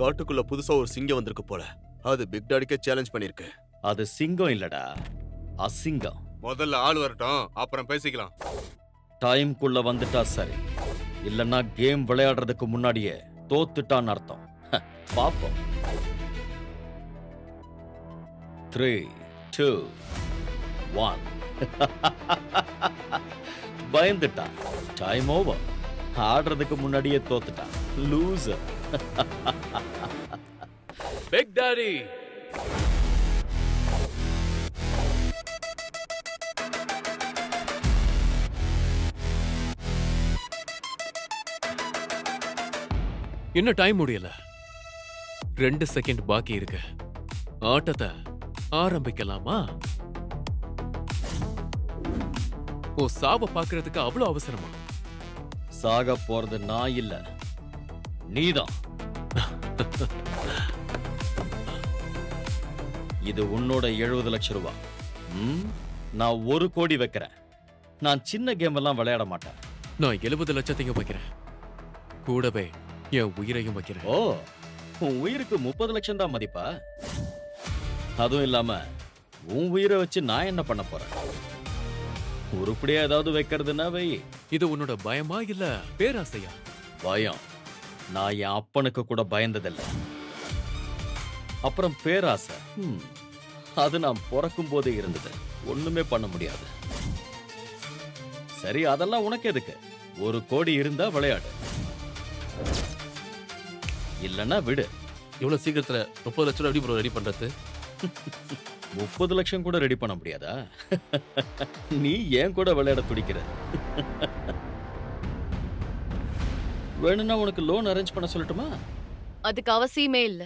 காட்டுக்குள்ள புதுசா ஒரு சிங்கம் வந்திருக்கு போல. அது பிக் டாடிக்கே சேலஞ்ச் பண்ணிருக்கு. அது சிங்கம் இல்லடா, அசிங்கம். முதல்ல ஆள் வரட்டும், அப்புறம் பேசிக்கலாம். டைம்குள்ள வந்துட்டா சரி, இல்லன்னா கேம் விளையாடுறதுக்கு முன்னாடியே தோத்துட்டான்னு அர்த்தம். பாப்போம். 3, 2, 1. பயந்துட்டா. Time over. ஆடுறதுக்கு முன்னாடியே தோத்துட்டா. லூசர். பிக் டாடி இன்னும் டைம் முடியல. 2 செகண்ட் பாக்கி இருக்கு. ஆட்டத்தை ஆரம்பிக்கலாமா? ஓ, சாவ பாக்குறதுக்கு அவ்வளவு அவசரமா? சாக போறது நான் இல்ல, நீதான். இது உன்னோட 70 லட்சம் ரூபாய். நான் 1 கோடி வைக்கிறேன். நான் சின்ன கேம் எல்லாம் விளையாட மாட்டேன். நான் 70 லட்சத்தையும் வைக்கிறேன். கூடவே என் உயிரையும் வைக்கிறேன். ஓ, உன் உயிருக்கு 30 லட்சம் தான் மதிப்பா? அதுவும் இல்லாம உன் உயிரை வச்சு நான் என்ன பண்ண போறேன்? உருப்படியா ஏதாவது வைக்கிறதுனா வை. இது உன்னோட பயமா இல்ல பேராசையா? பயம். நான் என் அப்பனுக்கு கூட பயந்ததில்லை. அப்புறம் பேராசை, அது நான் பிறக்கும் போதே இருந்தது. ஒண்ணுமே பண்ண முடியாது. சரி, அதெல்லாம் உனக்கு எதுக்கு? 1 கோடி இருந்தா விளையாடு, இல்லன்னா விடு. இவ்வளவு சீக்கிரத்துல 30 லட்சம் எப்படி ப்ரோ ரெடி பண்றது? 30 லட்சம் கூட ரெடி பண்ண முடியாதா? நீ ஏன் கூட விளையாட துடிக்கிற? வேணும்னா உனக்கு லோன் அரேஞ்ச் பண்ண சொல்லட்டுமா? அதுக்கு அவசியமே இல்ல.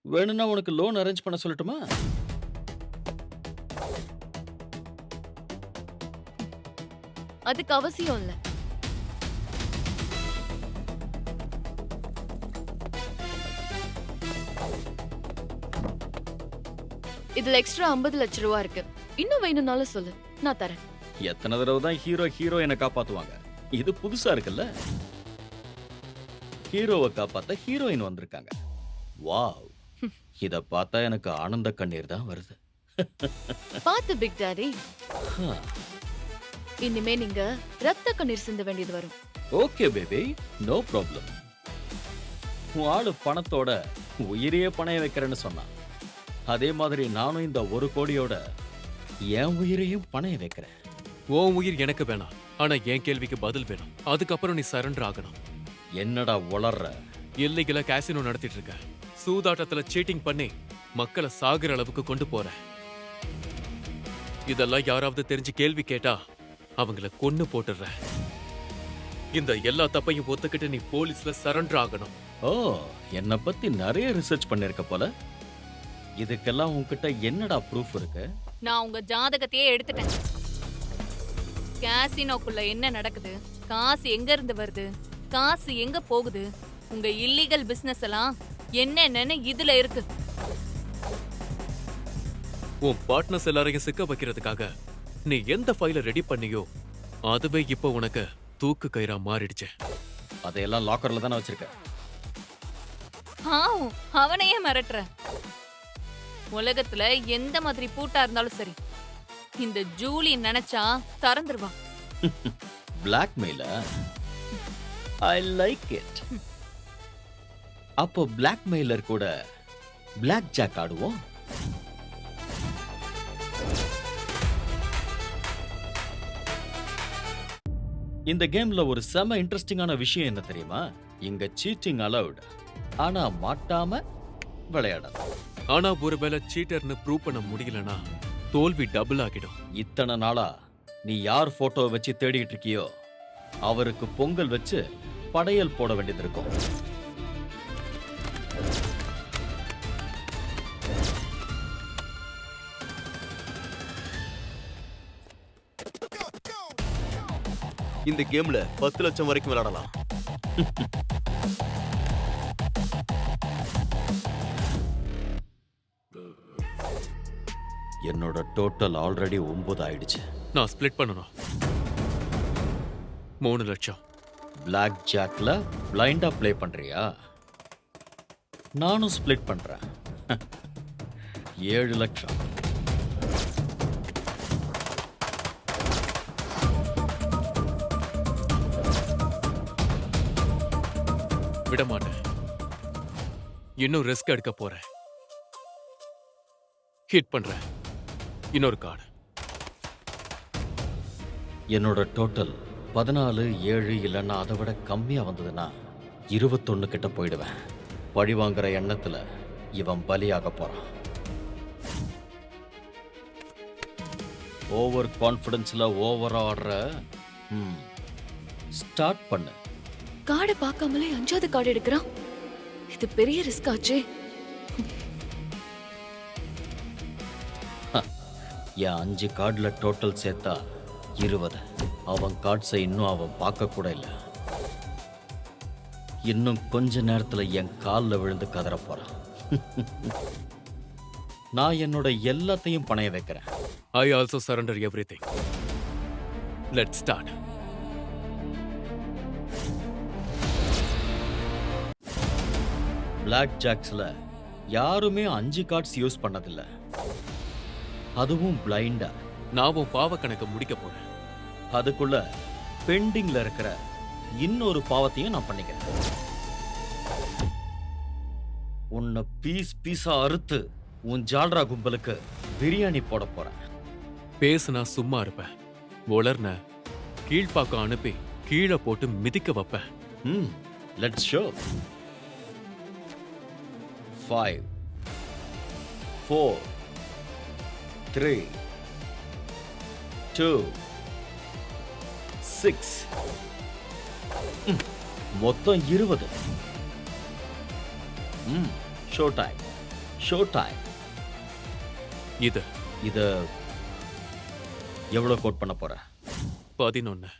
வேணும்னா உனக்கு லோன் அரேஞ்ச் பண்ண சொல்லட்டுமா? அதுக்கு அவசியம் இல்ல. இதுல எக்ஸ்ட்ரா 50 லட்சம் ரூபா இருக்கு. இன்னும் வேணும்னாலும் சொல்லு, நான் தரேன். எத்தனை தடவை தான் ஹீரோ என்ன காப்பாத்துவாங்க? இது புதுசா இருக்குல்ல. ஹீரோவை காப்பாத்த ஹீரோயின் வந்திருக்காங்க. வாவ், இத பார்த்தா எனக்கு ஆனந்த கண்ணீர் தான் வருது. பாத்து பிக் டாடி, இனிமே நீங்க ரத்த கண்ணீர் சிந்த வேண்டியது வரும். Okay baby, no problem. உன் ஆளு பணத்தோட உயிரையே பணைய வைக்கிறேன்னு சொன்னான். அதே மாதிரி நானும் இந்த 1 கோடியோட என் உயிரையும் பணைய வைக்கிறேன். உன் உயிர் எனக்கு வேணாம், ஆனா என் கேள்விக்கு பதில் வேணும். அதுக்கப்புறம் நீ சரண்டர் ஆகணும். என்னடா உளர்ற? இல்லீகலா கேசினோ நடத்திட்டு இருக்க. சூதாட்டத்துல சீட்டிங் பண்ணி மக்களை சாகுற அளவுக்கு கொண்டு போற. இதெல்லாம் யாராவது தெரிஞ்சு கேள்வி கேட்டா அவங்கள கொன்னு போட்டுற. இந்த எல்லா தப்பையும் ஒத்துக்கிட்டு நீ போலீஸ்ல சரண்டர் ஆகணும். ஓ, என்ன பத்தி நிறைய ரிசர்ச் பண்ணிருக்க போல. இதுக்கெல்லாம் உன்கிட்ட என்னடா ப்ரூஃப் இருக்கு? நான் உங்க ஜாதகத்தையே எடுத்துட்டேன். கேசினோக்குள்ள என்ன நடக்குது, காசு எங்க இருந்து வருது, காசு எங்க போகுது, உங்க இல்லீகல் பிசினஸ் எல்லாம் என்னென்னு இதுல இருக்கு. உன் பார்ட்னர்ஸ் எல்லாரையும் சிக்க வைக்கிறதுக்காக நீ எந்த ஃபைல ரெடி பண்ணியோ அதுவே இப்போ உனக்கு தூக்கு கயிறா மாறிடுச்சு. அதையெல்லாம் லாக்கர்ல தானே வச்சிருக்க. அவனையே மிரட்டுற. உலகத்துல எந்த மாதிரி பூட்டா இருந்தாலும் சரி, இந்த ஜூலி நினைச்சா திறந்துருவா. பிளாக்மெயில? I like it. அப்போ பிளாக்மெயிலர் கூட பிளாக் ஜாக் ஆடுவோம். இந்த கேம்ல ஒரு செம இன்ட்ரெஸ்டிங்கான விஷயம் என்ன தெரியுமா? இங்க சீட்டிங் அலவுட், ஆனா மாட்டாம விளையாடலாம். ஆனா ஒருவேளை சீட்டர்னு ப்ரூவ் பண்ண முடியலனா தோல்வி டபுள் ஆகிடும். இத்தனை நாளா நீ யார் போட்டோ வச்சு தேடிட்டு இருக்கியோ அவருக்கு பொங்கல் வச்சு படையல் போட வேண்டியது இருக்கும். இந்த கேம்ல 10 லட்சம் வரைக்கும் விளையாடலாம். என்னோட டோட்டல் ஆல்ரெடி 9 ஆயிடுச்சு. நான் ஸ்ப்ளிட் பண்ணணும். 3 லட்சம். பிளாக் ஜாக்ல பிளைண்டா ப்ளே பண்றியா? நானும் ஸ்ப்ளிட் பண்றேன். 7 லட்சம். விட மாட்டேன். இன்னும் ரிஸ்க் எடுக்க போறேன். ஹிட் பண்றேன். இன்னொரு கார்டு. என்னோட டோட்டல் 14, 7 இல்லைன்னா அதை விட கம்மியா வந்ததுன்னா 21 கிட்ட போயிடுவேன். பழி வாங்குற எண்ணத்துல இவன் பலியாக போறான். ஓவர் கான்ஃபிடன்ஸ்ல ஓவரா ஆடுற. ஸ்டார்ட் பண்ணு. கார்டை பார்க்காமலே 5வது கார்டு எடுக்கிறான். இது பெரிய ரிஸ்க் ஆச்சே. என் 5 கார்டுல டோட்டல் சேர்த்தா 20. அவன் கார்ட்ஸை இன்னும் அவன் பார்க்க கூட இல்லை. இன்னும் கொஞ்ச நேரத்துல என் காலில் விழுந்து கதற போறான். நான் என்னோட எல்லாத்தையும் பணைய வைக்கிறேன். I also surrender everything. Let's start. Black ஜாக்ஸ்ல யாருமே 5 கார்ட்ஸ் யூஸ் பண்ணதில்ல, அதுவும் பிளைண்டா. நான் உன் பாவ கணக்கு முடிக்க போறேன். அதுக்குள்ள பெண்டிங்ல இருக்கிற இன்னொரு பாவத்தையும் நான் பண்ணிக்கிறேன். உன்னை பீஸ் பீஸா அறுத்து உன் ஜால்ரா கும்பலுக்கு பிரியாணி போட போறேன். பேசுனா சும்மா இருப்பேன். உளர்ன கீழ்ப்பாக்கம் அனுப்பி கீழே போட்டு மிதிக்க வைப்பேன். Let's show. 5, 4, 3, 2, 6. மொத்தம் 20. Show time. Show time. இது இத எவ்வளவு கோட் பண்ண போற? 11,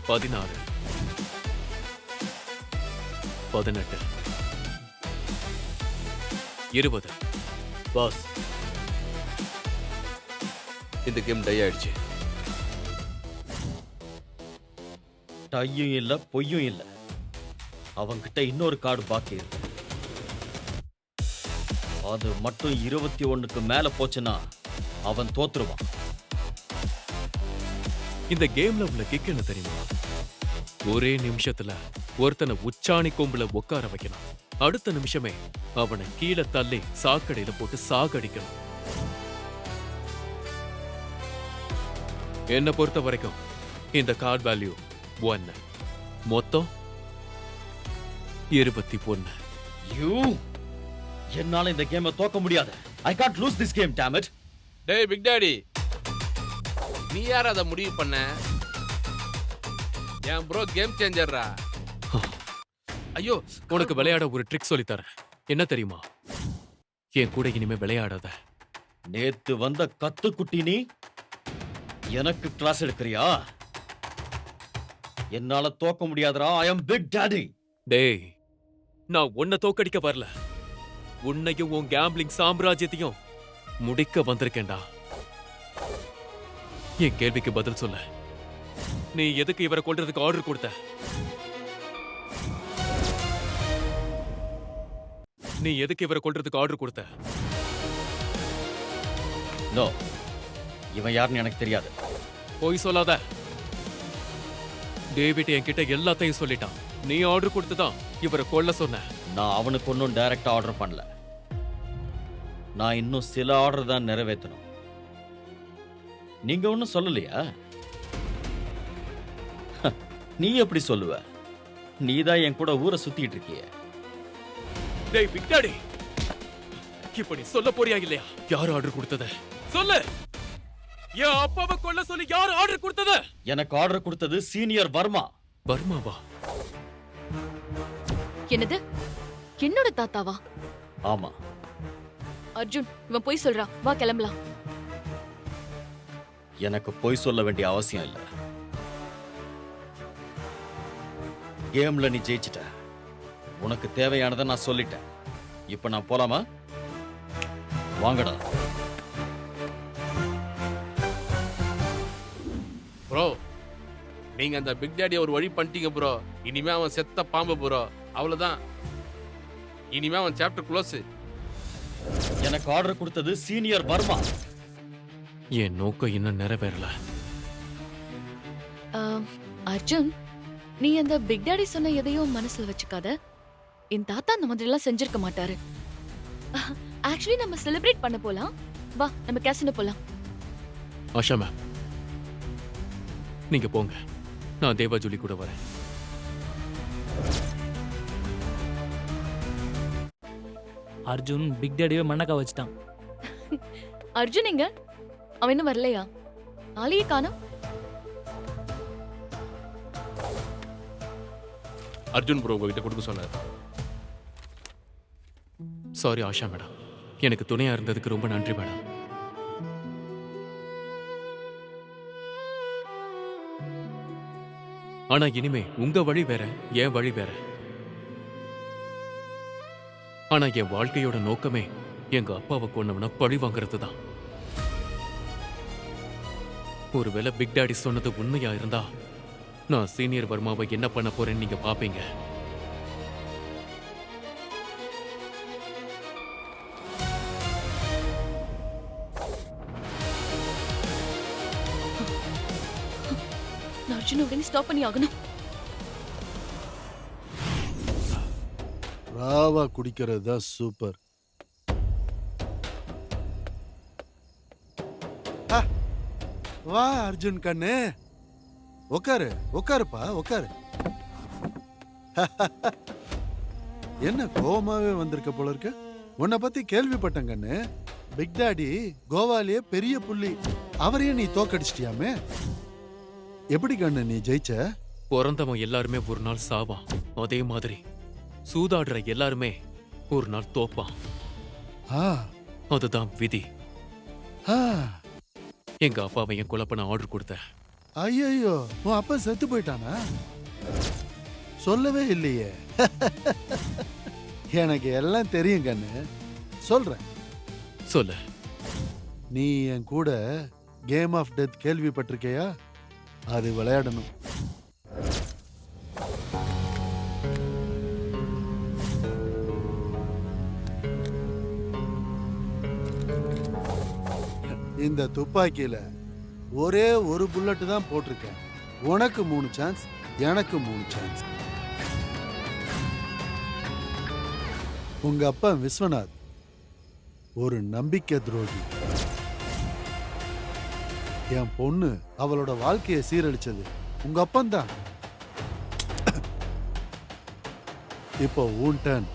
16, 18, 20. பாஸ், இந்த கேம் டை ஆயிடுச்சு. டையும் இல்ல, பொய்யும் இல்ல. அவன்கிட்ட இன்னொரு கார்டு பாக்கி இருக்கு. அது மட்டும் 21க்கு மேல போச்சுன்னா அவன் தோத்துருவான். இந்த கேம்ல உள்ள கிக் என்ன தெரியுமா? ஒரே நிமிஷத்துல ஒருத்தனை உச்சாணி கொம்புல உட்கார வைக்கணும். அடுத்த நிமிஷமே அவனை கீழே தள்ளி சாக்கடையில போட்டு சாகடிக்கணும். என்ன பொறுத்த வரைக்கும் இந்த கார்டு வேல்யூ 1. மொத்தம் 21. யூ, என்னால இந்த கேமை தோக்க முடியாது. I can't loose this game, damn it. டேய் பிக் டாடி, நீ யார் அதை முடிவு பண்ண? என் ப்ரோ கேம் சேஞ்சர்ரா. ஐயோ, உனக்கு விளையாட ஒரு ட்ரிக் சொல்லி தரேன். என்ன தெரியுமா? என் கூட இனிமே விளையாடாத. நேத்து வந்த கத்துக்குட்டி நீ எனக்கு கிளாஸ் எடுக்கிறியா? என்னால தோக்க முடியாதுடா. ஐ அம் பிக் டாடி. டேய், நான் உன்னை தோக்கடிக்க வரல. உன்னையும் உன் கேம்பிளிங் சாம்ராஜ்யத்தையும் முடிக்க வந்திருக்கேன்டா. என் கேள்விக்கு பதில் சொல்ல. நீ எதுக்கு இவரை கொல்றதுக்கு ஆர்டர் கொடுத்த? நீ எதுக்கு இவரை கொல்றதுக்கு ஆர்டர் கொடுத்த? நோ, இவன் யாருன்னு எனக்கு தெரியாது. போய் சொல்லாத. டேவிட் என்கிட்ட எல்லாத்தையும் சொல்லிட்டான். நீ ஆர்டர் கொடுத்துதான் இவரை கொல்ல சொன்ன. நான் அவனுக்கு ஒன்றும் டைரக்டா ஆர்டர் பண்ணல. நான் இன்னும் சில ஆர்டர் தான் நிறைவேற்றணும். நீங்க ஒன்றும் சொல்லலையா? நீ எப்படி சொல்லுவ? நீதான் என் கூட ஊரை சுத்திட்டு இருக்கிய. டேய் பிக் டாடி, இப்ப நீ சொல்ல போறியா இல்லையா? யார் ஆர்டர் கொடுத்தத சொல்லு. என் அப்பாவை கொல்ல சொல்லி யார் ஆர்டர் கொடுத்தத? எனக்கு ஆர்டர் கொடுத்தது சீனியர் வர்மா. வர்மாவா? என்னது? என்னோட தாத்தாவா? ஆமா. அர்ஜுன், இவன் போய் சொல்றான். வா கிளம்பலாம். எனக்கு பொய் சொல்ல வேண்டிய அவசியம் இல்ல. கேம்ல நீ ஜெயிச்சிட்ட. உனக்கு தேவையானதை நான் சொல்லிட்டேன். இப்ப நான் போலாமா? வாங்கடா. ப்ரோ நீங்க அந்த பிக் டேடியை ஒரு வழி பண்ணிட்டீங்க ப்ரோ. இனிமே அவன் செத்த பாம்பு ப்ரோ. அவ்வளவுதான். இனிமே அவன் சாப்டர் க்ளோஸ். எனக்கு ஆர்டர் கொடுத்தது சீனியர் வர்மா. என் நோக்கம் இன்னும் நிறைவேறல. அர்ஜுன், நீ அந்த பிக் டாடி சொன்ன எதையும் மனசுல வச்சுக்காத. என் தாத்தா அந்த மாதிரி எல்லாம் செஞ்சிருக்க மாட்டாரு. ஆக்சுவலி நம்ம செலிப்ரேட் பண்ண போலாம். வா, நம்ம கேசினோ போலாம். ஆஷா மேம், நீங்க போங்க, நான் தேவா ஜூலி கூட வரேன். அர்ஜுன் பிக் டேடியே மண்ணக்கா வச்சுட்டான். அர்ஜுன் எங்க? அவன் இன்னும் வரலையா? ஆளையே காணோம். அர்ஜுன் ப்ரோ உங்ககிட்ட கொடுக்க சொன்னார். சாரி ஆஷா மேடம், எனக்கு துணையா இருந்ததுக்கு ரொம்ப நன்றி மேடம். ஆனா இனிமே உங்க வழி வேற, என் வழி வேற. ஆனா என் வாழ்க்கையோட நோக்கமே எங்க அப்பாவை கொன்னவன பழி வாங்குறது தான். ஒருவேளை பிக் டாடி சொன்னது உண்மையா இருந்தா நான் சீனியர் வர்மாவை என்ன பண்ண போறேன்னு நீங்க பாப்பீங்க. நான் அர்ஜுன் உடனே ஸ்டாப் பண்ணி ஆகணும். ராவா குடிக்கிறது தான் சூப்பர். வா அர்ஜுன் கண்ணு, உக்காரு உக்காருப்பா உக்காரு. என்ன கோவமாவே வந்திருக்க போல இருக்கு? உன்னை பத்தி கேள்விப்பட்டேன் கண்ணு. பிக் டாடி கோவாலேயே பெரிய புள்ளி, அவரையும் நீ தோக்கடிச்சிட்டியாமே. எப்படி கண்ணு நீ ஜெயிச்ச? பிறந்தவன் எல்லாருமே ஒரு நாள் சாவான், அதே மாதிரி சூதாடுற எல்லாருமே ஒரு நாள் தோப்பான். ஆ, அதுதான் விதி. ஆ, எங்க அப்பாவை என் கொலை பண்ண ஆர்டர் கொடுத்தேன். ஐயோ, உன் அப்பா செத்து போயிட்டானா? சொல்லவே இல்லையே. எனக்கு எல்லாம் தெரியும் கண்ணு, சொல்றேன். சொல்லு. நீ என் கூட கேம் ஆஃப் டெத் கேள்விப்பட்டிருக்கையா? அது விளையாடணும். இந்த துப்பாக்கியில ஒரே ஒரு புல்லட் தான் போட்டிருக்கேன். உனக்கு 3 சான்ஸ், எனக்கு 3 சான்ஸ். உங்க அப்பா விஸ்வநாத் ஒரு நம்பிக்கை துரோகி. என் பொண்ணு அவளோட வாழ்க்கையை சீரழிச்சது உங்க அப்பந்தான். இப்போ உன் டர்ன்.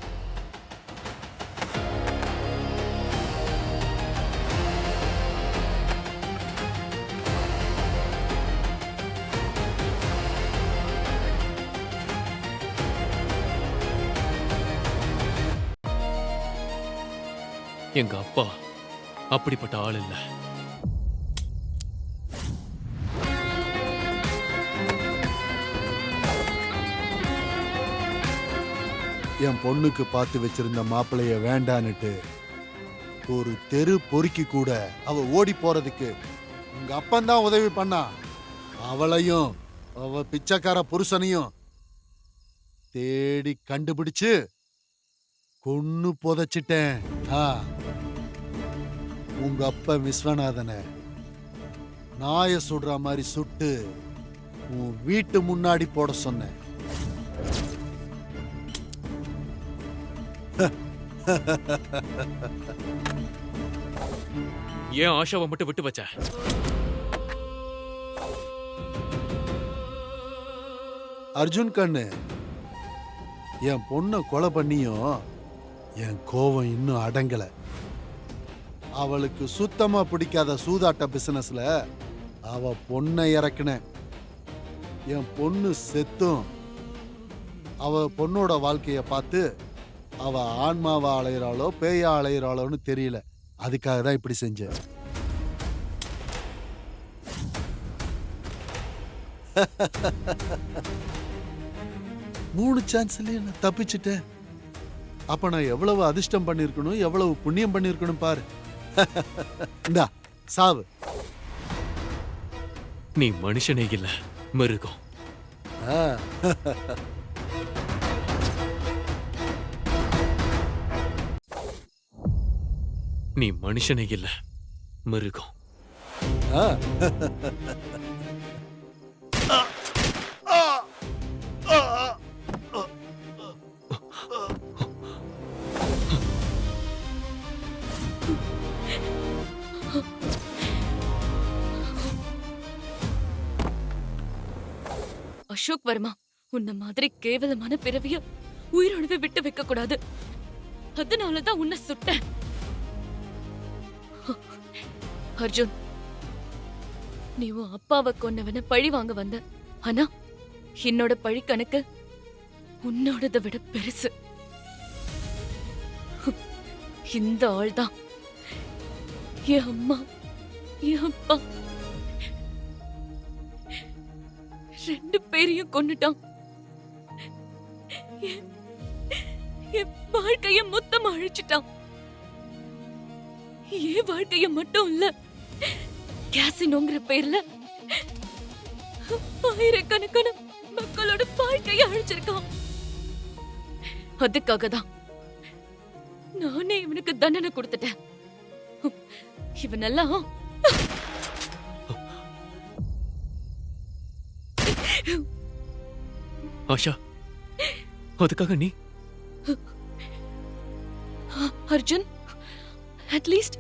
எங்க அப்பா அப்படிப்பட்ட ஆள் இல்ல. என் பொண்ணுக்கு பார்த்து வச்சிருந்த மாப்பிளைய வேண்டான்னுட்டு ஒரு தெரு பொறுக்கி கூட அவ ஓடி போறதுக்கு உங்க அப்பந்தான் உதவி பண்ணா. அவளையும் அவ பிச்சைக்கார புருஷனையும் தேடி கண்டுபிடிச்சு கொன்னு புதைச்சிட்டேன். உங்க அப்பா விஸ்வநாதனை நாய சுடுற மாதிரி சுட்டு உன் வீட்டு முன்னாடி போட சொன்னேன். ஏன் ஆஷாவை மட்டும் விட்டு வச்ச? அர்ஜுன் கண்ணு, என் பொண்ணை கொலை பண்ணியும் என் கோவம் இன்னும் அடங்கல. அவளுக்கு சுத்தமா பிடிக்காத சூதாட்ட பிசினஸ்ல அவ பொண்ணை இறக்குன. என் பொண்ணு செத்தும் அவ பொண்ணோட வாழ்க்கைய பார்த்து அவ ஆன்மாவா அலையிறாளோ பேயா அலையிறாளோன்னு தெரியல. அதுக்காக தான் இப்படி செஞ்சேன். மூணு சான்ஸ்லயே நான் தப்பிச்சிட்டேன். அப்ப நான் எவ்வளவு அதிர்ஷ்டம் பண்ணிருக்கணும், எவ்வளவு புண்ணியம் பண்ணிருக்கணும் பாரு. இந்தா சாவு. நீ மனுஷனே இல்ல, மிருகம். ஆ. நீ மனுஷனே இல்ல, மிருகம். ஆ. அசோக் வர்மா, உன்ன மாதிரி கேவலமான பிறவிய உயிரோடவே விட்டு வைக்க கூடாது. அதனாலதான் உன்னை சுட்டேன். அர்ஜுன், நீ உன் அப்பாவை கொன்னவன பழி வாங்க வந்த. ஆனா என்னோட பழி கணக்கு உன்னோடதை விட பெருசு. இந்த ஆள் தான் என் அம்மா, என் அப்பா ரெண்டு பேரையும் கொன்னுட்டான். என் வாழ்க்கைய மொத்தமா அழிச்சிட்டான். என் வாழ்க்கைய மட்டும் இல்ல, கேசினோங்கிற பேர்ல ஆயிரக்கணக்கான மக்களோட வாழ்க்கைய அழிச்சிருக்கான். அதுக்காக தான் நானே இவனுக்கு தண்டனை கொடுத்துட்டேன். இவனெல்லாம் ஆஷா, அதுக்காக நீ? அர்ஜுன், அட்லீஸ்ட்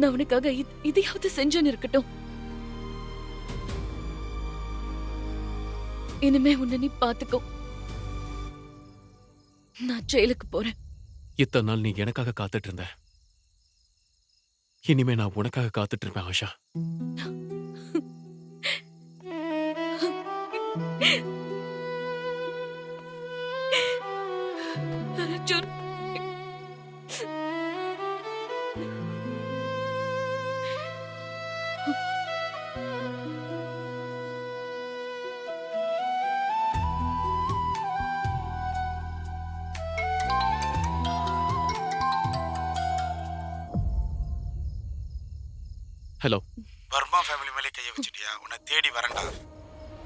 நான் உனக்காக இதையாவது செஞ்சேன்னு இருக்கட்டும். இனிமே உன்னை நீ பாத்துக்கோ. நான் ஜெயிலுக்கு போறேன். இத்தனை நாள் நீ எனக்காக காத்துட்டு இருந்த, இனிமே நான் உனக்காக காத்துட்டு இருப்பேன் ஆஷா. அர்ஜுன், ஹலோ. வர்மா ஃபேமிலி மேலே கையை வச்சிட்டியா? உன்னை தேடி வரேன்டா.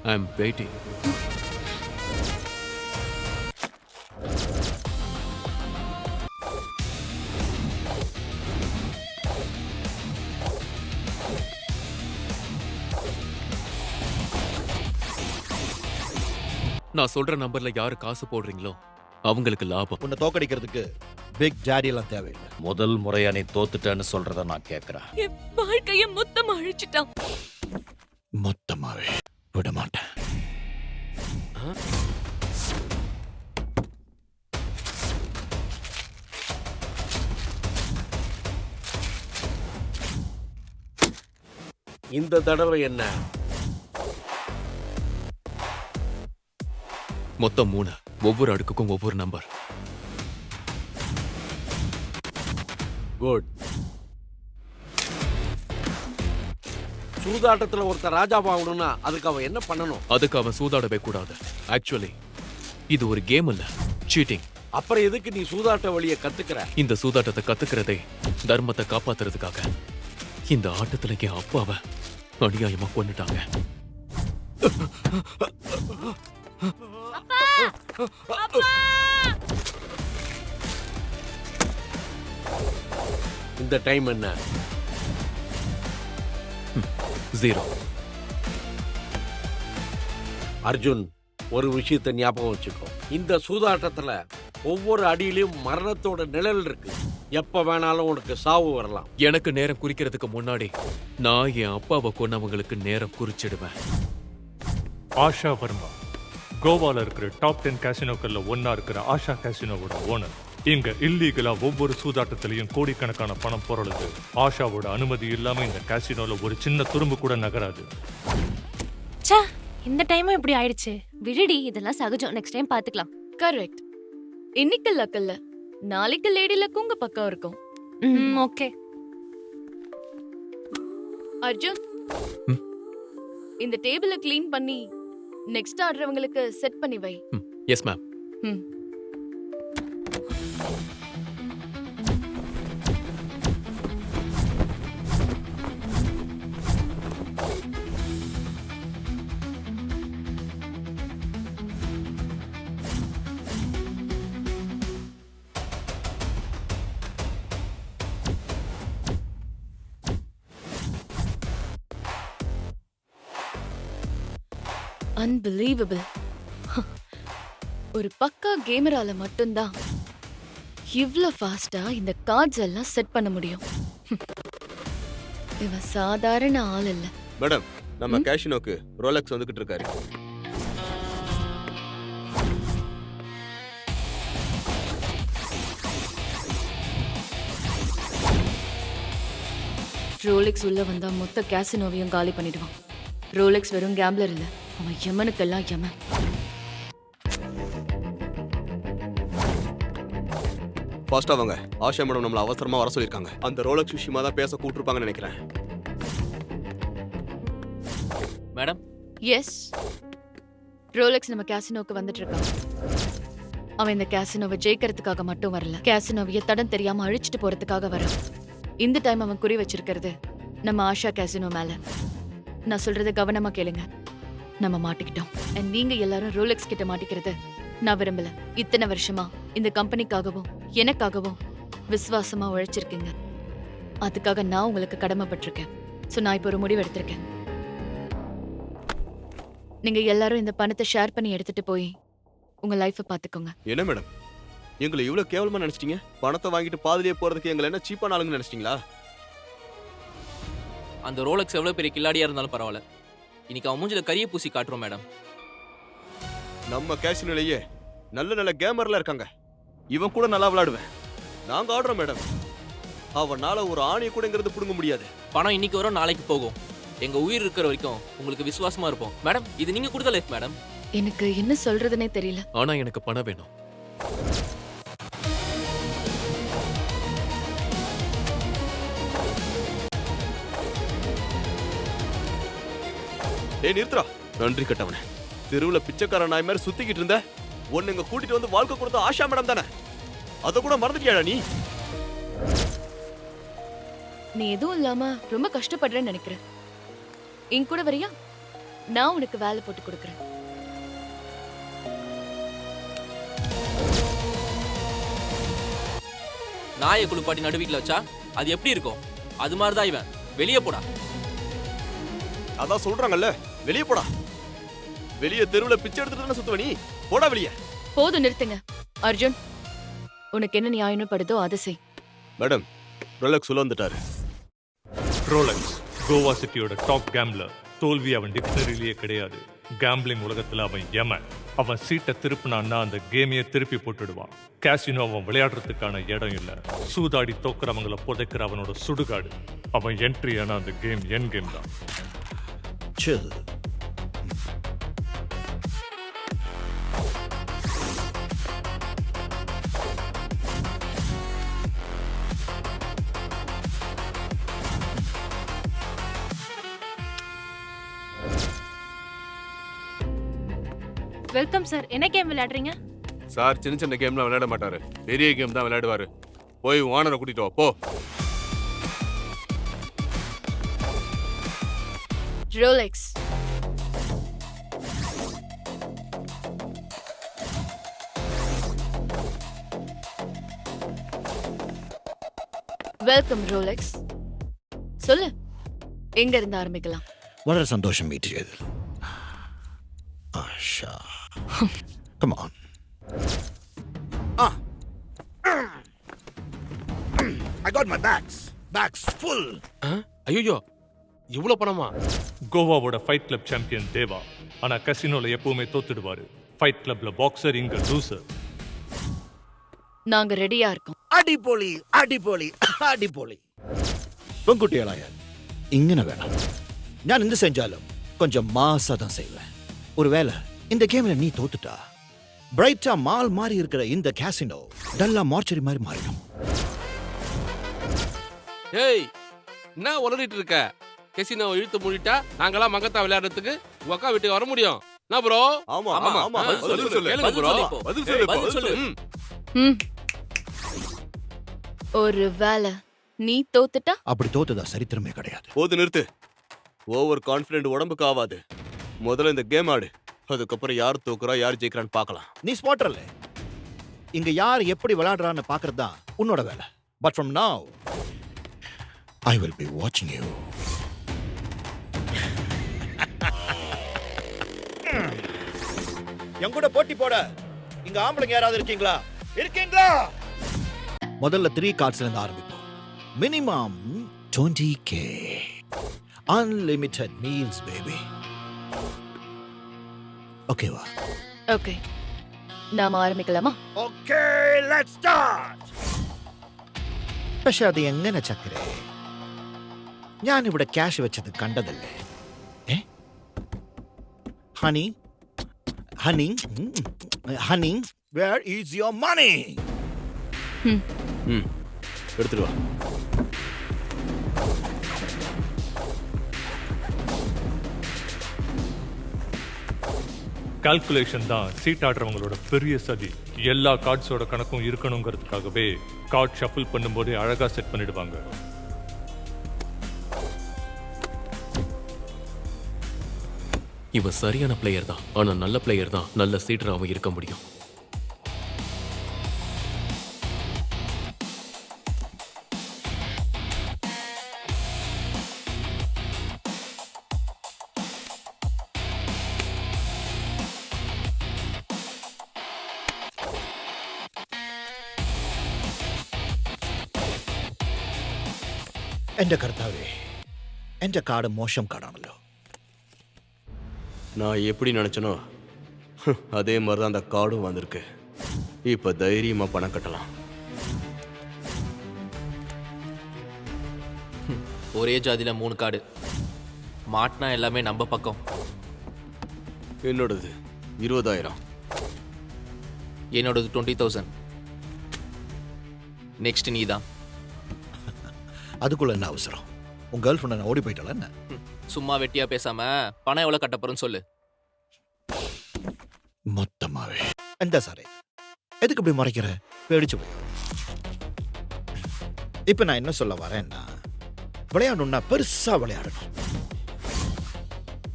I am waiting. நான் சொல்ற நம்பர்ல யாரு காசு போடுறீங்களோ அவங்களுக்கு லாபம். உன்னை தோக்கடிக்கிறதுக்கு பிக் டாடி எல்லாம் தேவையில்லை. முதல் முறையா நீ தோத்துட்டேன்னு சொல்றத நான் கேக்குறேன். என் வாழ்க்கைய மொத்தமா அழிச்சிட்டான். மொத்தமாவே விட மாட்டேன். இந்த தடவை என்ன? மொத்தம் 3, ஒவ்வொரு அடுக்குக்கும் ஒவ்வொரு நம்பர். குட். சூதாட்டத்துல ஒருத்தர் ராஜாவாகணும்னா அதுக்கு அவன் என்ன பண்ணணும்? அதுக்கு அவன் சூதாடவே கூடாது. ஆக்சுவலி இது ஒரு கேம் இல்ல, சீட்டிங். அப்புறம் எதுக்கு நீ சூதாட்ட வழியை கத்துக்கிற? இந்த சூதாட்டத்தை கத்துக்கிறதே தர்மத்தை காப்பாத்துறதுக்காக. இந்த ஆட்டத்துல என் அப்பாவை அநியாயமா கொன்னுட்டாங்க. இந்த டைம் என்ன? 0. அர்ஜுன், ஒரு விஷயத்தை ஞாபகம் வச்சுக்கோ. இந்த சூதாட்டத்துல ஒவ்வொரு அடியிலும் மரணத்தோட நிழல் இருக்கு. எப்ப வேணாலும் உனக்கு சாவு வரலாம். எனக்கு நேரம் குறிக்கிறதுக்கு முன்னாடி நான் என் அப்பாவை கொன்னவங்களுக்கு நேரம் குறிச்சிடுவேன். ஆஷா வர்மா கோவால இருக்கிற டாப் 10 கேசினோக்கள்ல ஒன்னா இருக்கிற ஆஷா கேசினோவோட ஓனர். இங்க இல்லீகலா ஒவ்வொரு சூதாட்டத்திலையும் கோடிக்கணக்கான பணம் பொருளுது. ஆஷாவோட அனுமதி இல்லாம இந்த கேசினோல ஒரு சின்ன துரும்பு கூட நகராது. இந்த டைமும் இப்படி ஆயிடுச்சு. விடுடி, இதெல்லாம் சகஜம். நெக்ஸ்ட் டைம் பாத்துக்கலாம். கரெக்ட். இன்னைக்கு லக்கல்ல, நாளைக்கு லேடி லக் உங்க பக்கம் இருக்கும். ஓகே. அர்ஜுன், இந்த டேபிள க்ளீன் பண்ணி நெக்ஸ்ட் ஆடுறவங்களுக்கு செட் பண்ணி வை. Yes ma'am. அன்பிலீவபிள். ஒரு பக்கா கேமரால மட்டும்தான் இவ்ளோ ஃபாஸ்டா இந்த கார்ட்ஸ் எல்லாம் செட் பண்ண முடியும். இவன் சாதாரண ஆள் இல்ல. மேடம், நம்ம கேஷினோக்கு ரோலெக்ஸ் வந்துகிட்டு இருக்காரு. ரோலெக்ஸ் உள்ள வந்தா மொத்த கேசினோவையும் காலி பண்ணிடுவான். ரோலெக்ஸ் வெறும் கேம்ப்ளர் இல்ல, அவன் யமனுக்கெல்லாம் யமன். ஃபாஸ்டா வாங்க. ஆஷா மேடம் நம்மள அவசரமா வர சொல்லிருக்காங்க. அந்த ரோலெக்ஸ் விஷயமா தான் பேச கூட்டிருப்பாங்கன்னு நினைக்கிறேன். மேடம். எஸ், ரோலெக்ஸ் நம்ம கேசினோக்கு வந்துட்டு இருக்கான். அவன் இந்த கேசினோவை ஜெயிக்கிறதுக்காக மட்டும் வரல, கேசினோவைய தடம் தெரியாம அழிச்சிட்டு போறதுக்காக வரான். இந்த டைம் அவன் குறி வச்சிருக்கிறது நம்ம ஆஷா கேசினோ மேல. நான் சொல்றத கவனமா கேளுங்க. நம்ம மாட்டிக்கிட்டோம். And நீங்க எல்லாரும் ரோலெக்ஸ் கிட்ட மாட்டிக்கிறது நான் விரும்பல. இத்தனை வருஷமா இந்த கம்பெனிக்காகவும் எனக்காகவும் விசுவாசமா உழைச்சிருக்கீங்க. அதுக்காக நான் உங்களுக்கு கடமைப்பட்டிருக்கேன். சோ நான் இப்போ ஒரு முடிவு எடுத்திருக்கேன். நீங்க எல்லாரும் இந்த பணத்தை ஷேர் பண்ணி எடுத்துட்டு போய் உங்க லைஃபை பாத்துக்கோங்க. என்ன மேடம், எங்களை இவ்வளவு கேவலமா நினைச்சிட்டீங்க? பணத்தை வாங்கிட்டு பாதிலேயே போறதுக்கு எங்களை என்ன சீப்பான ஆளுங்க நினைச்சிட்டீங்களா? அந்த ரோலெக்ஸ் எவ்வளவு பெரிய கில்லாடியா இருந்தாலும் பரவாயில்ல, இன்னைக்கு அவன் மூஞ்சில கரிய பூசி காட்டுறோம் மேடம். நம்ம கேஷினோலயே நல்ல நல்ல கேமர்ல இருக்காங்க. இவன் கூட நல்லா விளையாடுவேன். நாங்க ஆடுறோம் மேடம். அவனால ஒரு ஆணையை கூட இங்கிறது புடுங்க முடியாது. பணம் இன்னைக்கு வரும், நாளைக்கு போகும். எங்க உயிர் இருக்கிற வரைக்கும் உங்களுக்கு விசுவாசமா இருப்போம் மேடம். இது நீங்க கொடுத்த லைஃப் மேடம். எனக்கு என்ன சொல்றதுனே தெரியல. ஆனா எனக்கு பணம் வேணும். ஏய் நிறுத்துறா, நன்றி கட்டவனே. தெருவுல பிச்சைக்கார நாய் மாதிரி சுத்திக்கிட்டு இருந்த ஒன்னு இங்க கூட்டிட்டு வந்து வாழ்க்கை கொடுத்த ஆஷா மேடம் தானே? அத கூட மறந்துட்டியாடா நீ? நீ எதுவும் இல்லாம ரொம்ப கஷ்டப்படுறேன்னு நினைக்கிறேன். என் கூட வரியா? நான் உனக்கு வேலை போட்டு கொடுக்கறேன். நாயை குளிப்பாட்டி நடு வீட்டுல வச்சா அது எப்படி இருக்கும்? அது மாதிரிதான் இவன். வெளியே போடா. அதான் சொல்றாங்கல்ல, வெளியே போடா. வெளியே தெருவுல பிச்சை எடுத்துட்டு தானே சுத்துவ நீ? போடா வெளியே. போதும், நிறுத்துங்க. அர்ஜுன், உனக்கு என்ன நியாயம் படுதோ அதை செய். மேடம், ரோலெக்ஸ் உள்ள வந்துட்டாரு. ரோலெக்ஸ் கோவா சிட்டியோட டாப் கேம்ப்ளர். தோல்வி அவன் டிக்ஷனரியிலேயே கிடையாது. கேம்பிளிங் உலகத்துல அவன் யமன். அவன் சீட்டை திருப்பினான்னா அந்த கேமையே திருப்பி போட்டுடுவான். கேசினோ அவன் விளையாடுறதுக்கான இடம் இல்ல, சூதாடி தோக்குறவங்களை புதைக்கிற அவனோட சுடுகாடு. அவன் என்ட்ரி ஆனா அந்த கேம் என் கேம் தான். Welcome sir. என்ன கேம் விளையாடுறீங்க? சார் சின்ன சின்ன கேம்லாம் விளையாட மாட்டாரு, பெரிய கேம் தான் விளையாடுவாரு. போய் ஓனரை கூட்டிட்டு வா போ. Rolex, welcome Rolex. சொல்லு, எங்க இருந்து ஆரம்பிக்கலாம்? വളരെ സന്തോഷം മീറ്റ് ചെയ്തതിൽ. ആശா, come on. I got my bags full. ஐயோ, இவ்வளவு பணமா? கோவாவோட ஃபைட் கிளப் சாம்பியன் தேவா. ஆனா கசினோல எப்பவுமே தோத்துடுவாரு. ஃபைட் கிளப்ல பாக்ஸர், இங்க லூசர். நாங்க ரெடியா இருக்கோம். അടിപൊളി അടിപൊളി അടിപൊളി. പെൺകുട്ടികളായ ഇങ്ങനെ വേണം. ഞാൻ എന്ത് செஞ்சாலும் கொஞ்சம் மாசா தான் செய்வேன். ஒருவேளை இந்த கேம்ல நீ தோத்துட்டா, பிரைட்டா மால் மாதிரி இருக்கிற இந்த கேசினோ டல்லா மார்ச்சரி மாதிரி மாறிடும். ஏய், என்ன உளறிட்டு இருக்க? கெசினோ இழுத்து மூடிட்டா நாங்கெல்லாம் மங்கத்தா விளையாடுறதுக்கு உங்க அக்கா வீட்டுக்கு வர முடியும்? என்ன ப்ரோ? ஆமா ஆமா ஆமா, பதில் சொல்லு. கேளுங்க ப்ரோ. பதில் சொல்லு. ஒரு வேலை நீ தோத்துட்டா? அப்படி தோத்ததா சரித்திரமே கிடையாது. போது நிறுத்து. ஓவர் கான்ஃபிடென்ட் உடம்புக்கு ஆகாது. முதல்ல இந்த கேம் ஆடு, அதுக்கப்புறம் யார் தோக்குறா யார் ஜெயிக்கிறான்னு பார்க்கலாம். நீ ஸ்பாட்டர்ல இங்க யார் எப்படி விளையாடுறான்னு பார்க்கறது தான் உன்னோட வேலை. பட் ஃப்ரம் நவ ஐ வில் பி வாட்சிங் யூ. என் கூட போட்டி போட இங்க ஆம்பளைங்க யாராவது இருக்கீங்களா? இருக்கீங்களா? முதல்ல 3 கார்ட்ஸ்ல இருந்து ஆரம்பிப்போம். Minimum 20K. Unlimited meals, baby. ஓகேவா? ஓகே, நாம ஆரம்பிக்கலாமா? Okay, let's start. പക്ഷെ അത് എങ്ങനെ ചക്കരേ? ഞാനിവിടെ ക്യാഷ് വെച്ചത് കണ്ടതല്ലേ? Honey honey honey where is your money? எடுத்துட்டு வா. கால்குலேஷன் தான் சீட் ஆடுறவங்களோட பெரிய சதி. எல்லா கார்ட்ஸோட கணக்கும் இருக்கணுங்கிறதுக்காகவே கார்ட் ஷஃபிள் பண்ணும்போதே அழகா செட் பண்ணிடுவாங்க. இவன் சரியான பிளேயர் தான், ஆனா நல்ல பிளேயர் தான் நல்ல சீடராகவும் இருக்க முடியும். എന്റെ കർത്താവേ, എന്റെ കാർഡ് മോശം കാർഡാണല്ലോ. நான் எப்படி நினைச்சனோ அதே மாதிரி தான் அந்த கார்டும் வந்திருக்கு. இப்ப தைரியமா பணம் கட்டலாம். ஒரே ஜாதியில 3 கார்டு மாட்டினா எல்லாமே நம்ம பக்கம். என்னோடது 20,000. என்னோடது 20,000. நெக்ஸ்ட் நீ தான். அதுக்குள்ள என்ன அவசரம்? உன் கேர்ள் ஃப்ரெண்ட் ஓடி போயிட்டால என்ன? சும்மா வெட்டியா பேசாம பணம் எவ்வளவு கட்ட போறேன்னு சொல்லு. மொத்தமாவே. எந்த சாரே, எதுக்கு இப்படி மறைக்கிற? பேடிச்சு போய். இப்ப நான் என்ன சொல்ல வரேன்னா, விளையாடணும்னா பெருசா விளையாடணும்.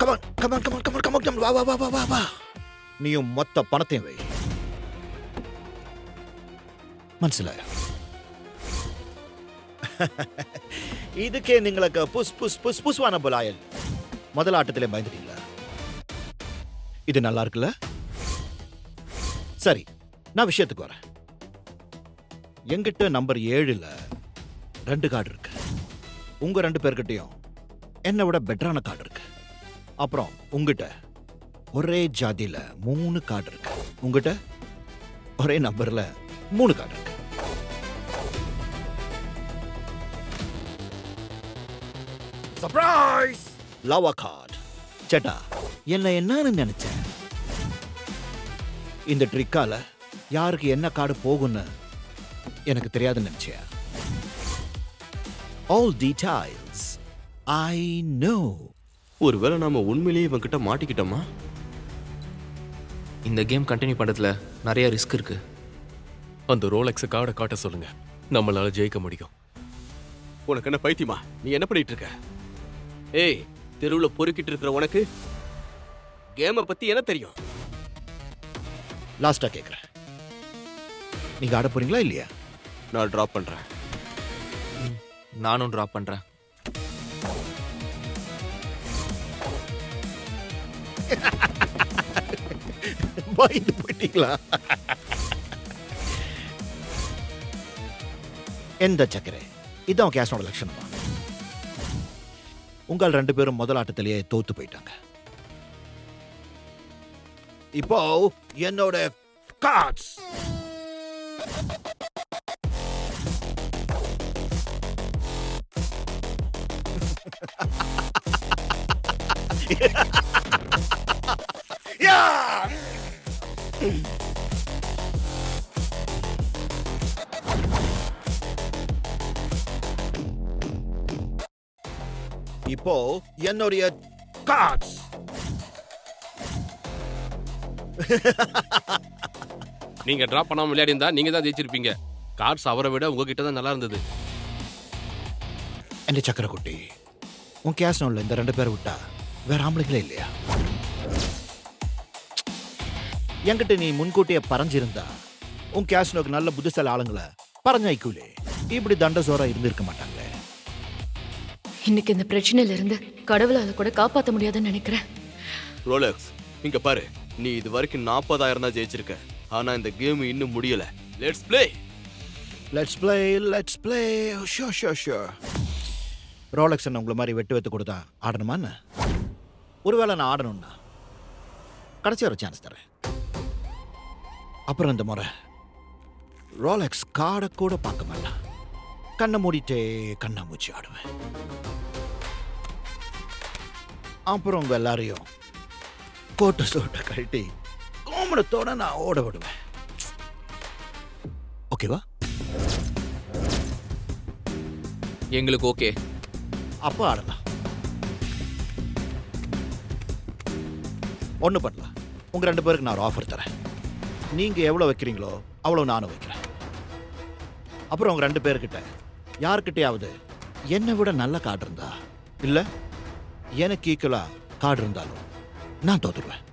Come on come on come on come on come on, வா வா வா வா வா. நீயும் மொத்த பணத்தையும் வை. മനസ്സിലായോ? இதுக்கே നിങ്ങൾക്ക് புஸ் புஸ் புஸ் புஸ்வான போலாயல். முதல் ஆட்டத்திலே பயந்துட்டீங்களா? இது நல்லா இருக்குல்ல? சரி, நான் விஷயத்துக்கு வரேன். என்கிட்ட நம்பர் 7ல 2 கார்டு இருக்கு. உங்க 2 பேர்கிட்டயும் என்னை விட பெட்டரான கார்டு இருக்கு. அப்புறம் உங்ககிட்ட ஒரே ஜாதியில 3 கார்டு இருக்கு. உங்ககிட்ட ஒரே நம்பர்ல 3 கார்டு இருக்கு. சர்ப்ரைஸ்! Love card. சேட்டா, என்ன என்னன்னு நினைச்சேன். இந்த ட்ரிக்கால யாருக்கு என்ன கார்டு போகும்னு எனக்கு தெரியாதுன்னு நினைச்சேன். All details I know. ஒருவேளை நாம உண்மையிலேயே இவன்கிட்ட மாட்டிக்கிட்டோமா? இந்த கேம் கண்டினியூ பண்றதுல நிறைய ரிஸ்க் இருக்கு. அந்த ரோலெக்ஸ் கார்டை காட்ட சொல்லுங்க, நம்மளால ஜெயிக்க முடியும். உனக்கு என்ன பைத்தியமா? நீ என்ன பண்ணிட்டு இருக்க? ஏய், தெருவுல பொறுக்கிட்டு இருக்கிற உனக்கு கேமை பத்தி என்ன தெரியும்? லாஸ்டா கேக்குறேன், நீங்க ஆட போறீங்களா இல்லையா? நான் டிராப் பண்றேன். நானும் டிராப் பண்றேன். பயந்து போயிட்டீங்களா? எந்த சக்கரை, இதான் கேஷனோட லட்சணமா? உங்கள் 2 பேரும் முதல் ஆட்டத்திலேயே தோத்து போயிட்டாங்க. இப்போ என்னோட கார்ட்ஸ். இப்போ என்னுடைய கார்ட்ஸ். நீங்க டிராப் பண்ணாம விளையாடி இருந்தா நீங்க தான் ஜெயிச்சிருப்பீங்க. கார்ட்ஸ் அவரை விட உங்ககிட்ட தான் நல்லா இருந்தது. எന്റെ சக்கரக்குட்டி, உன் கேஸ்னோல இந்த 2 பேரை விட்டா வேற ஆம்பளைங்களே இல்லையா? என்கிட்ட நீ முன்கூட்டியே பறஞ்சிருந்தா உன் கேஸ்னோக்கு நல்ல புத்திசாலி ஆளுங்களை பறஞ்சாய்க்கூலே இப்படி தண்டசோரா இருந்திருக்க மாட்டாங்களே. இன்னைக்கு இந்த பிரச்சனையில இருந்து கடவுளால கூட காப்பாற்ற முடியாதுன்னு நினைக்கிறேன். ரோலக்ஸ், இங்க பாரு, நீ இது வரைக்கும் 40,000 தான் ஜெயிச்சிருக்க. ஆனா இந்த கேம் இன்னும் முடியல. Let's play. Let's play. Sure. Rolex என்ன உங்களை மாதிரி வெட்டு கொடுத்தா ஆடணுமா என்ன? ஒருவேளை நான் ஆடணும்னா கடைசி ஒரு சான்ஸ் தரேன். அப்புறம் இந்த முறை ரோலெக்ஸ் கார்டை கூட பார்க்க மாட்டான். கண்ணை மூடிட்டே கண்ணாமூச்சி ஆடுவேன். அப்புறம் உங்க எல்லாரையும் கோட்டு சோட்டை கழட்டி கோமணத்தோட நான் ஓட விடுவேன். ஓகேவா? எங்களுக்கு ஓகே. அப்போ ஆடலாம். ஒன்று பண்ணலாம். உங்க 2 பேருக்கு நான் ஒரு ஆஃபர் தரேன். நீங்க எவ்வளோ வைக்கிறீங்களோ அவ்வளோ நானும் வைக்கிறேன். அப்புறம் உங்க 2 பேர்கிட்ட யாருக்கிட்டையாவது என்னை விட நல்ல கார்டு இருந்தா, இல்லை எனக்கு ஈக்குவலா கார்டு இருந்தாலும் நான் தோத்துடுவேன்.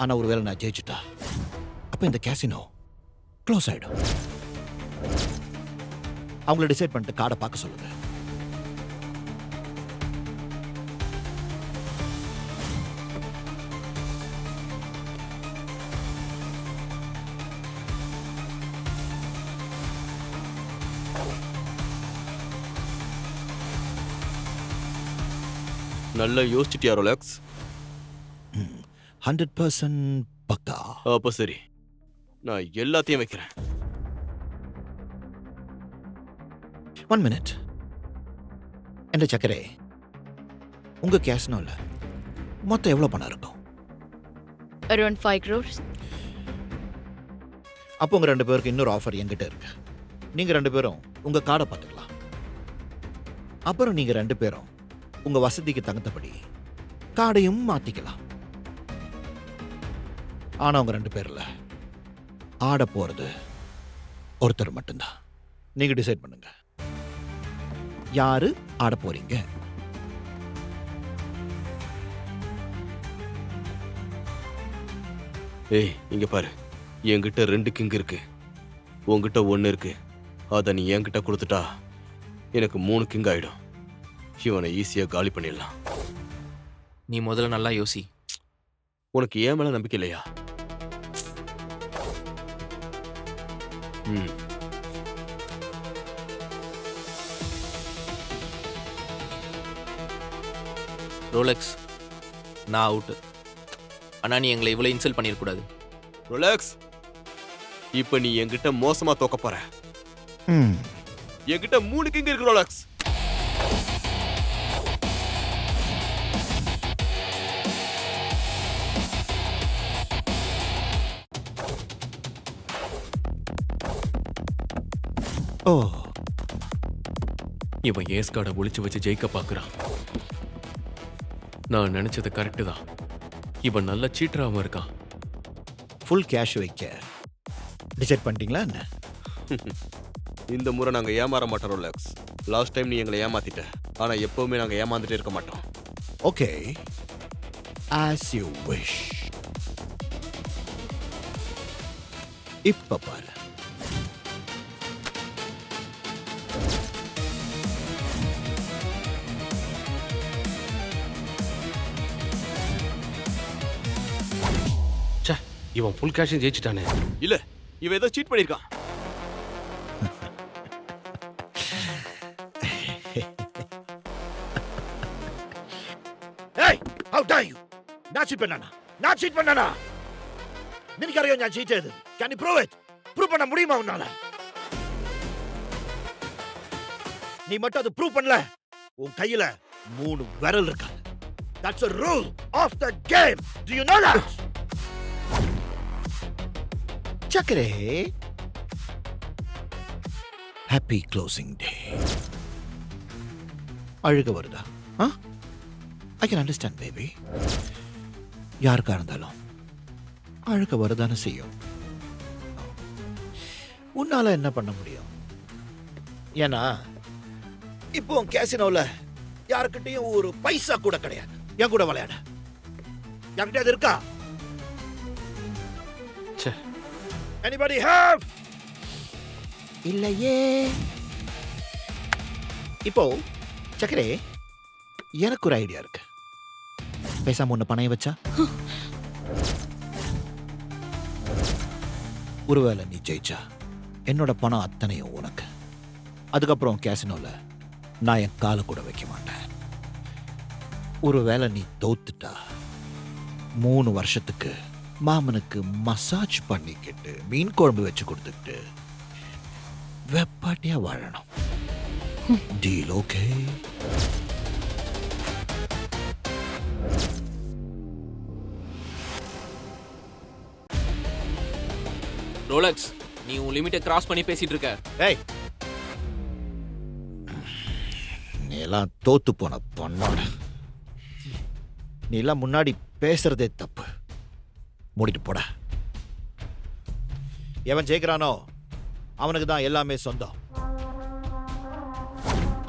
ஆனால் ஒருவேளை நான் ஜெயிச்சுட்டா அப்போ இந்த கேசினோ க்ளோஸ் ஆகிடும். அவங்கள டிசைட் பண்ணிட்டு கார்டை பார்க்க சொல்லுங்க. நல்லா யோசிச்சிட்டியா ரோலெக்ஸ்? 100% பக்கா. அப்போ சரி, நான் எல்லாத்தையும் வைக்கிறேன். 1 minute. என்ற சக்கரே, உங்க கேஸ்னோல மொத்தம் எவ்வளவு பணம் இருக்கும்? Around 5 crores. அப்போ உங்க 2 பேருக்கு இன்னொரு ஆஃபர் என்கிட்ட இருக்கு. நீங்க 2 பேரும் உங்க கார்டை பார்த்துக்கலாம். அப்புறம் நீங்க 2 பேரும் உங்க வசதிக்கு தகுந்தபடி கார்டையும் மாத்திக்கலாம். ஆனா உங்க 2 பேர்ல ஆட போறது ஒருத்தர் மட்டும்தான். நீங்க டிசைட் பண்ணுங்க, யாரு ஆட போறீங்க? ஏய், இங்க பாரு, என்கிட்ட 2 கிங் இருக்கு, உன்கிட்ட 1 இருக்கு. அதை நீ என்கிட்ட கொடுத்துட்டா எனக்கு 3 கிங் ஆயிடும். இவனை ஈஸியா காலி பண்ணிடலாம். நீ முதல்ல நல்லா யோசி. உனக்கு ஏன் மேல நம்பிக்கை இல்லையா? ரோலெக்ஸ், நான் அவுட்டு. ஆனா நீ எங்களை இவ்வளவு இன்சல்ட் பண்ணிடக்கூடாது. ரோலெக்ஸ், இப்ப நீ என்கிட்ட மோசமா தோக்க போற. என்கிட்ட 3 கிங் இருக்கு ரோலெக்ஸ். ஓ, இவன் ஏஸ் கார்டை ஒளிச்சு வச்சு ஜெயிக்க பார்க்கறான். நான் நினைச்சது கரெக்டு தான். இவன் நல்ல சீட்டராம இருக்கான். ஃபுல் கேஷ் வைக்க டிசைட் பண்ணிட்டீங்களா என்ன? இந்த முறை நாங்க ஏமாற மாட்டோம் ரோலெக்ஸ். லாஸ்ட் டைம் நீ எங்களை ஏமாத்திட்ட. ஆனா எப்பவுமே நாங்க ஏமாந்துட்டே இருக்க மாட்டோம். Okay, as you wish. இப்ப பாரு. இவன் ஃபுல் கேஷும் ஜெயிச்சிட்டானே. இல்ல, இவன் ஏதோ சீட் பண்ணிருக்கான். Hey, how dare you? நான் சீட் பண்ணானா? നിനക്കറിയോ ഞാൻ ചീറ്റ് ചെയ്തത്? Can you prove it? Prove பண்ண முடியுமா உன்னால? நீ மட்டும் அது ப்ரூவ் பண்ணல, உன் கையில 3 விரல் இருக்கு. That's a rule of the game. Do you know that? சக்கரே, ஹாப்பி க்ளோசிங் டே. அழுக வருதா? I can understand baby. யாருக்கா இருந்தாலும் அழுக வருதானே செய்யும். உன்னால என்ன பண்ண முடியும்? ஏன்னா இப்போ கேசினோல யாருக்கிட்டையும் ஒரு பைசா கூட கிடையாது. என் கூட விளையாட யார்கிட்ட அது இருக்கா? Anybody have? இல்லையே. இப்போ சக்கரே, எனக்கு ஒரு ஐடியா இருக்கு. பேசாம ஒண்ணு பணைய வச்சா? ஒருவேளை நீ ஜெயிச்சா என்னோட பணம் அத்தனையும் உனக்கு. அதுக்கப்புறம் கேசினோல நான் என் காலை கூட வைக்க மாட்டேன். ஒருவேளை நீ தோத்துட்டா 3 வருஷத்துக்கு மாமனுக்கு மசாஜ் பண்ணிக்கிட்டு மீன் குழம்பு வச்சு கொடுத்துட்டு வெப்பாட்டியா வாழணும். Deal okay? ரோலக்ஸ், நீ உன் லிமிட்டை கிராஸ் பண்ணி பேசிட்டு இருக்க. ஏய், நீ எல்லாம் தோத்து போன பொண்ணோட. நீ எல்லாம் முன்னாடி பேசுறதே தப்பு. மூடிட்டு போட. எவன் ஜெயிக்கிறானோ அவனுக்கு தான் எல்லாமே சொந்தம்.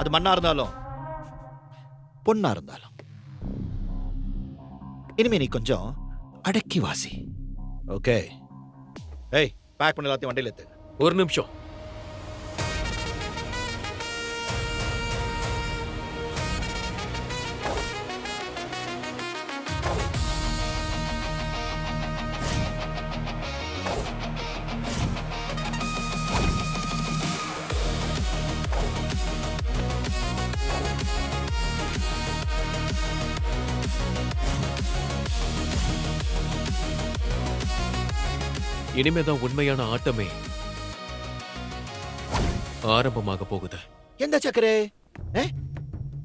அது மண்ணா இருந்தாலும் பொண்ணா இருந்தாலும். இனிமே நீ கொஞ்சம் அடக்கி வாசி. ஓகே? ஏய், பேக் பண்ண எல்லாத்தையும் வண்டியில் ஏத்து. ஒரு நிமிஷம். இனிமேதான் உண்மையான ஆட்டமே ஆரம்பமாக போகுது. எந்த சக்கரே?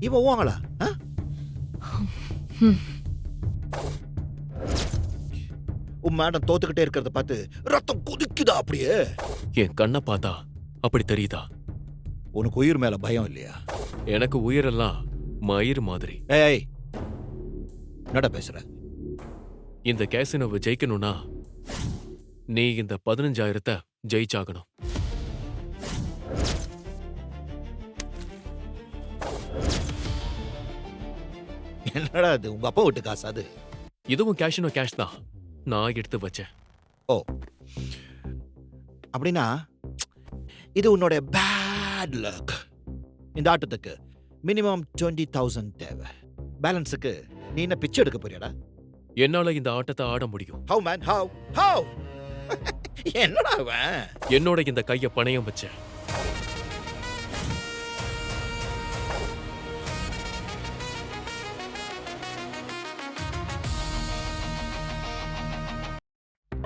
இவன் வாங்களா? உன் மேடம் தோத்துக்கிட்டே இருக்கிறத பார்த்து ரத்தம் கொதிக்குதா அப்படியே? என் கண்ணை பார்த்தா அப்படி தெரியுதா? உனக்கு உயிர் மேல பயம் இல்லையா? எனக்கு உயிரெல்லாம் மயிர் மாதிரி. ஏய், நட பேசுற. இந்த கேசினோவை ஜெயிக்கணும்னா நீ இந்த 15,000 ஜெயிச்சாகணும். என்னடா அது, உங்க அப்பா விட்டு காசு? அது இதுவும் கேஷினோ கேஷ் தான், நான் எடுத்து வச்சேன். ஓ, அப்படின்னா இது உன்னோட பேட் லக். இந்த ஆட்டத்துக்கு மினிமம் 20,000 தேவை. பேலன்ஸுக்கு நீ என்ன பிச்சை எடுக்க போறியாடா? என்னால இந்த ஆட்டத்தை ஆட முடியும். How man, how? என்னடா அவன்? என்னோட இந்த கைய பணயம் வச்சேன்.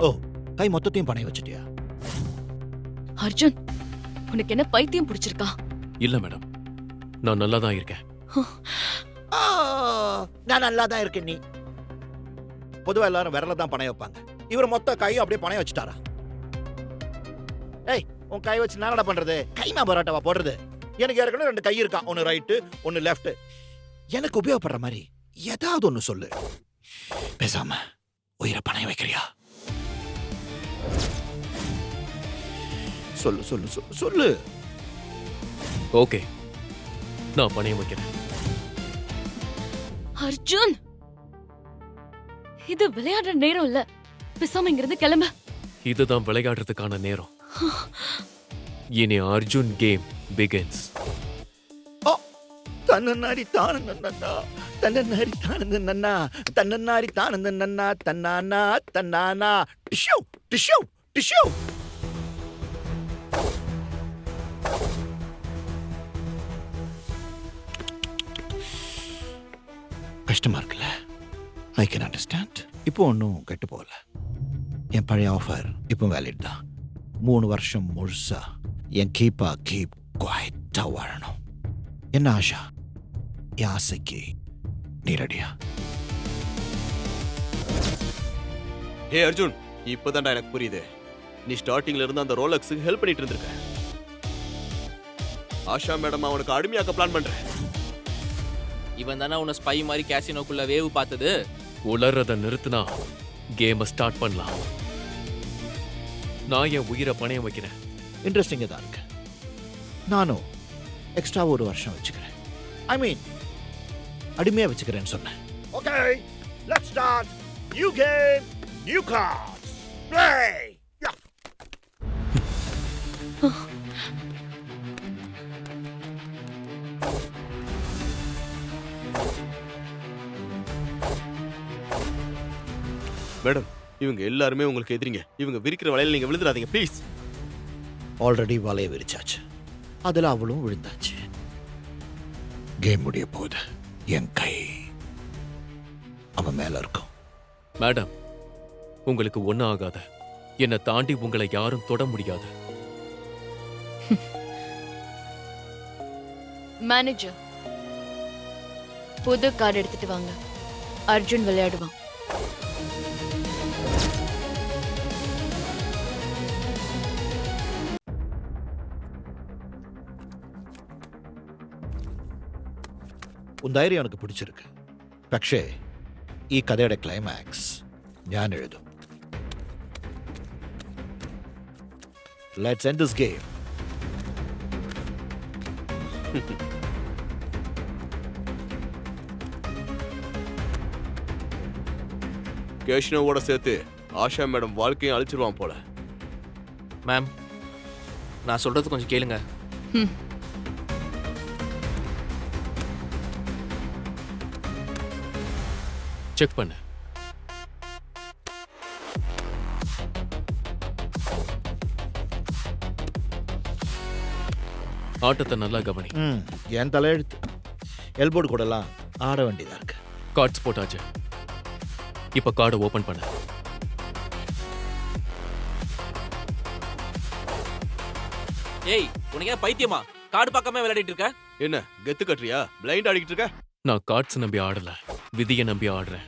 ஓ, கை மொத்தத்தையும் பணயம் வச்சிட்டியா? அர்ஜுன், உனக்கு என்ன பைத்தியம் பிடிச்சிருக்கா? இல்ல மேடம், நான் நல்லா தான் இருக்கேன். நான் நல்லா தான் இருக்கேன். நீ பொதுவா எல்லாரும் விரல தான் பணம் வைப்பாங்க. இவர் மொத்த கையும் அப்படியே பணம் வச்சுட்டாரா? ஏய், உன் கை வச்சு என்னடா பண்றது? கைமா பரோட்டாவா போடுறது? எனக்கு ஏற்கனவே 2 கை இருக்கா, ஒன்னு ரைட்டு ஒன்னு லெஃப்ட். எனக்கு உபயோகப்படுற மாதிரி ஏதாவது ஒன்னு சொல்லு. பேசாம உயிரை பணம் வைக்கிறியா? சொல்லு சொல்லு சொல்லு. ஓகே, நான் பணயம் வைக்கிறேன். அர்ஜுன், இது விளையாடுற நேரம் இல்ல. பேசாம இங்கிருந்து கிளம்ப. இதுதான் விளையாடுறதுக்கான நேரம். இனி அர்ஜுன் கேம் பிகின்ஸ். தன்னன்னாரி தானந்த நன்னா, தன்னன்னாரி தானந்த நன்னா, தன்னன்னாரி தானந்த நன்னா, தன்னானா தன்னானா. டிஷ்யூ டிஷ்யூ டிஷ்யூ. கஷ்டமா இருக்குல்ல? I can understand. இப்போ ஒன்றும் கெட்டு போகல. என் பழைய ஆஃபர் இப்போ வேலிட் தான். 3 வருஷம் முழுசா என் கீப் குவாய்ட்டா வாழணும். என்ன ஆஷா, என் ஆசைக்கு நீ ரெடியா? ஏ அர்ஜுன், இப்பதான்டா எனக்கு புரியுது. நீ ஸ்டார்டிங்ல இருந்து அந்த ரோலக்ஸுக்கு ஹெல்ப் பண்ணிட்டு இருந்திருக்க. ஆஷா மேடம் அவனுக்கு அடிமையாக்க பிளான் பண்ற. இவன் தானே உன்னை ஸ்பை மாதிரி கேசினோக்குள்ள வேவு பார்த்தது. உளறத நிறுத்தினா கேமை ஸ்டார்ட் பண்ணலாம். நான் என் உயிரை பணயம் வைக்கிறேன். இன்ட்ரெஸ்டிங்காக தான் இருக்கு. நானும் எக்ஸ்ட்ரா 1 வருஷம் வச்சுக்கிறேன். ஐ மீன் அடிமையாக வச்சுக்கிறேன்னு சொன்னேன். Okay, let's start. New game, new cards. Play. Madam, இவங்க எல்லாருமே உங்களுக்கு எதிரிங்க. இவங்க விரிக்கிற வலையில நீங்க விழுந்துடாதீங்க ப்ளீஸ். ஆல்ரெடி வலைய விரிச்சாச்சு, அதுல அவளும் விழுந்தாச்சு. கேம் முடிய போகுது. என் கை அவன் மேல இருக்கும். மேடம், உங்களுக்கு ஒன்றும் ஆகாத. என்னை தாண்டி உங்களை யாரும் தொட முடியாது. மேனேஜர், புது கார்டு எடுத்துட்டு வாங்க. அர்ஜுன் விளையாடுவான். ഉൻ ധൈര്യം എനിക്ക് പിടിച്ചിരിക്ക്. പക്ഷേ ഈ കഥയുടെ ക്ലൈമാക്സ് ഞാൻ എഴുതും. Let's end this game. கேஷ்னோவோட சேர்த்து ஆஷா மேடம் வாழ்க்கையும் அழிச்சிருவான் போல. மேம், நான் சொல்றது கொஞ்சம் கேளுங்க. செக் பண்ணு. ஆட்டத்தை நல்லா கவனி. என் தலையெழுத்து. எல்போர்டு கூடலாம் ஆட வேண்டியதா இருக்கு. கார்ட்ஸ் போட்டாச்சு. இப்ப கார்டை ஓபன் பண்ண. ஏய், உனக்கு என்ன பைத்தியமா? கார்டு பார்க்காம விளையாடிட்டு இருக்க? என்ன கெத்து கட்டுறியா? பிளைண்ட் ஆடிக்கிட்டு இருக்க? நான் கார்ட்ஸ் நம்பி ஆடல, விதியை நம்பி ஆடுறேன்.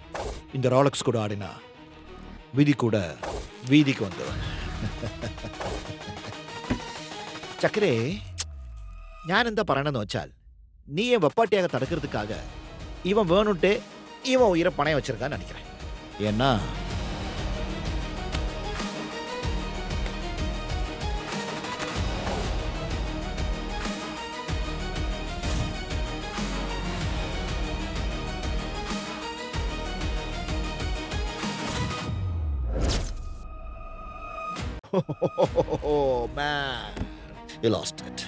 இந்த ராலக்ஸ் கூட ஆடினா விதி கூட வீதிக்கு வந்துடும். ചക്കരേ, ഞാൻ എന്താ പറയണെന്ന് വെച്ചാൽ നീയെ വെപ്പാട്ടിയാക തടുக்கிறதுக்காக இவன் வேணும்ட்டே இவன் உயிரை பணைய வச்சிருக்கான்னு நினைக்கிறேன். ஏன்னா oh man, you lost it.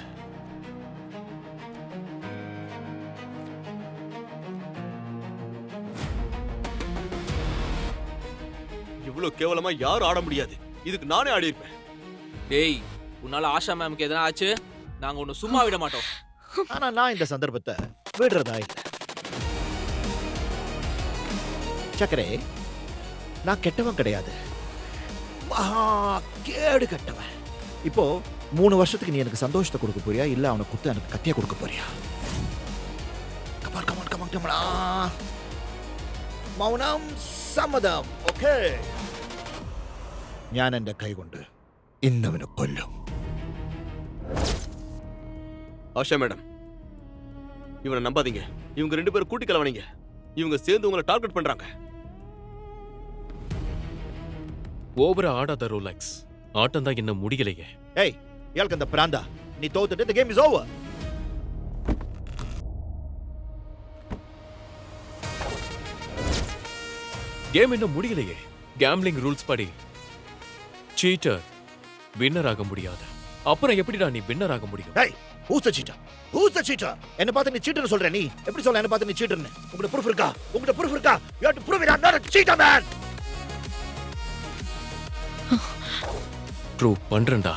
இவ்வளவு கேவலமா யாரும் ஆட முடியாது. இதுக்கு நானே ஆடி இருப்பேன். டேய், உன்னால ஆஷா மேம்க்கு எதனா ஆச்சு, நாங்க ஒன்னு சும்மா விட மாட்டோம். ஆனா நான் இந்த சந்தர்ப்பத்தை விடுறதா இல்லை. சக்கரே, நான் கெட்டவன் கிடையாது, மகா கேடு கெட்டவன். இப்போ 3 வருஷத்துக்கு நீ எனக்கு சந்தோஷத்தை கொடுக்க போறியா, இல்ல அவனை குத்து எனக்கு கத்தியா கொடுக்க போறியா? கமான். மௌனம் സമ്മതം. ഓക്കേ, ഞാൻ എന്റെ കൈ കൊണ്ട് ഇന്നവനെ കൊല്ലും. ஆஷா மேடம், இவனை நம்பாதீங்க. இவங்க 2 பேரும் கூட்டி கலவனீங்க. இவங்க சேர்ந்து உங்களை டார்கெட் பண்றாங்க. ஓவரா ஆடாத ரோலக்ஸ். ஆட்டம் தான் இன்னும் முடியலையே. ஏய், இயாளுக்கு அந்த பிராந்தா, நீ தோத்துட்டு the game is over. Game இன்னும் முடியலையே. கேம்லிங் ரூல்ஸ் படி சீட்டர் வின்னர் ஆக முடியாது. அப்புறம் எப்படிடா நீ வின்னர் ஆக முடியும்? ஏய், who's the cheater? Who's the cheater? என்ன பார்த்து நீ சீட்டர்னு சொல்ற? நீ எப்படி சொல்ல என்ன பார்த்து நீ சீட்டர்னு? உங்ககிட்ட proof இருக்கா? You have to prove it. I'm not a cheater, man. Prove பண்றேன்டா.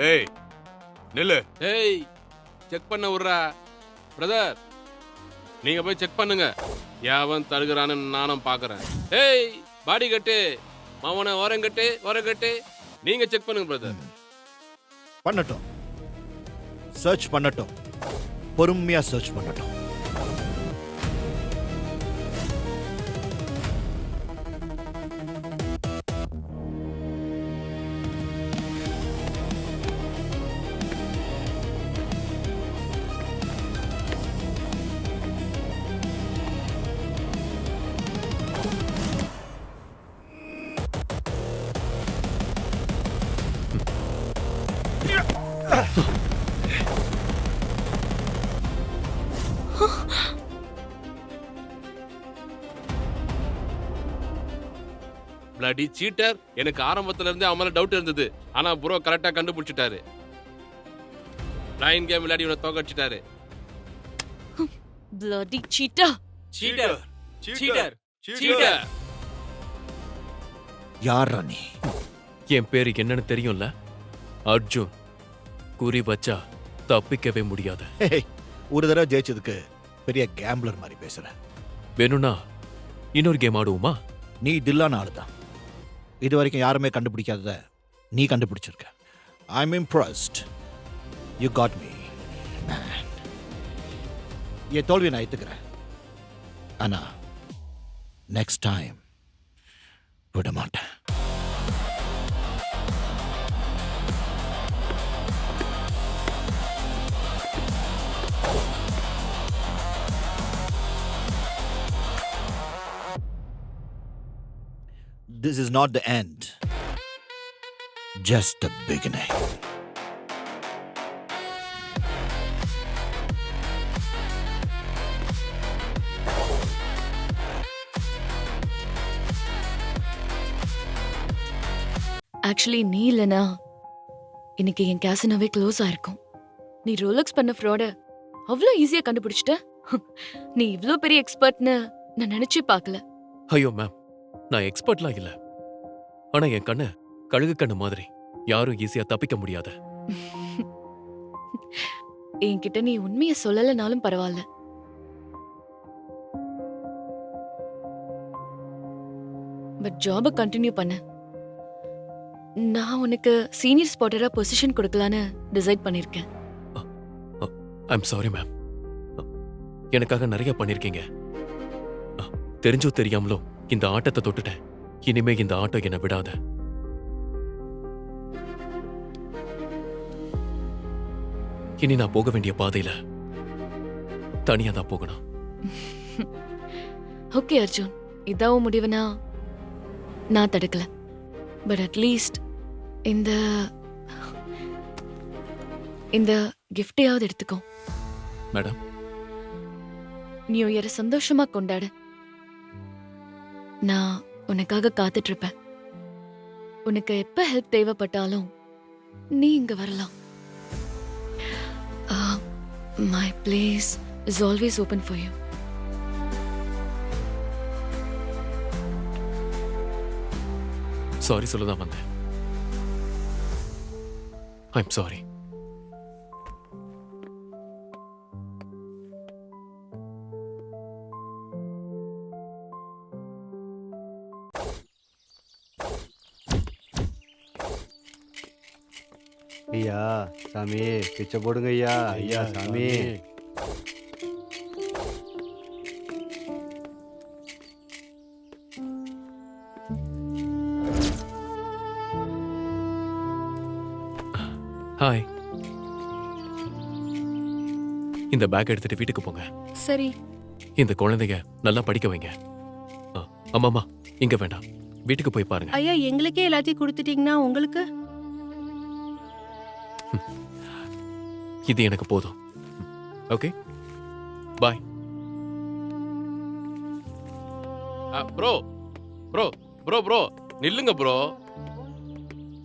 ஏய் நில்லு. ஏய், செக் பண்ண விடுறா. பிரதர், நீங்க போய் செக் பண்ணுங்க. யாவன் தருகிறான்னு நானும் பாக்குறேன். ஏய், பாடி கட்டு, மாவன ஓரங்கட்டு. நீங்க செக் பண்ணுங்க பிரதர். பண்ணட்டும், சர்ச் பண்ணட்டும், பொறுமையா சர்ச் பண்ணட்டும். Bloody seater. எனக்கு ஆரம்பத்துல இருந்தே அவன் மேல டவுட் இருந்தது. ஆனா ப்ரோ கரெக்டா கண்டுபிடிச்சிட்டாரு. லைன் கேம் விளையாடி இவனை தோக்கடிச்சிட்டாரு. bloody cheater. Seater seater seater. யாரா நீ? என் பேரு என்னன்னு தெரியும்ல? அர்ஜுன். குறி வச்சா தப்பிக்கவே முடியாது. ஹே, ஒரு தடவை ஜெயிச்சதுக்கு பெரிய கேம்பிளர் மாதிரி பேசுற. வேணும்னா இன்னொரு கேம் ஆடுவோமா? நீ தில்லான ஆளுதான். இது வரைக்கும் யாருமே கண்டுபிடிக்காதத நீ கண்டுபிடிச்சிருக்க. I am impressed. You got me man. என் தோல்வியை நான் ஏத்துக்கிறேன். ஆனா நெக்ஸ்ட் டைம் விட மாட்டேன். This is not the end. Just the beginning. Actually நீ இல்லனா இன்னைக்கு என் கேசினோவே க்ளோஸ் ஆயிருக்கும். நீ ரோலக்ஸ் பண்ண ஃப்ராட அவ்வளோ ஈஸியா கண்டுபிடிச்சிட்ட. நீ இவ்ளோ பெரிய எக்ஸ்பர்ட்னு நான் நினைச்சே பார்க்கல. ஐயோ மேம், நான் எக்ஸ்பர்ட்லாம் இல்ல. ஆனா என் கண்ணு கழுகு கண்ணு மாதிரி. யாரும் ஈஸியா தப்பிக்க முடியாது. என்கிட்ட நீ உண்மையை சொல்லலனாலும் பரவாயில்ல. பட் ஜாபை கண்டினியூ பண்ண. நான் உனக்கு சீனியர் ஸ்பாட்டரா பொசிஷன் கொடுக்கலான்னு டிசைட் பண்ணிருக்கேன். I'm sorry ma'am. எனக்காக நிறைய பண்ணிருக்கீங்க. தெரிஞ்சோ தெரியாமலோ இந்த ஆட்டத்தை தொட்டுட்டேன். இனிமே இந்த ஆட்டம் என்னை விடாத. இனி நான் போக வேண்டிய பாதையில தனியா தான் போகணும். ஓகே அர்ஜுன், இதாவும் முடிவுனா நான் தடுக்கல. பட் அட்லீஸ்ட் இந்த இந்த கிஃப்டையாவது எடுத்துக்கோ. மேடம், நியூ இயரை சந்தோஷமா கொண்டாடு. நான் உனக்காக காத்துட்டு இருப்பேன். உனக்கு எப்ப ஹெல்ப் தேவைப்பட்டாலும் நீ இங்க வரலாம். My place is always open for you. Sorry சொல்லதான் வந்தேன். I'm sorry. ஐயா சாமி பிச்சை போடுங்க ஐயா. ஐயா சாமி. ஹாய். இந்த பேக் எடுத்துட்டு வீட்டுக்கு போங்க. சரி. இந்த குழந்தைங்க நல்லா படிக்க வைங்க. அம்மாமா இங்க வேண்டாம், வீட்டுக்கு போய் பாருங்க. ஐயா எங்களுக்கே எல்லாத்தையும் கொடுத்துட்டீங்கன்னா உங்களுக்கு? இது எனக்கு போதும். Okay bye. Bro bro bro bro நில்லுங்க ப்ரோ.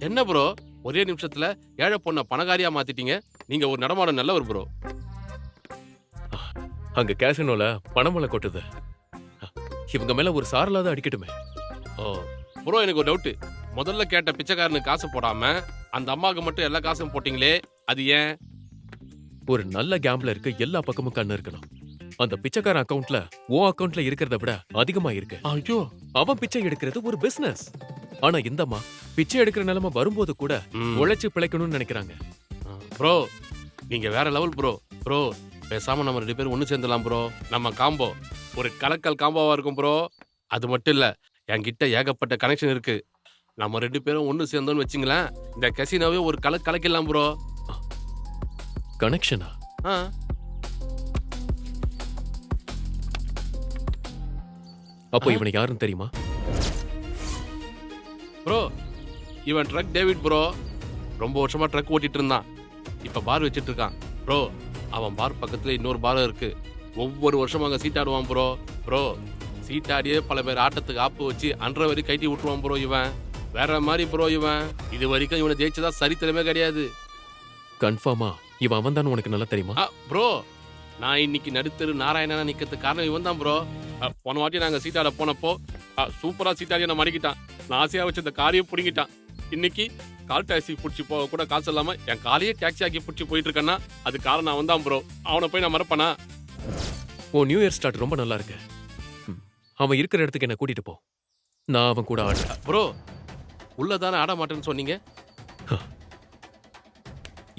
என்ன ப்ரோ ஒரே நிமிஷத்துல ஏழை பொண்ண பணக்காரியா மாத்திட்டீங்க? நீங்க ஒரு நடமாட நல்லவர் ப்ரோ. அங்க கேசினோல பணமலை கொட்டுது. இவங்க மேல ஒரு சாரலாத அடிக்கட்டுமே. ஓ ப்ரோ, எனக்கு ஒரு டவுட். முதல்ல கேட்ட பிச்சைக்காரனுக்கு காசு போடாம அந்த அம்மாவுக்கு மட்டும் எல்லா காசும் போட்டீங்களே, அது ஏன்? ஒரு நல்ல கேம்ப்லருக்கு எல்லா பக்கமும் கண்ணு இருக்கணும். அந்த பிச்சைக்காரன் அக்கவுண்ட்ல உன் அக்கவுண்ட்ல இருக்கிறத விட அதிகமா இருக்கு. ஐயோ, அவன் பிச்சை எடுக்கிறது ஒரு பிசினஸ். ஆனா இந்தம்மா பிச்சை எடுக்கிற நிலைமை வரும்போது கூட உழைச்சு பிழைக்கணும்னு நினைக்கிறாங்க. ப்ரோ நீங்க வேற லெவல் ப்ரோ. ப்ரோ பேசாம நம்ம 2 பேரும் ஒண்ணு சேர்ந்துலாம் ப்ரோ. நம்ம காம்போ ஒரு கலக்கல் காம்போவா இருக்கும் ப்ரோ. அது மட்டும் இல்ல, என்கிட்ட ஏகப்பட்ட கனெக்ஷன் இருக்கு. நம்ம 2 பேரும் ஒண்ணு சேர்ந்தோம்னு வச்சுங்களேன், இந்த கசினோவே ஒரு கலக்கலாம் ப்ரோ. கனெக்ஷனா? அப்போ இவனை யாருன்னு தெரியுமா? ப்ரோ இவன் ட்ரக் டேவிட் ப்ரோ. ரொம்ப வருஷமா ட்ரக் ஓட்டிட்டு இருந்தான். இப்ப பார் வச்சிட்டு இருக்கான் ப்ரோ. அவன் பார் பக்கத்துல இன்னொரு பார் இருக்கு. ஒவ்வொரு வருஷமும் அங்க சீட் ஆடுவான் ப்ரோ. ப்ரோ சீட்டாடியே பல பேர் ஆட்டத்துக்கு ஆப்பு வச்சு அன்ற வரை கைட்டி விட்டுருவான் ப்ரோ இவன். வேற மாதிரி ப்ரோ இவன். இது வரைக்கும் இவனை ஜெயிச்சதா சரித்திரமே கிடையாது. கன்ஃபார்மா இவன் அவன் தான் உனக்கு நல்லா தெரியுமா? ப்ரோ நான் இன்னைக்கு நடுத்தரு நாராயணனா நிக்கிறதுக்கு காரணம் இவன் தான் ப்ரோ. போன வாட்டி நாங்க சீட்டாட போனப்போ சூப்பரா சீட்டாடி நான் மடிக்கிட்டான். நான் ஆசையா வச்சு இந்த காரையும் பிடிங்கிட்டான். இன்னைக்கு கால் டாக்ஸி பிடிச்சி போக கூட காசு இல்லாம என் காலையே டாக்ஸி ஆக்கி பிடிச்சி போயிட்டு இருக்கேன்னா அது காரணம் அவன் தான் ப்ரோ. அவனை போய் நான் மறப்பனா? ஓ நியூ இயர் ஸ்டார்ட் ரொம்ப நல்லா இருக்கு. அவன் இருக்கிற இடத்துக்கு என்ன கூட்டிட்டு போ. நான் அவன் கூட ஆடுறேன். ப்ரோ உள்ளதானே ஆட மாட்டேன்னு சொன்னீங்க.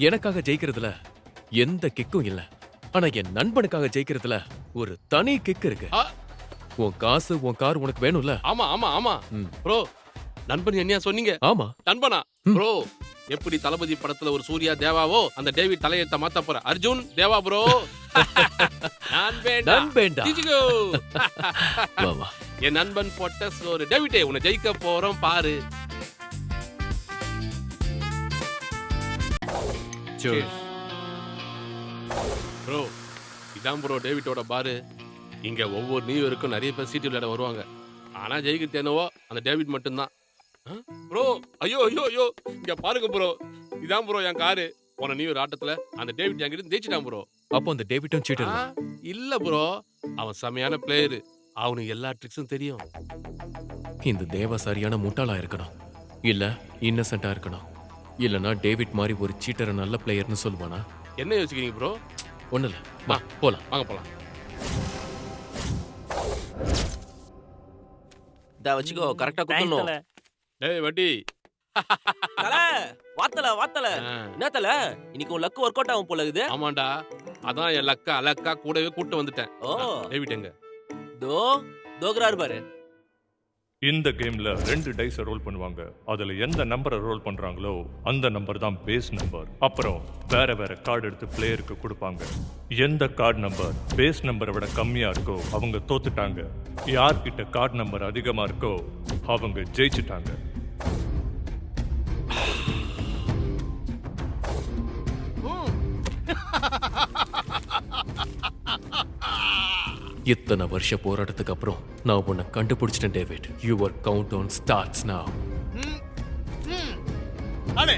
எனக்காக ஜெயிக்கிறதுல எந்த கிக்கும் இல்ல. ஆனா என் நண்பனுக்காக ஜெயிக்கிறதுல ஒரு தனி கிக் இருக்கு. உன் காசு உன் கார் உனக்கு வேணும்ல? ஆமா ஆமா ஆமா ப்ரோ. நண்பன் என்னையா சொன்னீங்க? ஆமா நண்பனா ப்ரோ. எப்படி தளபதி படத்துல ஒரு சூர்யா தேவாவோ அந்த டேவிட் தலையெழுத்த மாத்த போற அர்ஜுன் தேவா ப்ரோ. நான் வேண்டாம். என் நண்பன் போட்ட சோறு டேவிட்டே உன்னை ஜெயிக்க போறோம் பாரு. ப்ரோ இதான் ப்ரோ டேவிட்டோட பாரு. இங்க ஒவ்வொரு நியூ இயருக்கும் நிறைய பேர் சீட்டு விளையாட வருவாங்க. ஆனா ஜெயிக்க தேனவோ அந்த டேவிட் மட்டும்தான் ப்ரோ. ஐயோ ஐயோ ஐயோ இங்க பாருங்க ப்ரோ. இதான் ப்ரோ என் காரு. போன நியூ இயர் ஆட்டத்துல அந்த டேவிட் என்கிட்ட ஜெயிச்சிட்டான் ப்ரோ. அப்போ அந்த டேவிட்டும் சீட்டர் இல்ல ப்ரோ. அவன் செமையான பிளேயர். அவனுக்கு எல்லா ட்ரிக்ஸும் தெரியும். இந்த தேவா சரியான முட்டாளா இருக்கணும், இல்ல இன்னசென்ட்டா இருக்கணும். இல்லனா டேவிட் மாதிரி ஒரு சீட்டரை நல்ல பிளேயர்னு சொல்லுவானா? என்ன யோசிக்கிறீங்க ப்ரோ? ஒண்ணு இல்ல, வா போலாம். வாங்க போலாம். வச்சுக்கோ கரெக்டா குத்தணும். டேய் வட்டி தல வாத்தல வாத்தல என்ன தல இன்னைக்கு உன் லக் வொர்க் அவுட் ஆகும் போல இருக்குது. ஆமாண்டா அதான் என் லக்கா அலக்கா கூடவே கூட்டு வந்துட்டேன். டேவிட் எங்க? தோகராரு பாரு. இந்த கேம்ல 2 டைஸ் ரோல் பண்ணுவாங்க. அதுல எந்த நம்பரை ரோல் பண்றாங்களோ அந்த நம்பர் தான் பேஸ் நம்பர். அப்புறம் வேற வேற கார்டு எடுத்து பிளேயருக்கு கொடுப்பாங்க. எந்த கார்டு நம்பர் பேஸ் நம்பரை விட கம்மியா இருக்கோ அவங்க தோத்துட்டாங்க. யார்கிட்ட கார்டு நம்பர் அதிகமா இருக்கோ அவங்க ஜெயிச்சுட்டாங்க. இத்தனை வருஷ போராட்டத்துக்கு அப்புறம் நான் உன்னை கண்டுபிடிச்சிட்டேன் David. Your count down starts now. அடே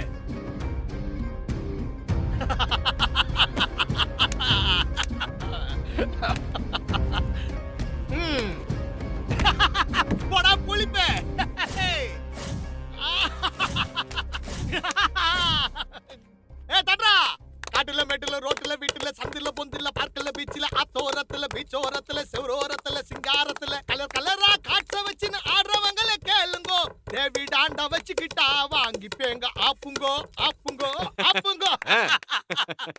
போடா புளிப்பே. தட்ரா காட்டுல மேட்டுல ரோட்டுல வீட்டுல சந்தில பொந்தில பார்க்கல பீச்சில ஆத்தோரத்துல பீச்சோரத்துல செவரோரத்துல சிங்காரத்துல கலர் கலரா காட்ட வச்சுன்னு ஆடுறவங்கள கேளுங்கோ. டேவிட் ஆண்ட வச்சுக்கிட்டா வாங்கிப்பேங்க. ஆப்புங்கோ ஆப்புங்கோ ஆப்புங்கோ.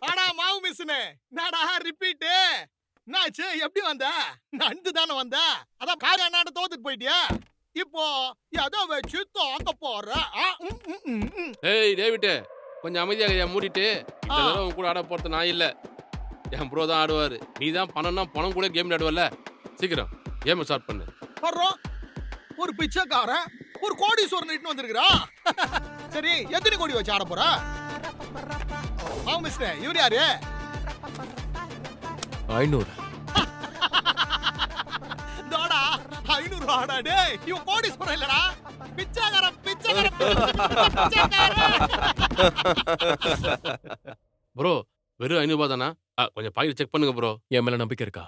ஆடா மாவு மிஸ்னே நாடா ரிப்பீட்டு. என்னாச்சு எப்படி வந்த? நண்டு தானே வந்த. அதான் கார அண்ணாண்ட தோத்துட்டு போயிட்டியா? இப்போ எதை வச்சு தோக்க போற? ஏய் டேவிட் கொஞ்சம் அமைதியாக மூடிட்டு இந்த தடவை உன் கூட ஆட போறது நான் இல்ல, என் ப்ரோ தான் ஆடுவாரு. நீ தான் பணம்னா பணம் கூட கேம் ஆடுவல்ல. சீக்கிரம் கேம் ஸ்டார்ட் பண்ணு. ஒரு பிச்சைக்காரன் ஒரு கோடீஸ்வரன் இட்டு வந்திருக்கிறா. சரி எத்தனை கோடி வச்சு ஆட போற? மிஸ்டர் இவர் யாரு? 500. தோடா 500 ஆடா. டேய் இவன் கோடீஸ்வரன் இல்லடா, பிச்சைக்காரன் பிச்சைக்காரன். ப்ரோ வெறும் 500 ரூபாய் தானா? கொஞ்சம் பாக்கெட் செக் பண்ணுங்க ப்ரோ. என் மேல நம்பிக்கை இருக்கா?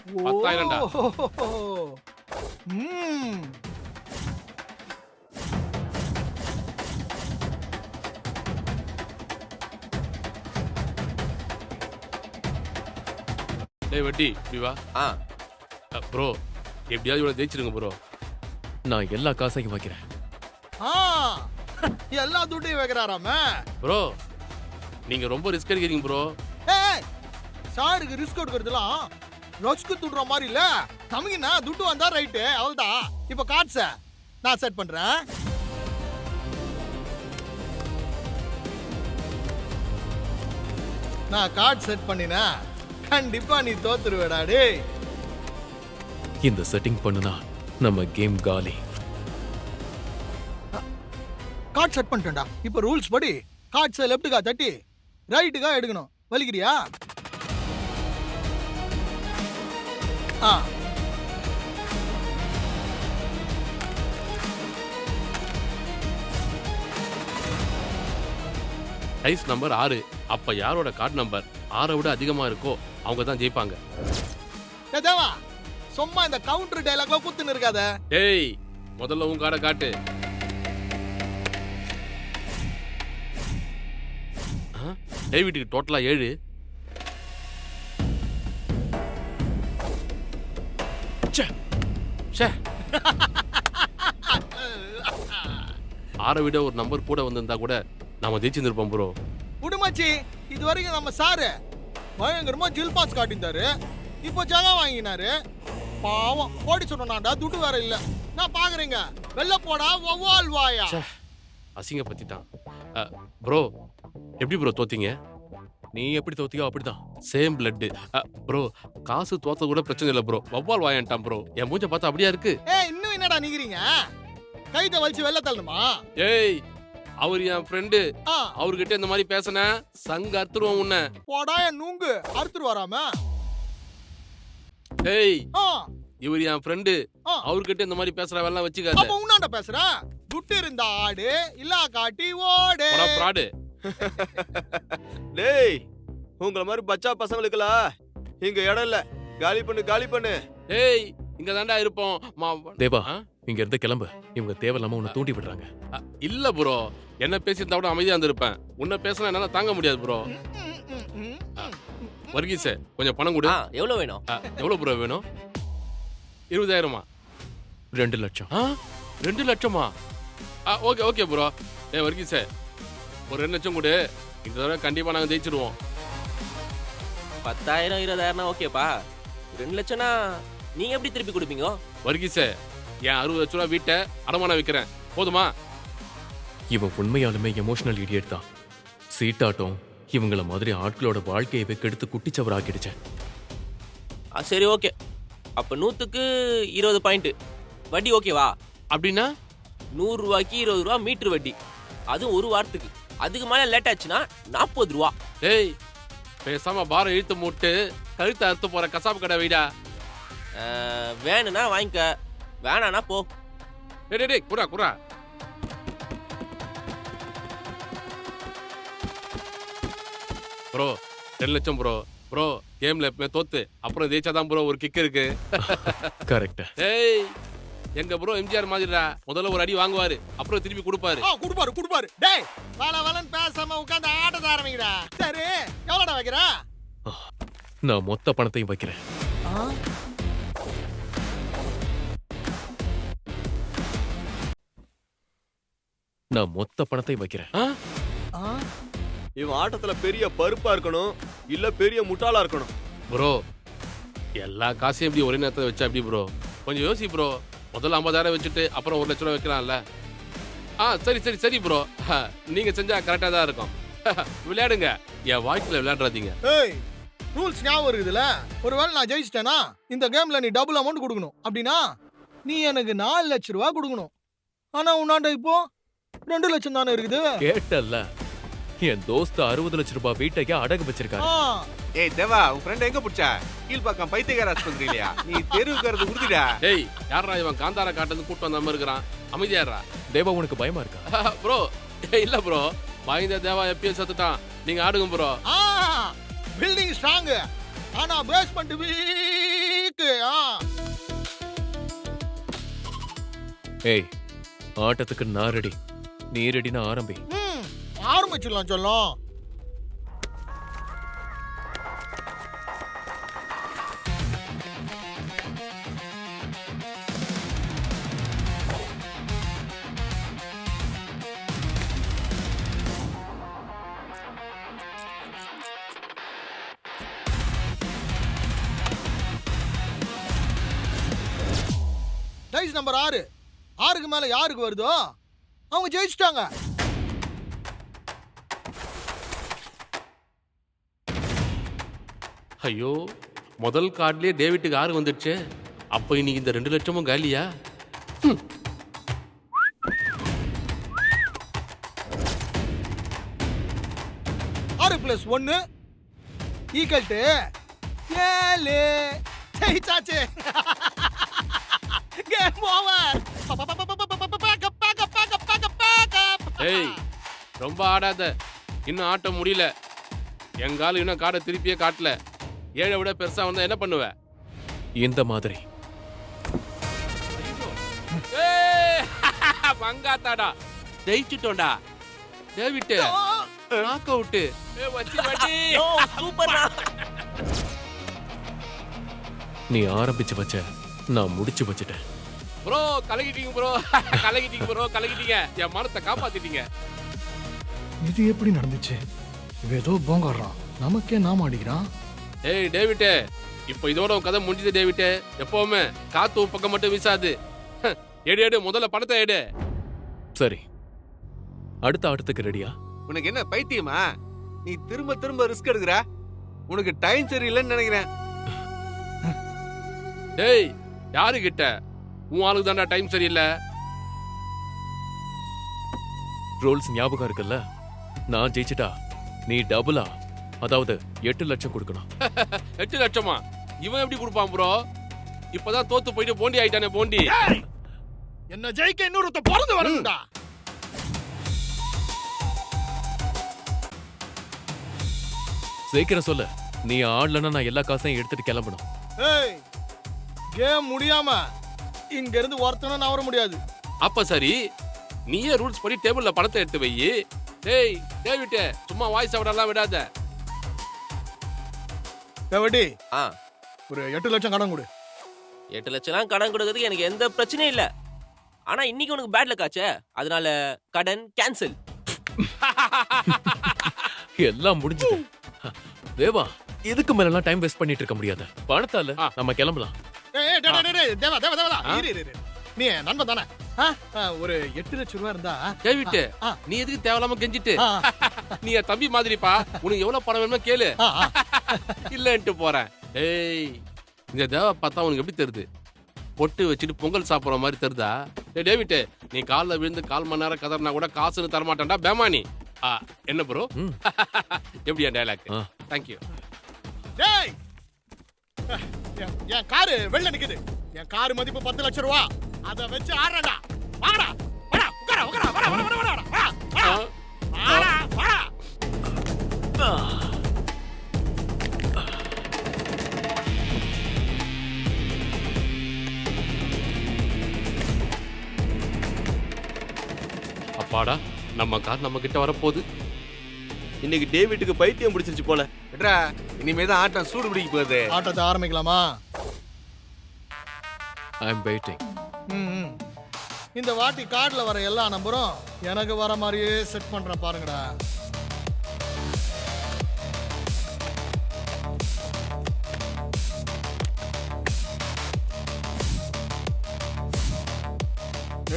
10,000டா. டேய் வட்டி இப்படி வா. ப்ரோ எப்படியாவது இவனை ஜெயிச்சிருங்க ப்ரோ. நான் எல்லா காசையும் வைக்கிறேன். எல்லா துட்டையும் வைக்கிறாராம. ப்ரோ நீங்க ரொம்ப ரிஸ்க் எடுக்கிறீங்க ப்ரோ. சாருக்கு ரிஸ்க் எடுக்கிறதுலாம் ரோஸ்க்கு துடுற மாதிரி இல்ல. நமக்குன்னா துட்டு வந்தா ரைட்டு அவ்வளவுதான். இப்ப கார்ட்ஸ நான் செட் பண்றேன். நான் கார்ட் செட் பண்ணினா கண்டிப்பா நீ தோத்துருவேடா. டேய் இந்த செட்டிங் பண்ணுனா நம்ம கேம் காலி. கார்ட் செட் பண்ணிட்டேன்டா. இப்ப ரூல்ஸ் படி கார்ட்ஸை லெஃப்ட்டுக்கா தட்டி ரைட்டுக்கா எடுக்கணும். வலிக்கிறியா? ஆ டைஸ் நம்பர் 6. அப்ப யாரோட கார்டு நம்பர் 6 விட அதிகமா இருக்கோ அவங்க தான் ஜெயிப்பாங்க. டேய் தேவா, சும்மா இந்த கவுண்டர் டயலாக்லாம் குத்துன்னு இருக்காத. டேய் முதல்ல உன் கார்டை காட்டு. டேவிட்டுக்கு டோட்டலா 7. ச்சே 6 விட ஒரு நம்பர் கூட வந்திருந்தா கூட நாம ஜெயிச்சிருப்போம் ப்ரோ. குடுமாச்சி, இது வரைக்கும் நம்ம சாரு பயங்கரமா ஜில் பாஸ் காட்டிந்தாரு. இப்போ ஜகா வாங்கினாரு. பாவம் ஓடி சொன்னாண்டா, துட்டு வேற இல்ல. நான் பாக்குறீங்க, வெள்ள போடா ஒவ்வால் வாயா. அசிங்க பத்திட்டான். ப்ரோ எப்படி ப்ரோ தோத்தீங்க? நீ எப்படி தோத்தியோ அப்படிதான். Same blood. ப்ரோ காசு தோத்த கூட பிரச்சனை இல்லை ப்ரோ. வவ்வால் வாயான்ட்டான் ப்ரோ. என் மூஞ்ச பார்த்தா அப்படியா இருக்கு? இன்னும் என்னடா நிக்கிறீங்க? கைட்ட வலிச்சு வெள்ள தள்ளணுமா? ஏய் அவர் என் ஃப்ரெண்டு. அவர்கிட்ட இந்த மாதிரி பேசின சங்க அறுத்துருவோம் உன்னை. போடா என் நூங்கு அறுத்துரு வராம. ஏய் இவர் என் ஃப்ரெண்டு. அவர்கிட்ட இந்த மாதிரி பேசுற வேலை வச்சுக்காத. அப்ப உன்னாண்ட பேசுற? துட்டு இருந்தா ஆடு, இல்ல காட்டி ஓடு. போடா ஃப்ராடு. டேய் உங்கள மாதிரி பச்சா பசங்களுக்குலாம் இங்க இடம் இல்ல. காலி பண்ணு காலி பண்ணு. ஏய் இங்க தாண்டா இருப்போம். தேவா இங்க இருந்து கிளம்பு. இவங்க தேவையில்லாம உன்னை தூண்டி விடுறாங்க. இல்ல ப்ரோ, என்ன பேசியிருந்தா கூட அமைதியா இருந்திருப்பேன். உன்னை பேசினா என்னால தாங்க முடியாது ப்ரோ. வர்கீஸ் கொஞ்சம் பணம் கொடு. எவ்வளவு வேணும்? எவ்வளவு ப்ரோ வேணும்? 20,000. 2 லட்சம். 2 லட்சமா? Okay okay bro. வர்கீஸ் ஒரு 2 லட்சம் கொடு. இந்த தடவை கண்டிப்பா நாங்க ஜெயிச்சிருவோம். 10,000 20,000 ஓகேப்பா. 2 லட்சம்னா நீங்க எப்படி திருப்பி கொடுப்பீங்க? வர்கீஸ் என் 60 லட்ச ரூபா வீட்டை அடமானம் வைக்கிறேன், போதுமா? இவன் உண்மையாலுமே எமோஷனல் இடியட் தான். சீட்டாட்டம் இவங்கள மாதிரி ஆட்களோட வாழ்க்கையவே கெடுத்து குட்டிச்சவர் ஆக்கிடுச்சு. சரி ஓகே. அப்ப 100க்கு 20 பாயிண்ட் வட்டி ஓகேவா? அப்படின்னா 100 ரூபாய்க்கு 20 ரூபா மீட்டர் வட்டி. அதுவும் ஒரு வாரத்துக்கு. அதுக்கு மேல லேட் ஆச்சுன்னா 40 ரூபா. ஏய் பேசாம பாரம் இழுத்து மூட்டு கழுத்தை அறுத்து போற கசாப்பு கடை வைடா. வேணும்னா வாங்கிக்க, வேணானா போ. டேய் குறா குறா. ப்ரோ 2 லட்சம் ப்ரோ. ப்ரோ கேம்ல எப்பவுமே தோத்து அப்புறம் ஜெயிச்சாதான் ப்ரோ ஒரு கிக் இருக்கு. கரெக்ட். ஏய் எங்க ப்ரோ எம்ஜிஆர் மாதிரிடா. முதல்ல ஒரு அடி வாங்குவாரு, அப்புறம் திருப்பி கொடுப்பாரு. கொடுப்பாரு. டேய் வளன்னு பேசாம உட்கார்ந்து ஆட்டத ஆரம்பிங்கடா. சரி எவ்வளோடா வைக்கிற? நான் மொத்த பணத்தையும் வைக்கிறேன். நான் மொத்த பணத்தையும் வைக்கிறேன். இவன் ஆட்டத்துல பெரிய பருப்பா இருக்கணும், இல்ல பெரிய முட்டாளா இருக்கணும். ப்ரோ எல்லா காசையும் எப்படி ஒரே நேரத்தில் வச்சா எப்படி ப்ரோ? கொஞ்சம் யோசி ப்ரோ. முதல்ல 50,000 வச்சுட்டு அப்புறம் 1 லட்ச ரூபா வைக்கலாம்ல. சரி சரி சரி ப்ரோ. நீங்க செஞ்சா கரெக்டா தான் இருக்கும். விளையாடுங்க, என் வாழ்க்கையில விளையாடுறாதீங்க. ஏய் ரூல்ஸ் ஞாபகம் இருக்குதுல. ஒருவேளை நான் ஜெயிச்சிட்டேனா இந்த கேம்ல நீ டபுள் அமௌண்ட் கொடுக்கணும். அப்படின்னா நீ எனக்கு 4 லட்ச ரூபா கொடுக்கணும். ஆனா உன்னாண்ட இப்போ 2 லட்சம் தானே இருக்குது. கேட்டல்ல, என் தோஸ்து 60 லட்ச ரூபாய் வீட்டையே அடகு வச்சிருக்காரு. ஏய் தேவா, உன் ஃப்ரெண்ட் எங்க புடிச்சா? கீழ்பாக்கம் பைத்தியக்கார ஆஸ்பத்திரி இல்லையா? நீ தெருவுக்கு வரது உறுதிடா. ஏய் யாரா இவன் காந்தார காட்டுறது கூட்டு வந்த மாதிரி இருக்கிறான்? அமைதியாடுறா. தேவா உனக்கு பயமா இருக்கா? ப்ரோ இல்ல ப்ரோ, பயந்த தேவா எப்பயும் செத்துட்டான். நீங்க ஆடுங்க ப்ரோ. பில்டிங் ஸ்ட்ராங் ஆனா பேஸ்மென்ட் வீக். ஏய் ஆட்டத்துக்கு நான் ரெடி, நீ ரெடினா ஆரம்பி. ஆரம்பிச்சிடலாம் சொல்லும். Dies number 6. 6க்கு மேல யாருக்கு வருதோ அவங்க ஜெயிச்சிட்டாங்க. ஐயோ முதல் கார்டுலயே டேவிட்டுக்கு 6 வந்துடுச்சு. அப்ப இன்னைக்கு இந்த 2 லட்சமும் காலியா? 6 + 1 = 7. ஜெயிச்சாச்சு. Game over. ஏய் ரொம்ப ஆடாத, இன்னும் ஆட்டம் முடியல. எங்கால இன்னும் காடை திருப்பியே காட்டல. 7 விட பெருசா வந்தா என்ன பண்ணுவ? இந்த மாதிரி பங்காத்தாடா, ஜெயிச்சுட்டோம்டா. David knock out. வச்சி வச்சி சூப்பர்டா. நீ ஆரம்பிச்சு வச்ச, நான் முடிச்சு வச்சிட்டேன். ப்ரோ கலக்கிட்டீங்க ப்ரோ, கலக்கிட்டீங்க ப்ரோ, கலக்கிட்டீங்க. என் மானத்தை காப்பாத்திட்டீங்க. இது எப்படி நடந்துச்சு? இவன் ஏதோ போங்காடுறான், நமக்கே நாம அடிக்கிறான். ஏய் டேவிட், இப்போ இதோட உன் கதை முடிஞ்சது டேவிட். எப்பவுமே காத்து உன் பக்கம் மட்டும் வீசாது. எடு எடு, முதல்ல பணத்தை எடு. சரி, அடுத்த ஆட்டத்துக்கு ரெடியா? உனக்கு என்ன பைத்தியமா? நீ திரும்ப திரும்ப ரிஸ்க் எடுக்கிற. உனக்கு டைம் சரியில்லைன்னு நினைக்கிறேன். டேய் யாரு கிட்ட? உன் ஆளுக்கு தான்டா டைம் சரியில்லை. ரூல்ஸ் ஞாபகம் இருக்குல்ல? நான் ஜெயிச்சிட்டா நீ டபுளா, அதாவது 8 லட்சம் கொடுக்கணும். 8 லட்சமா? இவன் எப்படி கொடுப்பான் ப்ரோ? இப்பதான் தோத்து போயிட்டு போண்டி ஆயிட்டானே போண்டி. என்ன ஜெயிக்க இன்னொருத்த பிறந்து வரணும்டா. சீக்கிரம் சொல்லு, நீ ஆடலன்னா நான் எல்லா காசையும் எடுத்துட்டு கிளம்பணும். ஏய், கேம் முடியாம இங்க இருந்து ஒருத்தனும் நவர முடியாது. அப்ப சரி, நீயே ரூல்ஸ் படி டேபிள்ல பணத்தை எடுத்து வை. டேய் டேவிட், சும்மா வாய்ஸ் அவடெல்லாம் விடாத. டேவிட், ஒரு 8 லட்சம் கடன் கொடு. 8 லட்சம்லாம் கடன் கொடுக்கறதுக்கு எனக்கு எந்த பிரச்சனையும் இல்ல. ஆனா இன்னைக்கு உனக்கு பேட் லக் ஆச்சே, அதனால கடன் கேன்சல். எல்லாம் முடிஞ்சது. தேவா, இதுக்கு மேல டைம் வேஸ்ட் பண்ணிட்டு இருக்க முடியாது. பணத்தால நம்ம கிளம்பலாம். ஏய் தேவா தேவா தேவா, இரு. நீ நண்பன் தானே? ஒரு 8 லட்சம் ரூபாய் இருந்தா. டேவிட், நீ எதுக்கு தேவலாம கெஞ்சிட்டு? நீ என் தம்பி மாதிரிப்பா, உனக்கு எவ்வளவு பணம் வேணுமோ கேளு. இல்லன்ட்டு போறேன். ஏய், இந்த தேவா பார்த்தா உனக்கு எப்படி தெரியுது? பொட்டு வச்சுட்டு பொங்கல் சாப்பிடுற மாதிரி தெரியுதா? டேய் டேவிட், நீ காலில் விழுந்து 1/4 மணி நேரம் கதறினா கூட காசுன்னு தரமாட்டான்டா பேமானி. என்ன ப்ரோ, எப்படியா டயலாக்? தேங்க்யூ. டேய், என் காரு வெளில நிக்குது. என் காரு மதிப்பு 10 லட்சம் ரூபாய். அத வச்சு ஆடுறடா. வாடா வாடா, உட்கார உட்கார, வாடா வாடா வாடா வாடா வாடா. அப்பாடா, நம்ம கார் நம்ம கிட்ட வரப்போகுது. இன்னைக்கு டேவிட்டுக்கு பைத்தியம் பிடிச்சிருச்சு போல. எட்ரா, இனிமேதான் ஆட்டம் சூடு பிடிக்க போகுது. ஆட்டத்தை ஆரம்பிக்கலாமா? ஐ அம் வெயிட்டிங். இந்த வாட்டி கார்டுல வர எல்லா நம்பரும் எனக்கு வர மாதிரியே செட் பண்றேன் பாருங்கடா.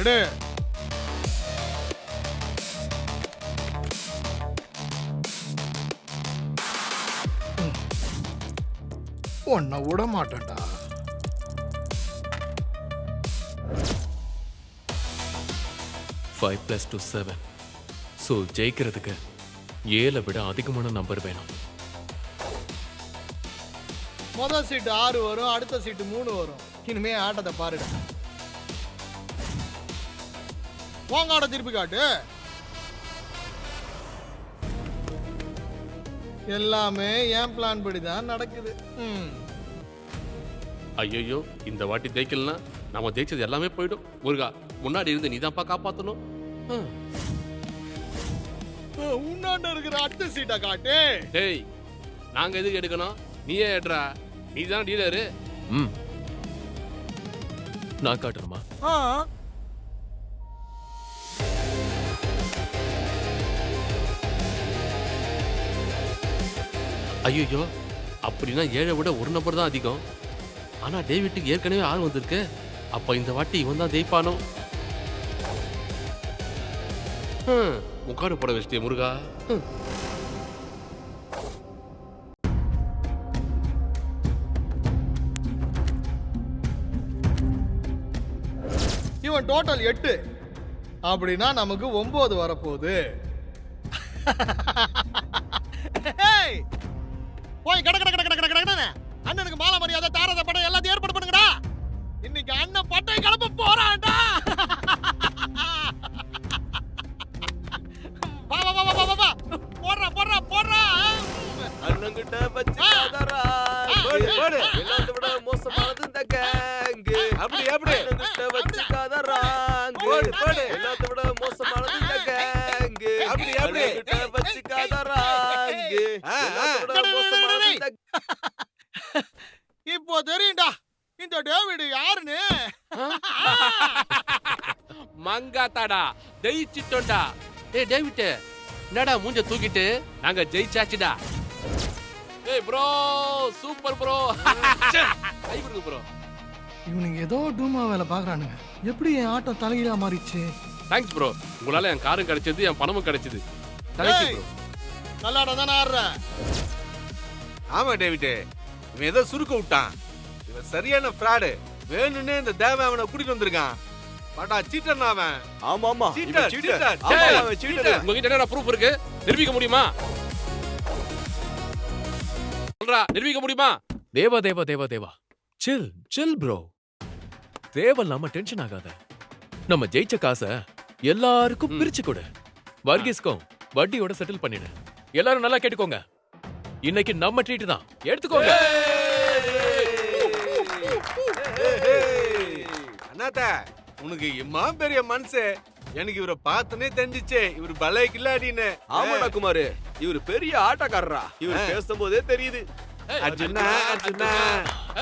எடு. உன்னை விட மாட்டேன்டா. Five plus 2 7. ஸோ ஜெயிக்கிறதுக்கு 7 விட அதிகமான நம்பர் வேணும். முதல் சீட்டு 6 வரும், அடுத்த சீட்டு 3 வரும். இனிமே ஆட்டத்தை பாருடா. போங்க, ஆட திருப்பி காட்டு. எல்லாமே என் பிளான் படி தான் நடக்குது. ஐயோ, இந்த வாட்டி ஜெயிக்கலனா நம்ம ஜெயிச்சது எல்லாமே போயிடும். முருகா, முன்னாடி இருந்து நீதான்ப்பா காப்பாத்தணும். உன்னாண்ட இருக்கிற அடுத்த சீட்டை காட்டு. டேய், நாங்க எதுக்கு எடுக்கணும்? நீயே எடுறா, நீ தான் டீலரு. நான் காட்டணுமா? ஐயோ, அப்படின்னா 7 விட 1 நம்பர் தான் அதிகம். ஆனா டேவிட்டுக்கு ஏற்கனவே 6 வந்திருக்கு. அப்ப இந்த வாட்டி இவன் தான் ஜெயிப்பானோ? முக்காடு போட வச்சிட்டே முருகா. இவன் டோட்டல் 8. அப்படின்னா நமக்கு 9 வரப்போகுது. போய் கட கட கட கட கட அண்ணனுக்கு மாலை மரியாதை தாரத படம் எல்லாத்தையும் என் அண்ணன் பட்டை கிளம்ப போறான்டா. வா வா வா வா வா வா போடுறா போடுறா போடுறா. அண்ணங்கிட்ட வச்சுக்காதரா எல்லாத்த விட மோசமானது இந்த கேங். அப்படி அப்படி அண்ணங்கிட்ட வச்சுக்காதரா எல்லாத்த விட மோசமானது இந்த கேங். அப்படி அப்படி அண்ணங்கிட்ட வச்சுக்காதரா எல்லாத்த விட மோசமானது இந்த இப்போ தெரியும்டா இந்த டேவிட் யாருன்னு. மங்காத்தாடா ஜெயிச்சிட்டோம்டா. ஏய் டேவிட், என்னடா மூஞ்ச தூக்கிட்டு நாங்க ஜெயிச்சாச்சுடா. ஏய் ப்ரோ, சூப்பர் ப்ரோ. கை கொடுங்க ப்ரோ. இவனுங்க ஏதோ டூமா வேலை பாக்குறானுங்க. எப்படி என் ஆட்டம் தலைகீழா மாறிச்சு. தேங்க்ஸ் ப்ரோ, உங்களால என் காரும் கிடைச்சது, என் பணமும் கிடைச்சது. Thank you bro. நல்லா தானே ஆடுற. ஆமா டேவிட், இவன் ஏதோ சுருக்க விட்டான். இவன் சரியான ஃப்ராடு. வேணும்னே இந்த தேவன் அவனை கூட்டிட்டு வந்திருக்கான். படா சீட்டர் அவன். ஆமா ஆமா சீட்டர் சீட்டர். உங்ககிட்ட என்ன ப்ரூஃப் இருக்கு? நிரூபிக்க முடியுமா? சொல்றா, நிரூபிக்க முடியுமா? தேவா தேவா தேவா தேவா, சில் சில் ப்ரோ. தேவையில்லாம டென்ஷன் ஆகாத. நம்ம ஜெயிச்ச காசை எல்லாருக்கும் பிரிச்சு கொடு. வர்கீஸ்க்கும் வட்டியோட செட்டில் பண்ணிடு. எல்லாரும் நல்லா கேட்டுக்கோங்க, இன்னைக்கு நம்ம ட்ரீட் தான், எடுத்துக்கோங்க. அண்ணாத்த, உனக்கு இம்மா பெரிய மனசு. எனக்கு இவரை பார்த்தனே தெரிஞ்சிச்சே இவரு பலை கில்லாடின்னு. ஆமாடா குமாரு, இவரு பெரிய ஆட்டக்காரரா. இவர் பேசும்போதே தெரியுது. அர்ஜுனா அர்ஜுனா,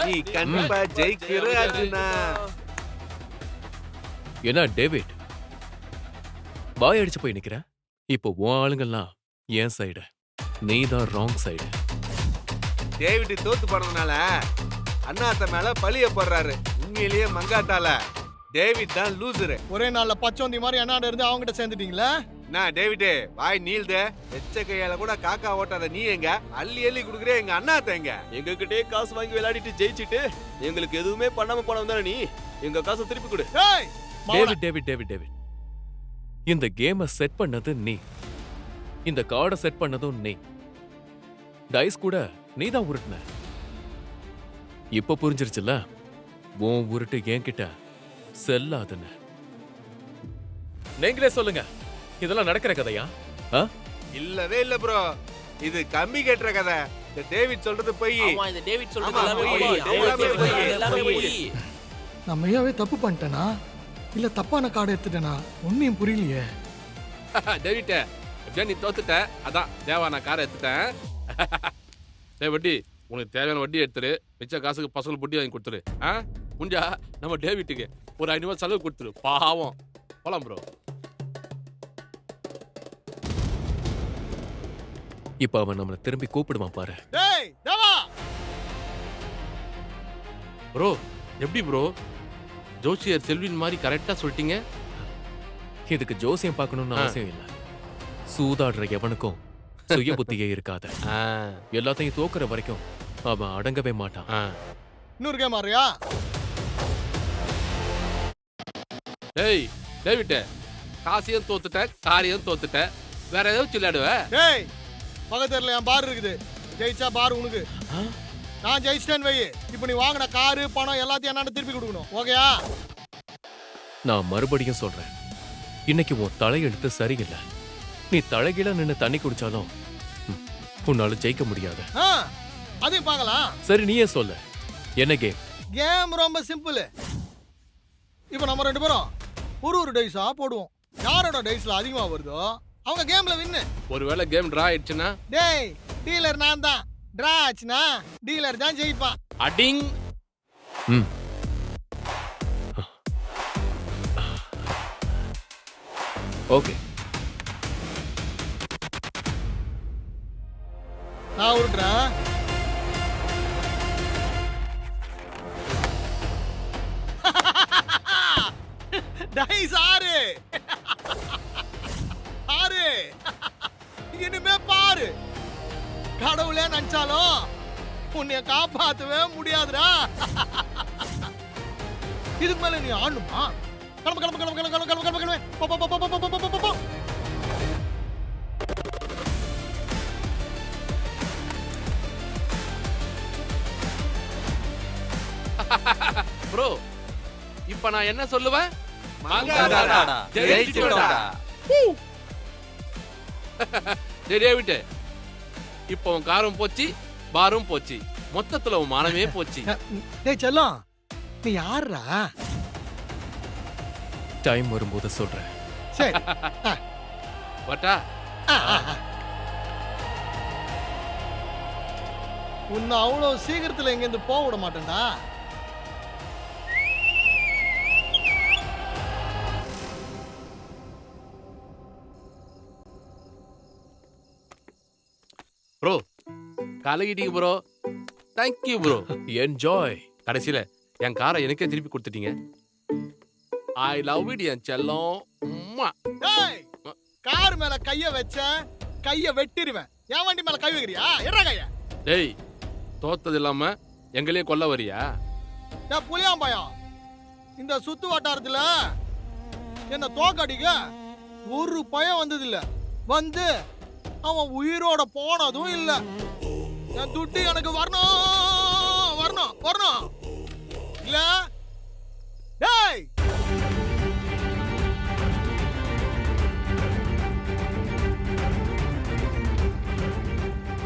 நீ கண்டிப்பா ஜெயிக்கிற அர்ஜுனா. என்ன டேவிட், பாய் அடிச்சு போய் நிக்கிற? இப்போ உன் ஆளுங்கெல்லாம் என் சைடு, நீ தான் ராங் சைடு. டேவிட் தோத்து போனதுனால அண்ணாத்த மேல பழிய போடுறாரு. உண்மையிலேயே மங்காத்தால டேவிட் தான் லூசரு. ஒரே நாள்ல பச்சோந்தி மாதிரி அண்ணாண்ட இருந்து அவங்க கிட்ட சேர்ந்துட்டீங்களா? நான் டேவிட் வாய் நீள்தே, எச்ச கையால கூட காக்கா ஓட்டாத நீ எங்க அள்ளி அள்ளி குடுக்குற எங்க அண்ணாத்த எங்க? எங்க கிட்டே காசு வாங்கி விளையாடிட்டு ஜெயிச்சிட்டு எங்களுக்கு எதுவுமே பண்ணாம போனவன் தானே நீ. எங்க காசை திருப்பி கொடு. டேவிட் டேவிட் டேவிட் டேவிட், இந்த கேமை செட் பண்ணது நீ, இந்த கார்டை செட் பண்ணதும் நீ, டைஸ் கூட நீ தான் உருட்டுன. இப்ப புரிஞ்சிருச்சுல, உன் உருட்டு என்கிட்ட செல்லாதுன்னு. நீங்களே சொல்லுங்க, இதெல்லாம் நடக்கிற கதையா? இல்லவே இல்ல ப்ரோ, இது கம்மி கேட்டுற கதை. இந்த டேவிட் சொல்றது போய். ஆமா, இந்த டேவிட் சொல்றது எல்லாமே போய். நான் மையாவே தப்பு பண்ணிட்டேனா இல்ல தப்பான கார்டு எடுத்துட்டேனா ஒன்னும் புரியலையே. டேவிட், எப்படியா நீ தோத்துட்ட, அதான் தேவா நான் காரை எடுத்துட்டேன். டேய் வட்டி, உனக்கு தேவையான வட்டி எடுத்துரு, மிச்ச காசுக்கு பசங்க புட்டி வாங்கி கொடுத்துரு. முடிஞ்சா நம்ம டேவிட்டுக்கு ஒரு 500 செலவு கொடுத்துரு, பாவம். போலாம் ப்ரோ. இப்ப அவன் நம்மளை திரும்பி கூப்பிடுவான் பாரு. டேய் தேவா. ப்ரோ, எப்படி ப்ரோ ஜோசியர் செல்வின் மாதிரி கரெக்டா சொல்லிட்டீங்க? இதுக்கு ஜோசியம் பார்க்கணும்னு அவசியம் இல்ல. சூதாடுற எவனுக்கும் சுய புத்தியே இருக்காத. எல்லாத்தையும் தோக்குற வரைக்கும் அவன் அடங்கவே மாட்டான். இன்னொரு கேம் ஆறியா? டேய் டேவிட், காசையும் தோத்துட்ட, காரையும் தோத்துட்ட, வேற ஏதாவது விளையாடுவ? டேய், பக்கத்துல என் பார் இருக்குது, ஜெயிச்சா பார் உனக்கு. நான் ஜெயிச்சிட்டேன்னு வை, இப்போ நீ வாங்கின காரு பணம் எல்லாத்தையும் என்னான்னு திருப்பி கொடுக்கணும், ஓகேயா? நான் மறுபடியும் சொல்றேன், இன்னைக்கு உன் தலையெழுத்து சரியில்லை. நீ தலைகீழ நின்னு தண்ணி குடிச்சாலும் உன்னால ஜெயிக்க முடியாது. அதையும் பார்க்கலாம். சரி, நீயே சொல்லு, என்ன கேம்? கேம் ரொம்ப சிம்பிள். இப்போ நம்ம 2 பேரும் ஒரு டைஸா போடுவோம். யாரோட டைஸ்ல அதிகமா வருதோ அவங்க கேம்ல வின்னு. ஒருவேளை கேம் டிரா ஆயிடுச்சுன்னா? டேய், டீலர் நான் தான். டிரா ஆச்சுன்னா டீலர் தான் ஜெயிப்பான். அடிங். ஓகே, நான் உருட்டுறேன். டைஸ் 6. இனிமே பாரு, கடவுளே நினைச்சாலும் உன்னைய காப்பாத்தவே முடியாதுடா. இதுக்கு மேல நீ ஆடணுமா? கிளம்பு கிளம்பு கிளம்பு கிளம்பு கிளம்பு கிளம்பு கிளம்பு. போ போ போ போ போ போ போ. ப்ரோ, இப்ப நான் என்ன சொல்லுவேன்? மங்காதாடா, ஜெயிச்சிட்டோம்டா. டேய் டேவிட், இப்போ உன் காரும் போச்சு, பாரும் போச்சு, மொத்தத்துல உன் மானமே போச்சு. டேய் செல்லம், நீ யாருடா? டைம் வரும்போது சொல்றேன். சரி. வட்டா உன்னை அவ்வளவு சீக்கிரத்துல இங்க இருந்து போக விட மாட்டேன்டா. ப்ரோ, கலகிட்டீங்க ப்ரோ. Thank you bro. என்ஜாய். கடைசியில என் காரை எனக்கே திருப்பி கொடுத்துட்டீங்க. ஐ லவ் இட் என் செல்லம். டேய், கார் மேல கைய வச்ச கைய வெட்டிடுவேன். என் வண்டி மேல கை வைக்கிறியா? என்ன கைய? டேய், தோத்தது இல்லாம எங்களையே கொல்ல வரியா? டேய் புளியாம்பயம், இந்த சுத்து வட்டாரத்துல என்ன தோக்கடிக்க ஒரு பயம் வந்தது இல்ல. வந்து அவன் உயிரோட போனதும் இல்ல. என் துட்டு எனக்கு வரணும் வரணும் வரணும் இல்ல. டேய்,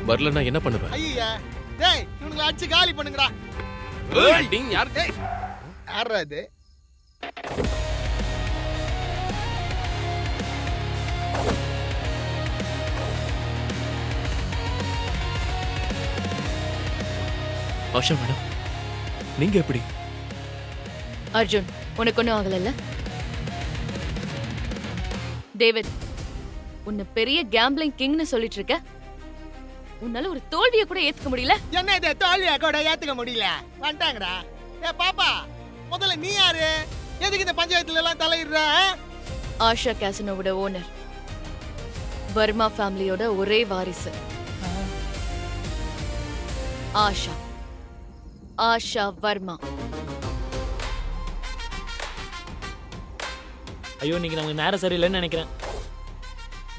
வரலன்னா என்ன பண்ணுவேன்? ஐயா, டேய் இவனுங்களை அடிச்சு காலி பண்ணுங்கடா. யார்? டேய், யாரா இது? ஆஷா மேடம், நீங்க எப்படி? அர்ஜுன், உனக்கு ஒன்றும் ஆகலைல்ல? டேவிட், உன்னை பெரிய கேம்பிளிங் கிங்னு சொல்லிட்டு இருக்க. உன்னால ஒரு தோல்வியை கூட ஏத்துக்க முடியல. என்ன இது தோல்வியை கூட ஏத்துக்க முடியல? வந்துட்டாங்கடா. ஏ பாப்பா, முதல்ல நீ யாரு? எதுக்கு இந்த பஞ்சாயத்துல எல்லாம் தலையிடுற? ஆஷா கேசினோவோட ஓனர், வர்மா ஃபேமிலியோட ஒரே வாரிசு. ஆஷா ஆஷா வர்மா. ஐயோ, நீங்க நமக்கு நேரம் சரியில்லைன்னு நினைக்கிறேன்.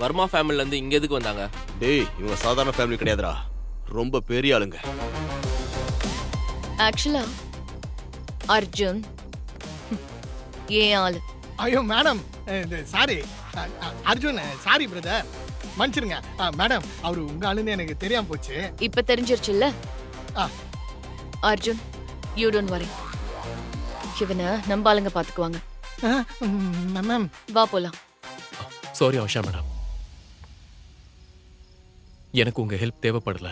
வர்மா ஃபேமிலில இருந்து இங்க எதுக்கு வந்தாங்க? டேய், இவங்க சாதாரண ஃபேமிலி கிடையாதுடா, ரொம்ப பெரிய ஆளுங்க. ஆக்சுவலா அர்ஜுன் ஏன் ஆளு. ஐயோ madam, sorry Arjun, sorry brother, மன்னிச்சிருங்க மேடம். அவரு உங்க ஆளுன்னு எனக்கு தெரியாம போச்சு. இப்ப தெரிஞ்சிருச்சுல்ல? Arjun, you don't worry. இவனை நம்ம ஆளுங்க பாத்துக்குவாங்க. மேம், வா போலாம். சாரி ஆஷா மேடம், எனக்கு உங்க ஹெல்ப் தேவைப்படல.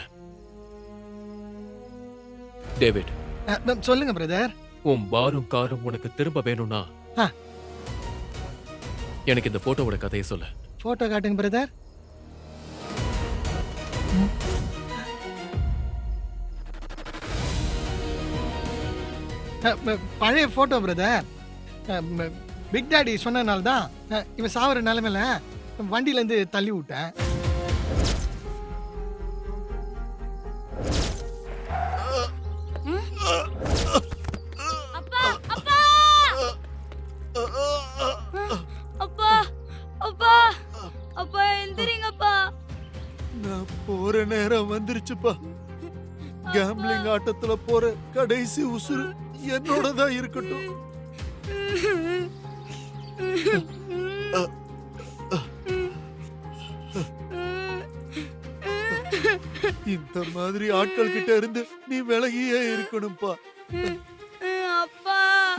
டேவிட், சொல்லுங்க பிரதர். உன் பாரும் காரும் உனக்கு திரும்ப வேணும்னா எனக்கு இந்த போட்டோவோட கதையை சொல்ல. போட்டோ காட்டுங்க பிரதர். பழைய போட்டோ பிரதர். பிக் டாடி சொன்னனால தான் இவன் சாவர நிலைமையில வண்டியில இருந்து தள்ளி விட்டேன். அப்பா அப்பா அப்பா அப்பா அப்பா எந்திரிங்கப்பா. நான் போற நேரம் வந்துருச்சுப்பா. கேம்பிளிங் ஆட்டத்துல போற கடைசி உசுறு என்னோட தான் இருக்கட்டும். இந்த மாதிரி ஆட்கள் கிட்ட இருந்து நீ விலகியே இருக்கணும்பா. அப்பா,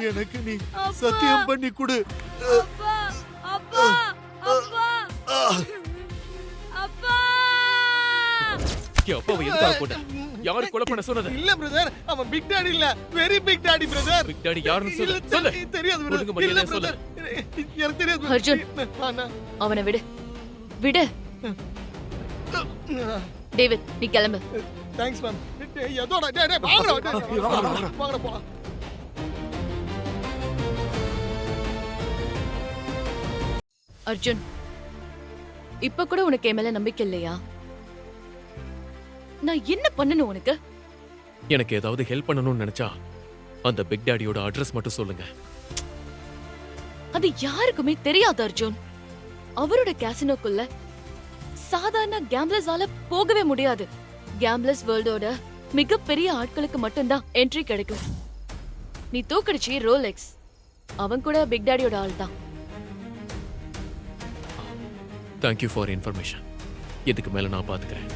எனக்கு நீ சத்தியம் பண்ணி கொடு. அப்பா அப்பா அப்பா அப்பா. அப்பாவை எதுக்காக போட்ட? யாரு கொலை பண்ண சொன்னது? இல்ல பிரதர், அவன் பிக் டாடி இல்ல, very big daddy brother. Big daddy யாருன்னு சொல்லு. சொல்லு. தெரியாது ஒழுங்கு மரியாதையா சொல்லு. எனக்கு தெரியாது. அர்ஜுன், அவனை விடு விடு. டேவிட், நீ கிளம்பு. Thanks ma'am. எதோட டேய் வாங்கடா வாங்கடா போலாம். அர்ஜுன், இப்ப கூட உனக்கு என் மேல நம்பிக்கை இல்லையா? நான் என்ன பண்ணணும் உனக்கு? எனக்கு ஏதாவது ஹெல்ப் பண்ணணும்னு நினைச்சா அந்த பிக் டாடியோட அட்ரஸ் மட்டும் சொல்லுங்க. அது யாருக்குமே தெரியாது அர்ஜுன். அவரோட கேசினோக்குள்ள சாதாரண கேம்ப்ளர்ஸால போகவே முடியாது. கேம்ப்ளர்ஸ் வேர்ல்டோட மிகப்பெரிய ஆட்களுக்கு மட்டும்தான் என்ட்ரி கிடைக்கும். நீ தூக்கடிச்சி ரோலெக்ஸ், அவன் கூட பிக் டாடியோட ஆள் தான். Thank you for information. இதுக்கு மேல நான் பாத்துக்கிறேன்.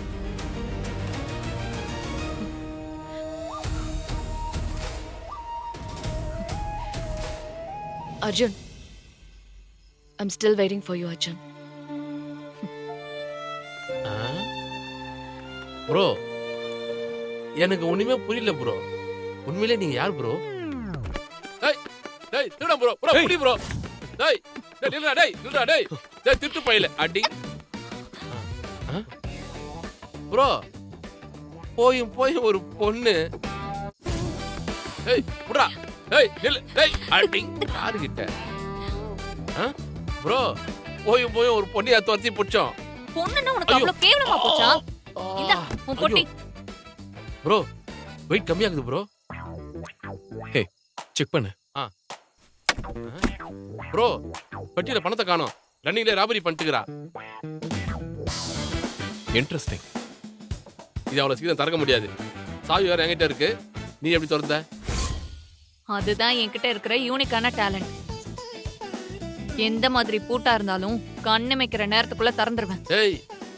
Arjun, I'm still waiting for you, Arjun. Bro எனக்கு ஒண்ணுமே புரியல ப்ரோ. உண்மையிலே நீங்க யார் ப்ரோ? டேய் டேய் திருடா ப்ரோ. ப்ரோ புடி ப்ரோ. டேய் டேய் நில்லுடா டேய் நில்லுடா டேய். டேய் திருட்டு பையல அடி. ப்ரோ போய் ஒரு பொண்ணு. டேய் புடா. டேய் நில்லு டேய் அடி. யாரு கிட்ட? ப்ரோ போய் ஒரு பொண்ணியா துரத்தி புடிச்சோம். பொண்ணுன்னா உனக்கு அவ்வளவு கேவலமா போச்சா? இந்த உன் பொட்டி. ப்ரோ வெயிட் கம்மியாகுது ப்ரோ. ஹே செக் பண்ணு. ப்ரோ பட்டியல பணத்தை காணோம். ரன்னிங்ல ராபரி பண்ணிட்டுக்கிறா. இன்ட்ரெஸ்டிங். இது அவ்வளவு சீக்கிரம் திறக்க முடியாது. சாவி வேற என்கிட்ட இருக்கு. நீ எப்படி திறந்த? அதுதான் என்கிட்ட இருக்கிற யூனிக்கான டேலண்ட். எந்த மாதிரி பூட்டா இருந்தாலும் கண்ணு வைக்கிற நேரத்துக்குள்ள திறந்துருவேன். ஏய்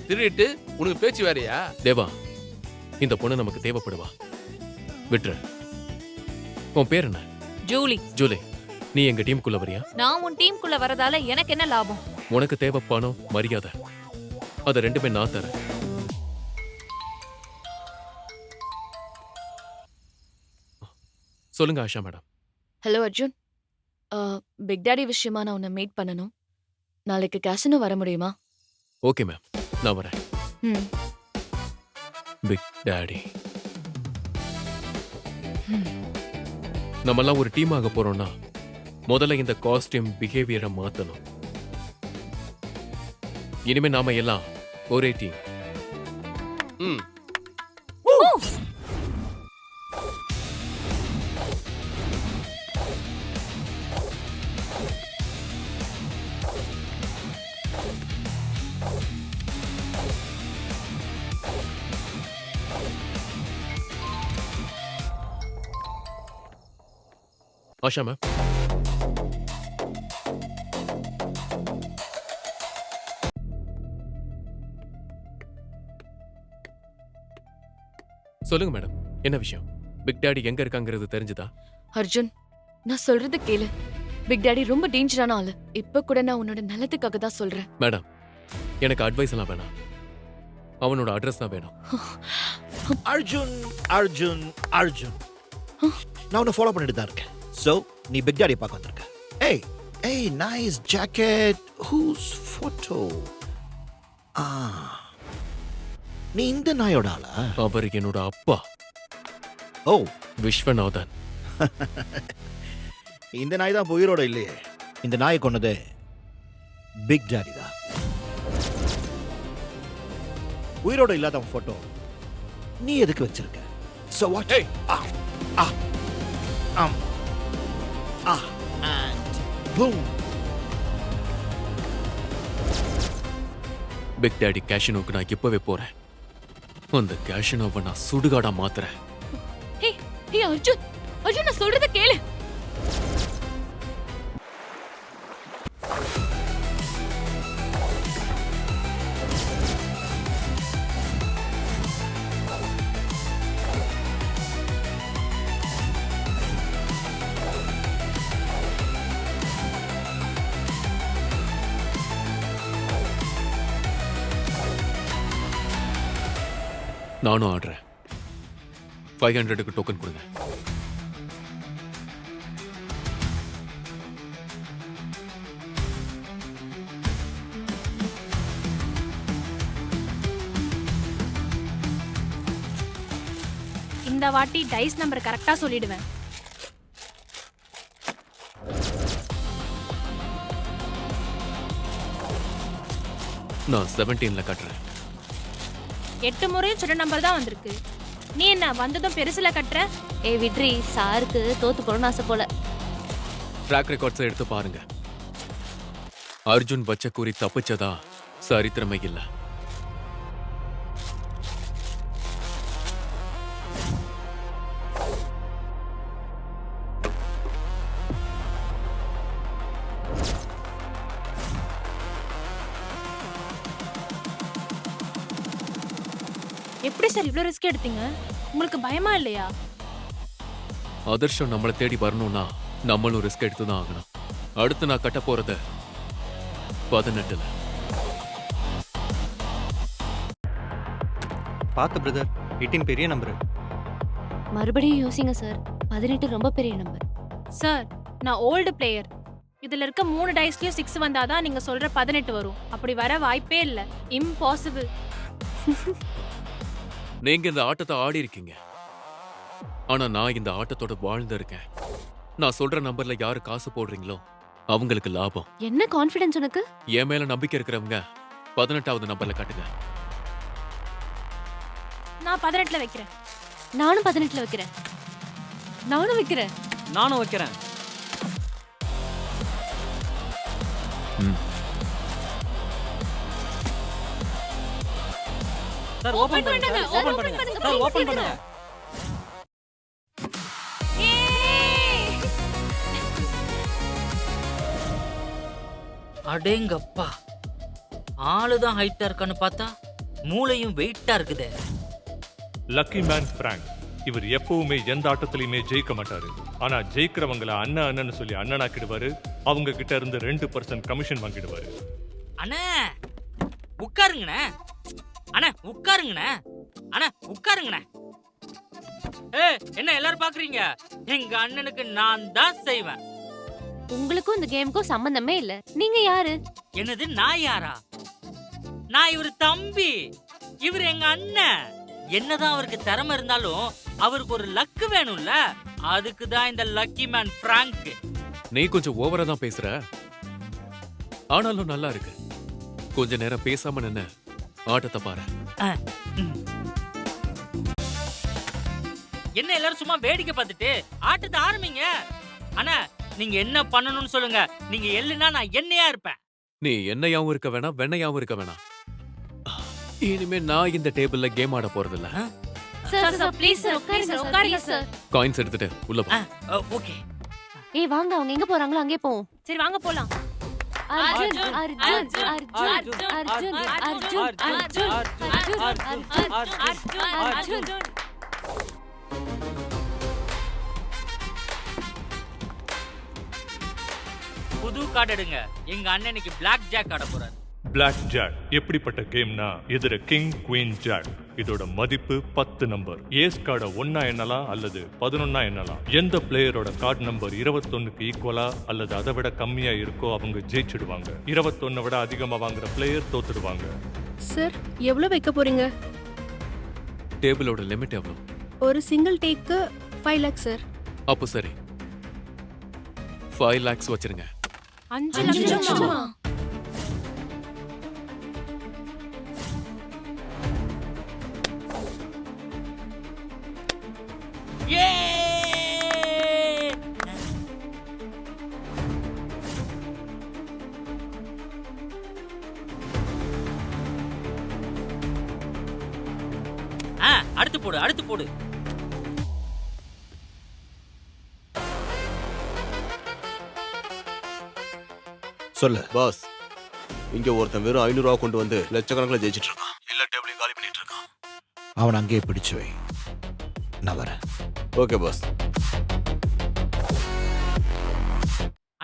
திருடிட்டு உனக்கு பேச்சு வேறயா? தேவா, இந்த பொண்ணு நமக்கு தேவைப்படுவா. விட்ரு. உன் பேர் என்ன? ஜூலி. ஜூலி, நீ எங்க டீமுக்குள்ள வரியா? நான் உன் டீமுக்குள்ள வரதால எனக்கு என்ன லாபம்? உனக்கு தேவை பணம், மரியாதை. அது ரெண்டுமே நான் தரேன். சொல்லுங்க Asha madam. Hello Arjun, big daddy விஷயமா நான் உன்னை மீட் பண்ணணும். நாளைக்கு கேசினோ வர முடியுமா? ஓகே மேம், நான் வரேன். ம். Big daddy. நம்மெல்லாம் ஒரு டீம் ஆக போறோம்னா முதல்ல இந்த காஸ்டியூம் பிஹேவியரை மாத்தணும். இனிமே நாம எல்லாம் ஒரே டீம். ம். ஆஷா மேம், சொல்லுங்க மேடம், என்ன விஷயம்? பிக் டாடி எங்க இருக்காங்கிறது தெரிஞ்சுதா? அர்ஜுன், நான் சொல்றது கேளு. பிக் டாடி ரொம்ப டேஞ்சரான ஆளு. இப்ப கூட நான் உன்னோட நல்லதுக்காக தான் சொல்றேன். மேடம், எனக்கு அட்வைஸ் எல்லாம் வேணாம். அவனோட அட்ரஸ் தான் வேணும். அர்ஜுன் அர்ஜுன் அர்ஜுன், நான் உன்னை ஃபாலோ பண்ணிட்டு தான் இருக்கேன். சோ நீ பிக் டாடியை பார்க்க வந்திருக்க. ஏய் ஏய், நைஸ் ஜாக்கெட். Whose photo? நீ இந்த நாயோட ஆளா? அவர் என்னோட அப்பா. ஓ, விஸ்வநாதன். இந்த நாய் தான் உயிரோட இல்லையே. இந்த நாயை கொண்டது பிக் டாடி தான். உயிரோட இல்லாத போட்டோ நீ எதுக்கு வச்சிருக்க? So what? Hey. And boom. Big daddy கேஷினோக்கு நான் இப்பவே போறேன். அந்த கேஷினோவை நான் சுடுகாடா மாத்துறேன். ஹே ஹே அர்ஜுன், அர்ஜுன் நான் சொல்றத கேளு. நானும் ஆடுறேன். 500க்கு டோக்கன் கொடுங்க. இந்த வாட்டி டைஸ் நம்பர் கரெக்டா சொல்லிடுவேன். நான் 17ல கட்டுறேன். 8 முறையும் சொன்ன நம்பர் தான் வந்திருக்கு. நீ என்ன வந்ததும் பெருசுல கட்டுற? விட்ரி, சாருக்கு தோத்து போகணும்னு ஆசை போல. ட்ராக் ரெக்கார்ட்ஸ் எடுத்து பாருங்க. அர்ஜுன் வச்ச குறி தப்பிச்சதா சரித்திரமே இல்ல. எப்படி சார் இவ்ளோ ரிஸ்க் எடுத்தீங்க? உங்களுக்கு பயமா இல்லையா? அதிர்ஷ்டம் நம்மளை தேடி வரணும்னா நம்மளும் ரிஸ்க் எடுத்து தான் ஆகணும். அடுத்து நான் கட்ட போறது 18ல. பார்த்து பிரதர், 18 பெரிய நம்பர். மறுபடியும் யோசிங்க சார். 18 ரொம்ப பெரிய நம்பர். சார், நான் ஓல்டு பிளேயர். இதுல இருக்க 3 டைஸ்லயும் 6 வந்தாதான் நீங்க சொல்ற 18 வரும். அப்படி வர வாய்ப்பே இல்ல. இம்பாசிபிள். நீங்க இந்த ஆட்டத்தை ஆடி இருக்கீங்க. ஆனா நான் இந்த ஆட்டத்தோட வாழ்ந்து இருக்கேன். நான் சொல்ற நம்பர்ல யாரு காசு போடுறீங்களோ அவங்களுக்கு லாபம். என்ன கான்ஃபிடன்ஸ் உனக்கு? என் மேல நம்பிக்கை இருக்கிறவங்க 18வது நம்பர்ல கட்டுங்க. நான் 18ல வைக்கிறேன். நானும் 18ல வைக்கிறேன். நானும் வைக்கிறேன். நானும் வைக்கிறேன். சார் ஓபன் பண்ணுங்க. சார் ஓபன் பண்ணுங்க. சார் ஓபன் பண்ணுங்க. அடேங்கப்பா, ஆளுதான் ஹைட்டா இருக்கான்னு பார்த்தா மூளையும் வெயிட்டா இருக்குதே. Lucky man Frank. இவர் எப்பவுமே எந்த ஆட்டத்திலையுமே ஜெயிக்க மாட்டாரு. ஆனா ஜெயிக்கிறவங்கள அண்ணா அண்ணன்னு சொல்லி அண்ணனாக்கிடுவாரு. அவங்க கிட்ட இருந்து 2% கமிஷன் வாங்கிடுவாரு. அண்ணே உட்காருங்கண்ணே. அண்ணே உட்காருங்கண்ணே. அண்ணே உட்காருங்கண்ணே. என்ன எல்லாரும் பாக்குறீங்க? எங்க அண்ணனுக்கு நான் தான் செய்வேன். உங்களுக்கும் இந்த கேமுக்கும் சம்பந்தமே இல்ல. நீங்க யாரு? என்னது நான் யாரா? நான் இவரு தம்பி. இவர் எங்க அண்ணன். என்னதான் அவருக்கு திறமை இருந்தாலும் அவருக்கு ஒரு லக்கு வேணும்ல. அதுக்கு தான் இந்த லக்கி மேன் பிராங்க். நீ கொஞ்சம் ஓவரா தான் பேசுற. ஆனாலும் நல்லா இருக்கு. கொஞ்ச நேரம் பேசாம நின்னு ஆட்டத்தை பாரு. என்ன எல்லாரும் சும்மா வேடிக்கை பார்த்துட்டு ஆட்டத்தை ஆரம்பிங்க. அண்ணா நீங்க என்ன பண்ணணும்னு சொல்லுங்க. நீங்க எல்லுனா நான் எண்ணெயா இருப்பேன். நீ எண்ணெயாவும் இருக்க வேணாம், வெண்ணையாவும் இருக்க வேணாம். இனிமே நான் இந்த டேபிள்ல கேம் ஆட போறதில்ல. சார் சார் ப்ளீஸ் சார் உட்காருங்க சார். காயின்ஸ் எடுத்துட்டு உள்ள போ. ஓகே. ஏய் வாங்க, அவங்க எங்க போறாங்களோ அங்கே போவோம். சரி வாங்க போலாம். அர்ஜுன் அர்ஜுன் அர்ஜுன் அர்ஜுன் அர்ஜுன் அர்ஜுன் அர்ஜுன் அர்ஜுன் அர்ஜுன். புது கார்டு எடுங்க. எங்க அண்ணனுக்கு பிளாக் ஜாக் ஆட போறாரு. பிளாக் ஜாக் எப்படிப்பட்ட கேம்னா, எதிர கிங் குவீன் ஜாக். இதோட மதிப்பு 10 நம்பர். ஏஸ் கார்டை 1 எண்ணலாம் அல்லது 11 எண்ணலாம். எந்த பிளேயரோட கார்டு நம்பர் 21க்கு ஈக்குவலா அல்லது அதை விட கம்மியா இருக்கோ அவங்க ஜெயிச்சிடுவாங்க. 21 விட அதிகமா வாங்குற பிளேயர் தோத்துடுவாங்க. சார் எவ்வளவு வைக்க போறீங்க? டேபிளோட லிமிட் எவ்வளவு? ஒரு சிங்கிள் டேக்கு 5 lakhs சார். அப்போ சரி, 5 lakhs வச்சிருங்க. 5 லட்சமா? ஏ அடுத்து போடு, அடுத்து போடு. சொல்லு பாஸ். இங்க ஒருத்தன் வெறும் 500 ரூபா கொண்டு வந்து லட்சக்கணக்கில் ஜெயிச்சிட்டு இருக்கான். எல்லா டேபிளையும் காலி பண்ணிட்டு இருக்கான். அவன் அங்கேயே பிடிச்சு வை, நான் வரேன். Okay pass.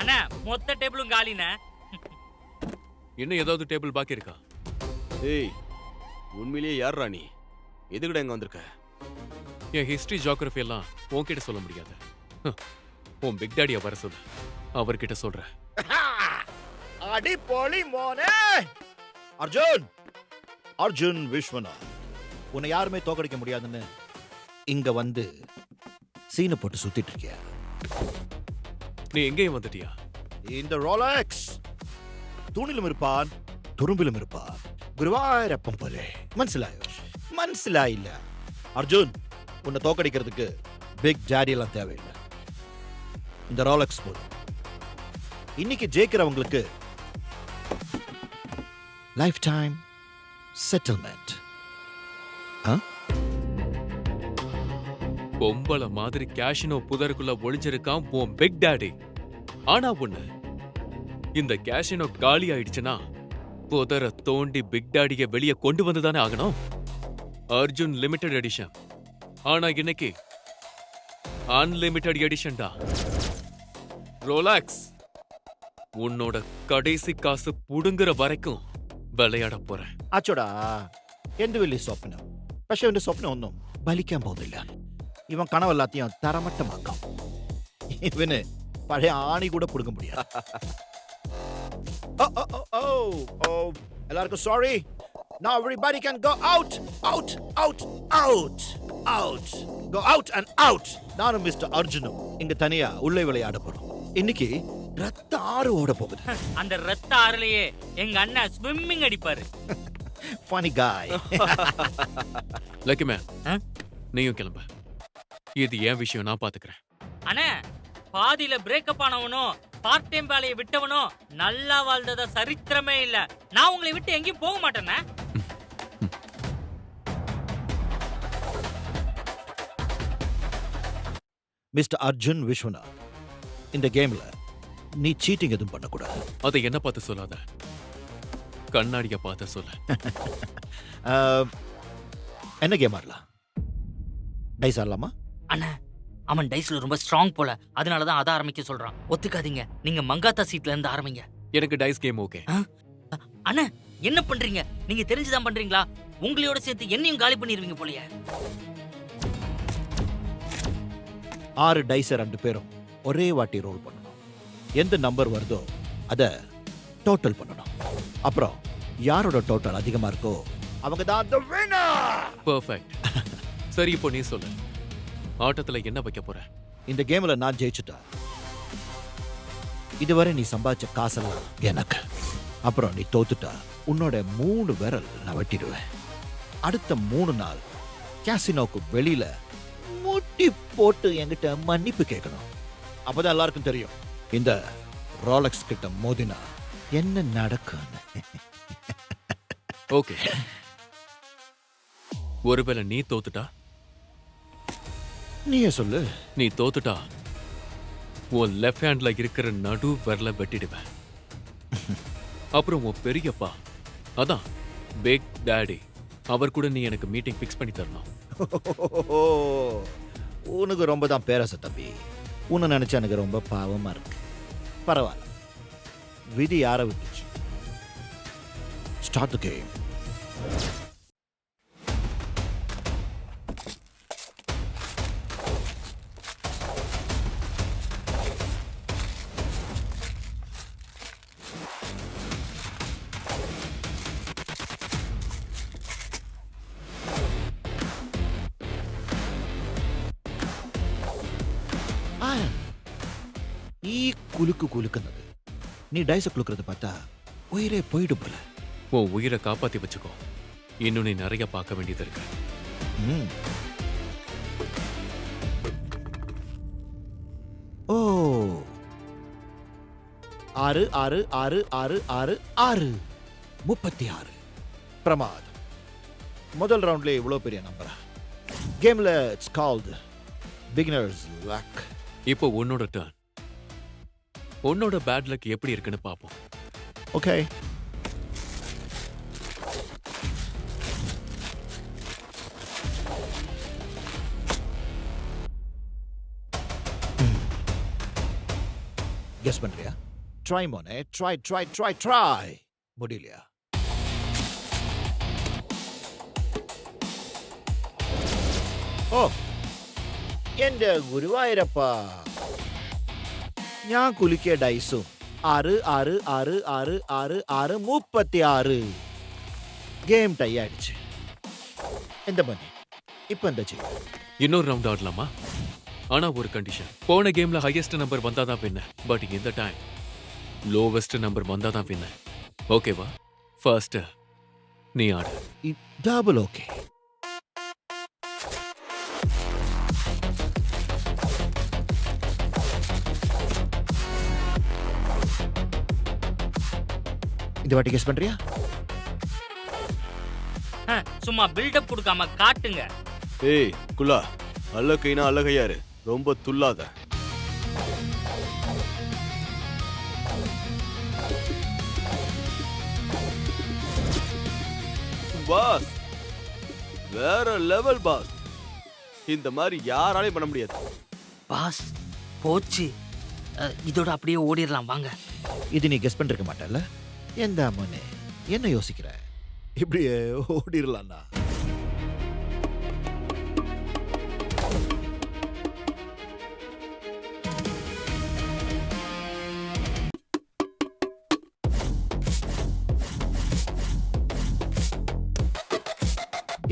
அண்ணா மொத்த டேபிளும் காலினே. இன்னும் ஏதாவது டேபிள் பாக்கி இருக்கா? ஏய், உண்மையிலேயே யார் ராணி? எதுக்கிட்ட எங்க வந்திருக்க? என் ஹிஸ்டரி ஜியோகிராஃபி எல்லாம் உன்கிட்ட சொல்ல முடியாது. உன் பிக் டாடியை வர சொல்லு, அவர்கிட்ட சொல்றேன். அடி போலி மோனே. அர்ஜுன் அர்ஜுன் விஸ்வநாத், உன்னை யாருமே தோக்கடிக்க முடியாதுன்னு இங்க வந்து சீனை போட்டு சுத்திட்டு இருக்கியா? நீ எங்கேயும் வந்துட்டியா? இந்த ரோலக்ஸ் தூணிலும் இருப்பான், துரும்பிலும் இருப்பான். குருவாயூரப்பன் போலே. மனசிலாயில்ல அர்ஜுன், உன்னை தோக்கடிக்கிறதுக்கு பிக் டாடி எல்லாம் தேவையில்லை. இந்த ரோலக்ஸ் போதும். இன்னைக்கு ஜெயிக்கிறவங்களுக்கு லைஃப் டைம் செட்டில்மெண்ட். பொம்பளை மாதிரி கேஷினோ புதருக்குள்ள ஒளிஞ்சிருக்கான் உன் பிக் டாடி. ஆனா ஒண்ணு, இந்த கேஷினோ காலி ஆயிடுச்சுன்னா புதரை தோண்டி பிக் டாடியை வெளியே கொண்டு வந்துதானே ஆகணும். Arjun limited edition. ஆனா இன்னைக்கு அன்லிமிட்டெட் எடிஷன்டா. ரோலாக்ஸ், உன்னோட கடைசி காசு புடுங்குற வரைக்கும் വിളയാട പോരെ. അച്ചോടാ, എന്ത് വലിയ സ്വപ്നം. പക്ഷെ അവന്റെ സ്വപ്നം ഒന്നും ഫലിക്കാൻ പോകുന്നില്ല. ഇവൻ കണവല്ലാത്തയും തറമട്ടമാക്കാം. ഇവന് പഴയ ആണി കൂടെ പുടുങ്ങ മുടിയാ. എല്ലാവർക്കും sorry. Now everybody can go out, out, out, out, out. Go out and out. நானும் மிஸ்டர் அர்ஜுனும் இங்க தனியா உள்ளே விளையாட போறோம். இன்னைக்கு ரத்த ஆறு ஓட போகுது. அந்த ரத்த ஆறுலயே எங்க அண்ணன் ஸ்விம்மிங் அடிப்பாரு. Funny guy. லக்கி மேன், நீயும் கிளம்ப. இது ஏன் விஷயம், நான் பாத்துக்கிறேன். அண்ணே, பாதியில பிரேக்கப் ஆனவனும் பார்ட் டைம் வேலையை விட்டவனும் நல்லா வாழ்ந்ததா சரித்திரமே இல்ல. நான் உங்களை விட்டு எங்கேயும் போக மாட்டேனே. மிஸ்டர் அர்ஜுன் விஸ்வநாத், இந்த கேம்ல நீ சீட்டிங் எதுவும் பண்ணக்கூடாது. அதை என்ன பார்த்து சொல்லாத, கண்ணாடிய பார்த்து சொல்ல. என்ன கேம் ஆடலாம்? டைஸ் ஆடலாமா? அண்ணா, அவன் டைஸ்ல ரொம்ப ஸ்ட்ராங் போல, அதனாலதான் அதை ஆரம்பிக்க சொல்றான். ஒத்துக்காதீங்க, நீங்க மங்காத்தா சீட்ல இருந்து ஆரம்பிங்க. எனக்கு டைஸ் கேம் ஓகே. அண்ணா, என்ன பண்றீங்க? நீங்க தெரிஞ்சுதான் பண்றீங்களா? உங்களோட சேர்த்து என்னையும் காலி பண்ணிடுவீங்க போலயே. 6 டைஸை 2 பேரும் ஒரே வாட்டி ரோல் பண்ணணும். எந்த நம்பர் வருதோ அதை டோட்டல் பண்ணணும். அப்புறம் யாரோட டோட்டல் அதிகமா இருக்கோ அவங்க தான் the winner. பெர்ஃபெக்ட். சரி, இப்போ நீ சொல்லு, ஆட்டத்துல என்ன வைக்க போற? இந்த கேம்ல நான் ஜெயிச்சுட்டா இதுவரை நீ சம்பாதிச்ச காசெல்லாம் எனக்கு. அப்புறம் நீ தோத்துட்டா உன்னோட 3 விரல் நான் வெட்டிடுவேன். அடுத்த 3 நாள் கேசினோக்கு வெளியில முட்டி போட்டு என்கிட்ட மன்னிப்பு கேட்கணும். அப்பதான் எல்லாருக்கும் தெரியும் இந்த ரோலக்ஸ் கிட்ட மோதினா என்ன நடக்கும். ஓகே, ஒருவேளை நீ தோத்துட்டா? நீயே சொல்லு. நீ தோத்துட்டா உன் லெஃப்ட் ஹேண்ட்ல இருக்கிற நடு விரல வெட்டிடுவேன். அப்புறம் உன் பெரியப்பா, அதான் பிக் டாடி, அவர் கூட நீ எனக்கு மீட்டிங் ஃபிக்ஸ் பண்ணி தரணும். உனக்கு ரொம்ப தான் பேராசை தம்பி. உன்னை நினைச்சா எனக்கு ரொம்ப பாவமா இருக்கு. பரவாயில்ல, விதி யார விட்டுச்சு. Start the game. ഈ കുലുക്ക് കുലുക്കുന്നത് നീ ഡൈസ് കുലുക്കുന്നത് பார்த்தா உயிரே போயிடு போல. உன் உயிரை காப்பாத்தி வச்சுக்கோ, இன்னும் நீ நிறைய பார்க்க வேண்டியது இருக்கு. ஓ, 6 6 6 6 6 6 36. பிரமாதம். முதல் ரவுண்ட்ல இவ்வளவு பெரிய நம்பரா? கேம்ல இட்ஸ் கால்ட் பிகினர்ஸ் லக். இப்போ உன்னோட டர்ன். உன்னோட பேட் லக் எப்படி இருக்குன்னு பாப்போம். ஓகே. கெஸ் பண்றியா? ட்ரை மோனே, ட்ரை ட்ரை ட்ரை ட்ரை. முடியலையா? ഓ, എന്റെ ഗുരുവായൂരപ്പാ, ഞാൻ കുലുക്കിയ ഡൈസും 6 6 6 6 6 6 36. கேம் டை ஆயிடுச்சு. எந்த பண்ணி இப்போ இந்த செய்ய இன்னொரு ரவுண்ட் ஆடலாமா? ஆனா ஒரு கண்டிஷன், போன கேம்ல ஹையஸ்ட் நம்பர் வந்தாதான் வின்ன, பட் இந்த டைம் லோவஸ்ட் நம்பர் வந்தாதான் வின்ன. ஓகேவா? ஃபர்ஸ்ட் நீ ஆடு. Double okay. இந்த வாட்டி கெஸ் பண்றியா? சும்மா பில்டப் கொடுக்காம காட்டுங்க. ஏய் குலா, அழகைனா அழகையாரு, ரொம்ப துள்ளாத. பாஸ், வேற லெவல் பாஸ். இந்த மாதிரி யாராலையும் பண்ண முடியாது. பாஸ் போச்சு, இதோட அப்படியே ஓடிடலாம் வாங்க. இது நீ கெஸ் பண்ணிருக்க மாட்டல? எந்த அம்மனே என்ன யோசிக்கிற? இப்படியே ஓடிடலாம்டா.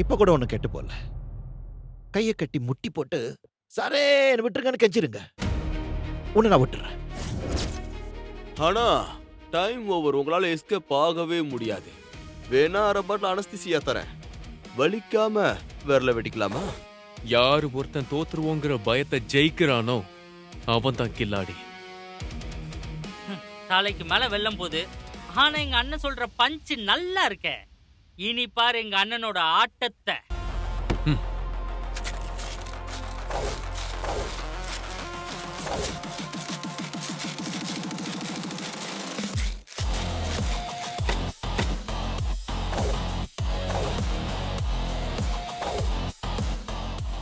இப்ப கூட ஒண்ணு கெட்டு போல. கையை கட்டி முட்டி போட்டு சாரே விட்டுருங்கன்னு கெஞ்சிருங்க. உன்னை நான் விட்டுறேன். ஆனா டைம் ஓவர். உங்களால எஸ்கேப் ஆகவே முடியாது. வேணா அரை பாட்டில் அனஸ்தீசியா தரேன். வலிக்காம விரல வெட்டிக்கலாமா? யாரு ஒருத்தன் தோத்துருவோங்கிற பயத்தை ஜெயிக்கிறானோ அவன் தான் கில்லாடி. தலைக்கு மேல வெல்லம் போது. ஆனா எங்க அண்ணன் சொல்ற பஞ்சு நல்லா இருக்க. இனி பாரு எங்க அண்ணனோட ஆட்டத்தை.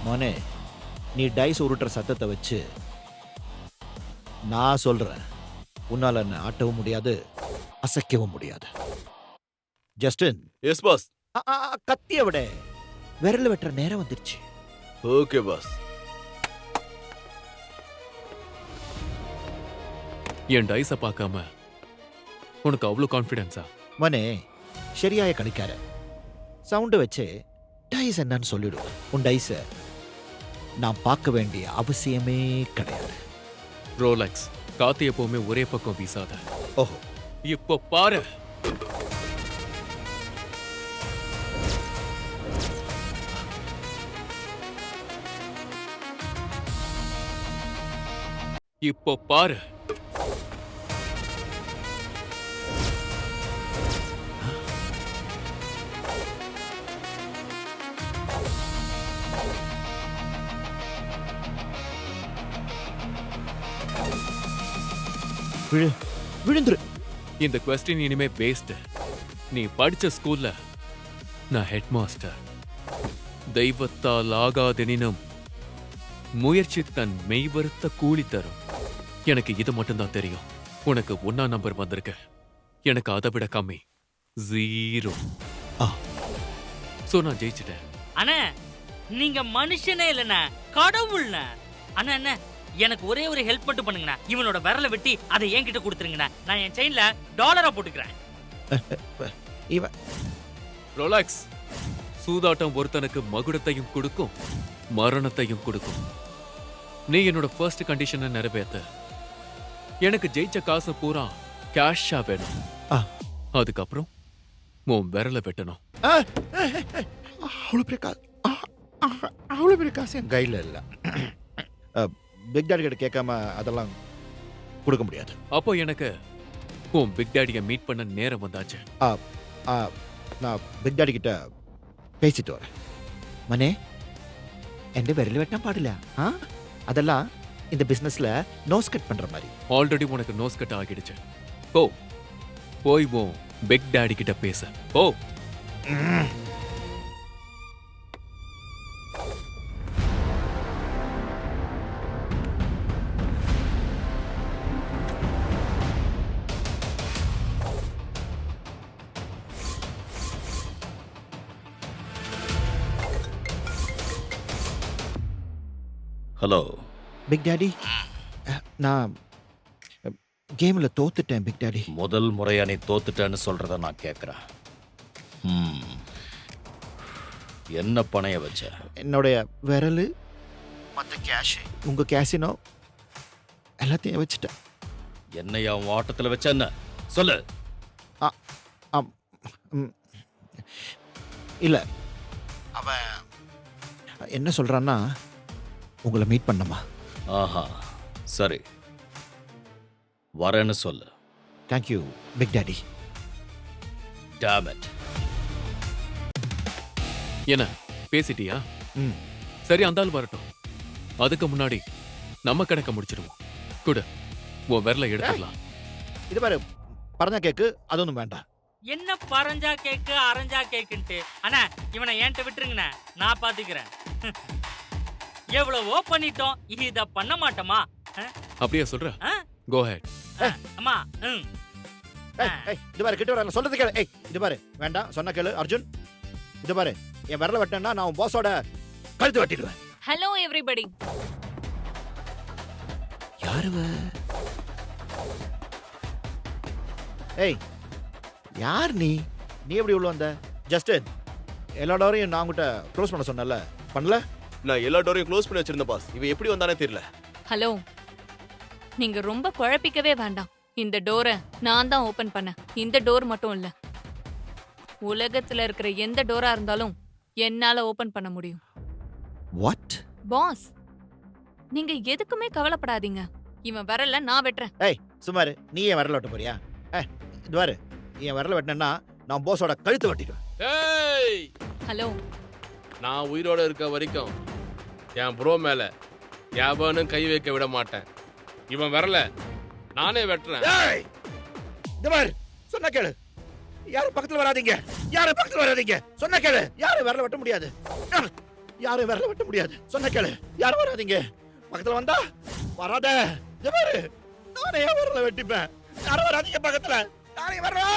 மோனே, நீ டைஸ் உருட்டுற சத்தத்தை வச்சு நான் சொல்றேன், உன்னால என்ன ஆட்டவும் முடியாது, அசைக்கவும் முடியாது. ஜஸ்டின். Yes boss. கத்திய விட விரல் வெட்டுற நேரம் வந்துருச்சு. Okay pass. என் டைஸ பார்க்காம உனக்கு அவ்வளவு கான்ஃபிடன்ஸா? மோனே, சரியாய கணிக்கார. சவுண்ட் வச்சு டைஸ் என்னன்னு சொல்லிடுவோம். உன் டைஸ நான் பார்க்க வேண்டிய அவசியமே கிடையாது. ரோலக்ஸ், காத்து எப்பவுமே ஒரே பக்கம் வீசாத. ஓஹோ, இப்போ பாரு. இப்போ பாரு. விழுந்துரு. இந்த கொஸ்டின் இனிமே பேஸ்ட். நீ படிச்ச ஸ்கூல்ல நான் ஹெட் மாஸ்டர். தெய்வத்தால் ஆகாதெனினும் முயற்சி தன் மெய்வருத்த கூலி தரும். எனக்கு இது மட்டும்தான் தெரியும். உனக்கு 1ஆம் நம்பர் வந்திருக்கு, எனக்கு அதை விட கம்மி, 0. சோ நான் ஜெயிச்சிட்டேன். அண்ணா நீங்க மனுஷனே இல்லைண்ணா, கடவுள்ண்ணா. அண்ணா அண்ணா எனக்கு ஒரே ஒரு ஹெல்ப் மட்டும் பண்ணுங்கண்ணா. இவனோட விரலை வெட்டி அதை என்கிட்ட கொடுத்துருங்கண்ணா. நான் என் செயின்ல டாலரா போட்டுக்கிறேன். ரோலக்ஸ், சூதாட்டம் ஒருத்தனுக்கு மகுடத்தையும் கொடுக்கும், மரணத்தையும் கொடுக்கும். நீ என்னோட ஃபர்ஸ்ட் கண்டிஷனை நிறைவேற்ற எனக்கு ஜெயிச்ச காசு பூரா கேஷா வேணும். அதுக்கப்புறம் உன் விரலை வெட்டணும். அவ்வளோ பெரிய காசு என் கையில் இல்லை. பிக் டாடி கிட்ட கேட்காம அதெல்லாம் கொடுக்க முடியாது. அப்போ எனக்கு உன் பிக் டாடியை மீட் பண்ண நேரம் வந்தாச்சு. நான் பிக் டாடி கிட்ட பேசிட்டு வரேன். மனே, எந்த விரல் வெட்டான் பாடிല്ല. அதெல்லாம் இந்த பிசினஸ்ல நோஸ் கட் பண்ற மாதிரி. ஆல்ரெடி உனக்கு நோஸ் கட் ஆகிடுச்சு. போய் உன் பிக் டாடி கிட்ட பேச போ. ஹலோ பிக் டாடி, நான் கேம்ல தோத்துட்டேன் பிக் டாடி. முதல் முறையா நீ தோத்துட்டேன்னு சொல்றத நான் கேட்கிறேன். என்ன பணைய வச்ச? என்னுடைய விரல், மற்ற கேஷ், உங்க கேசினோ எல்லாத்தையும் வச்சுட்டேன். என்னையா உன் ஆட்டத்தில் வச்ச? என்ன சொல்லு. இல்ல, அவன் என்ன சொல்றான்னா உங்களை மீட் பண்ணமா. ஆஹா, சரி, வரேன்னு சொல்லு. Thank you big daddy. Damn it. என்ன பேசிட்டியா? சரி, அந்த ஆள் வரட்டும். அதுக்கு முன்னாடி நம்ம கணக்க முடிச்சிடுவோம். கூட உன் விரல எடுத்துடலாம். இது பாரு, பறந்தா கேக்கு அது ஒன்றும் வேண்டாம். என்ன பறஞ்சா கேக்கு அரைஞ்சா கேக்குன்ட்டு. அண்ணா இவனை என்கிட்ட விட்டுருங்கண்ணே, நான் பாத்துக்கிறேன். எவ்வளவோ பண்ணிட்டோம், இத பண்ண மாட்டோமா? அப்படியே சொல்ற? கோ ஹெட். அம்மா இது பாரு, கிட்ட வர சொல்றது கேளு. இது பாரு, வேண்டாம் சொன்ன கேளு அர்ஜுன். இது பாரு, என் விரல வெட்டனா நான் பாஸோட கழுத்து வெட்டிடுவேன். Hello everybody. யாருவ? யார் நீ? நீ எப்படி உள்ள வந்த? ஜஸ்டின், எல்லா டோரையும் நான் உங்ககிட்ட க்ளோஸ் பண்ண சொன்னல, பண்ணல? நான் எல்லா டோரையும் க்ளோஸ் பண்ணி வச்சிருந்தேன் பாஸ். இவன் எப்படி வந்தானே தெரியல. ஹலோ, நீங்க ரொம்ப குழப்பிக்கவே வேண்டாம். இந்த டோரை நான் தான் ஓபன் பண்ணேன். இந்த டோர் மட்டும் இல்ல, உலகத்துல இருக்கிற எந்த டோரா இருந்தாலும் என்னால ஓபன் பண்ண முடியும். வாட்? பாஸ், நீங்க எதுக்குமே கவலைப்படாதீங்க. இவன் வரல, நான் வெட்டுறேன். சுமாரு, நீ என் விரல வெட்ட போறியா? இது பாரு, என் விரல வெட்டினா நான் பாஸோட கழுத்து வெட்டிடுவேன். ஏய், ஹலோ, நான் உயிரோட இருக்க வரைக்கும் என் ப்ரோ மேல எவனும் கை வைக்க விட மாட்டேன். இவன் வரல, நானே வெட்டுறேன். இது பாரு, சொன்ன கேளு. யாரும் பக்கத்துல வராதீங்க, யாரும் பக்கத்துல வராதீங்க. சொன்ன கேளு, யாரும் விரல வெட்ட முடியாது, யாரும் விரல வெட்ட முடியாது. சொன்ன கேளு, யாரும் வராதீங்க. பக்கத்துல வந்தா வராத. இது பாரு, நானே விரல வெட்டிப்பேன். யாரும் வராதீங்க பக்கத்துல. நானே வரேன்.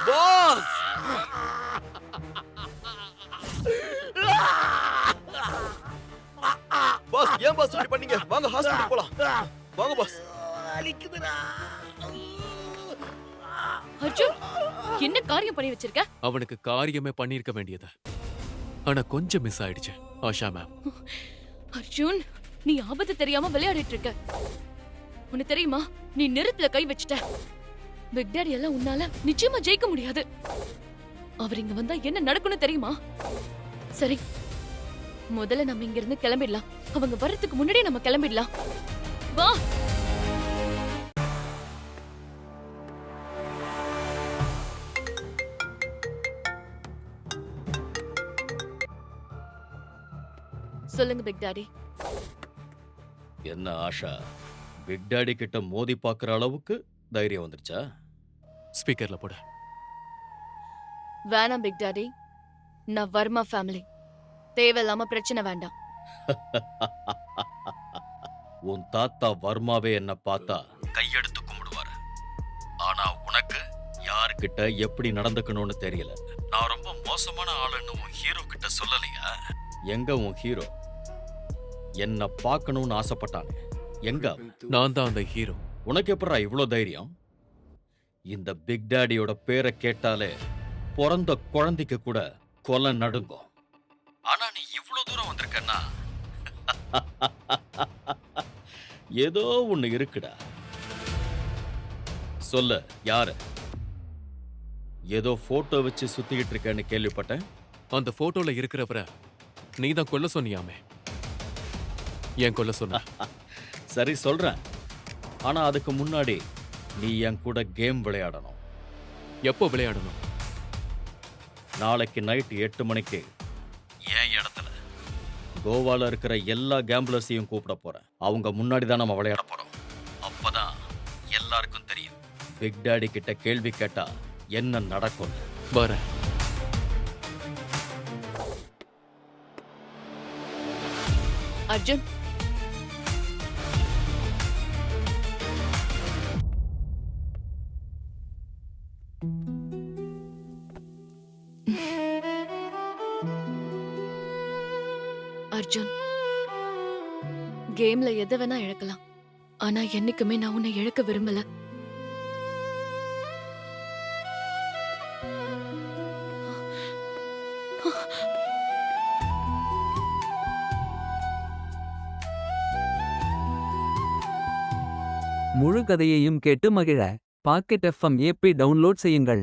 பாஸ், பாஸ் ஏன் பாஸ் இப்படி பண்ணீங்க? வாங்க ஹாஸ்பிடல் போலாம். வாங்க பாஸ். அர்ஜுன், என்ன காரியம் பண்ணி வச்சிருக்க? அவனுக்கு காரியமே பண்ணிருக்க வேண்டியது, ஆனா கொஞ்சம் மிஸ் ஆயிடுச்சு. ஆஷா மேம். அர்ஜுன், நீ ஆபத்து தெரியாம விளையாடிட்டு இருக்க. உனக்கு தெரியுமா, நீ நெருப்புல கை வச்சிட்ட. பிக் டாடி எல்லாம் உன்னால நிச்சயமா ஜெயிக்க முடியாது. அவர் இங்க வந்தா என்ன நடக்கும்னு தெரியுமா? சரி, முதல்ல நம்ம இங்க இருந்து கிளம்பிடலாம். அவங்க வர்றதுக்கு முன்னாடியே நம்ம கிளம்பிடலாம். வா. சொல்லுங்க பிக் டாடி. என்ன ஆஷா, பிக் டாடி கிட்ட மோதி பாக்குற அளவுக்கு தைரியம் வந்துருச்சா? ஸ்பீக்கர்ல போட. வேணாம் பிக் டாடி, நான் வர்மா ஃபேமிலி. தேவையில்லாம பிரச்சனை வேண்டாம். உன் தாத்தா வர்மாவே என்ன பார்த்தா கையெடுத்து கும்பிடுவாரு. ஆனா உனக்கு யாருக்கிட்ட எப்படி நடந்துக்கணும்னு தெரியல. நான் ரொம்ப மோசமான ஆளுன்னு உன் ஹீரோ கிட்ட சொல்லலையா? எங்க உன் ஹீரோ? என்ன பார்க்கணும்னு ஆசைப்பட்டானே, எங்க? நான் தான் அந்த ஹீரோ. உனக்கு எப்படா இவ்ளோ தைரியம்? இந்த பிக் டாடியோட பேரை கேட்டாலே பிறந்த குழந்தைக்கு கூட கொலை நடுங்கும். ஆனா நீ இவ்ளோ தூரம் வந்திருக்கன்னா ஏதோ ஒண்ணு இருக்குடா. சொல்லு, யாரு? ஏதோ போட்டோ வச்சு சுத்திக்கிட்டு இருக்கேன்னு கேள்விப்பட்டேன். அந்த போட்டோல இருக்கிறவரை நீ தான் கொல்ல சொன்னியாமே. ஏன் கொல்ல சொன்ன? சரி சொல்றேன், ஆனா அதுக்கு முன்னாடி நீ என் கூட கேம் விளையாடணும். எப்போ விளையாடணும்? நாளைக்கு நைட் 8 மணிக்கு என் இடத்துல கோவால இருக்கிற எல்லா கேம்பிளர்ஸையும் கூப்பிட போறேன். அவங்க முன்னாடி தான் நம்ம விளையாட போறோம். அப்பதான் எல்லாருக்கும் தெரியும் பிக் டாடி கிட்ட கேள்வி கேட்டா என்ன நடக்கும். வரேன். அர்ஜுன், அர்ஜுன், கேம்ல எதை வேணா இழக்கலாம். ஆனா என்னைக்குமே நான் உன்னை இழக்க விரும்பல. முழு கதையையும் கேட்டு மகிழ பாக்கெட் FM ஆப்பை டவுன்லோட் செய்யுங்கள்.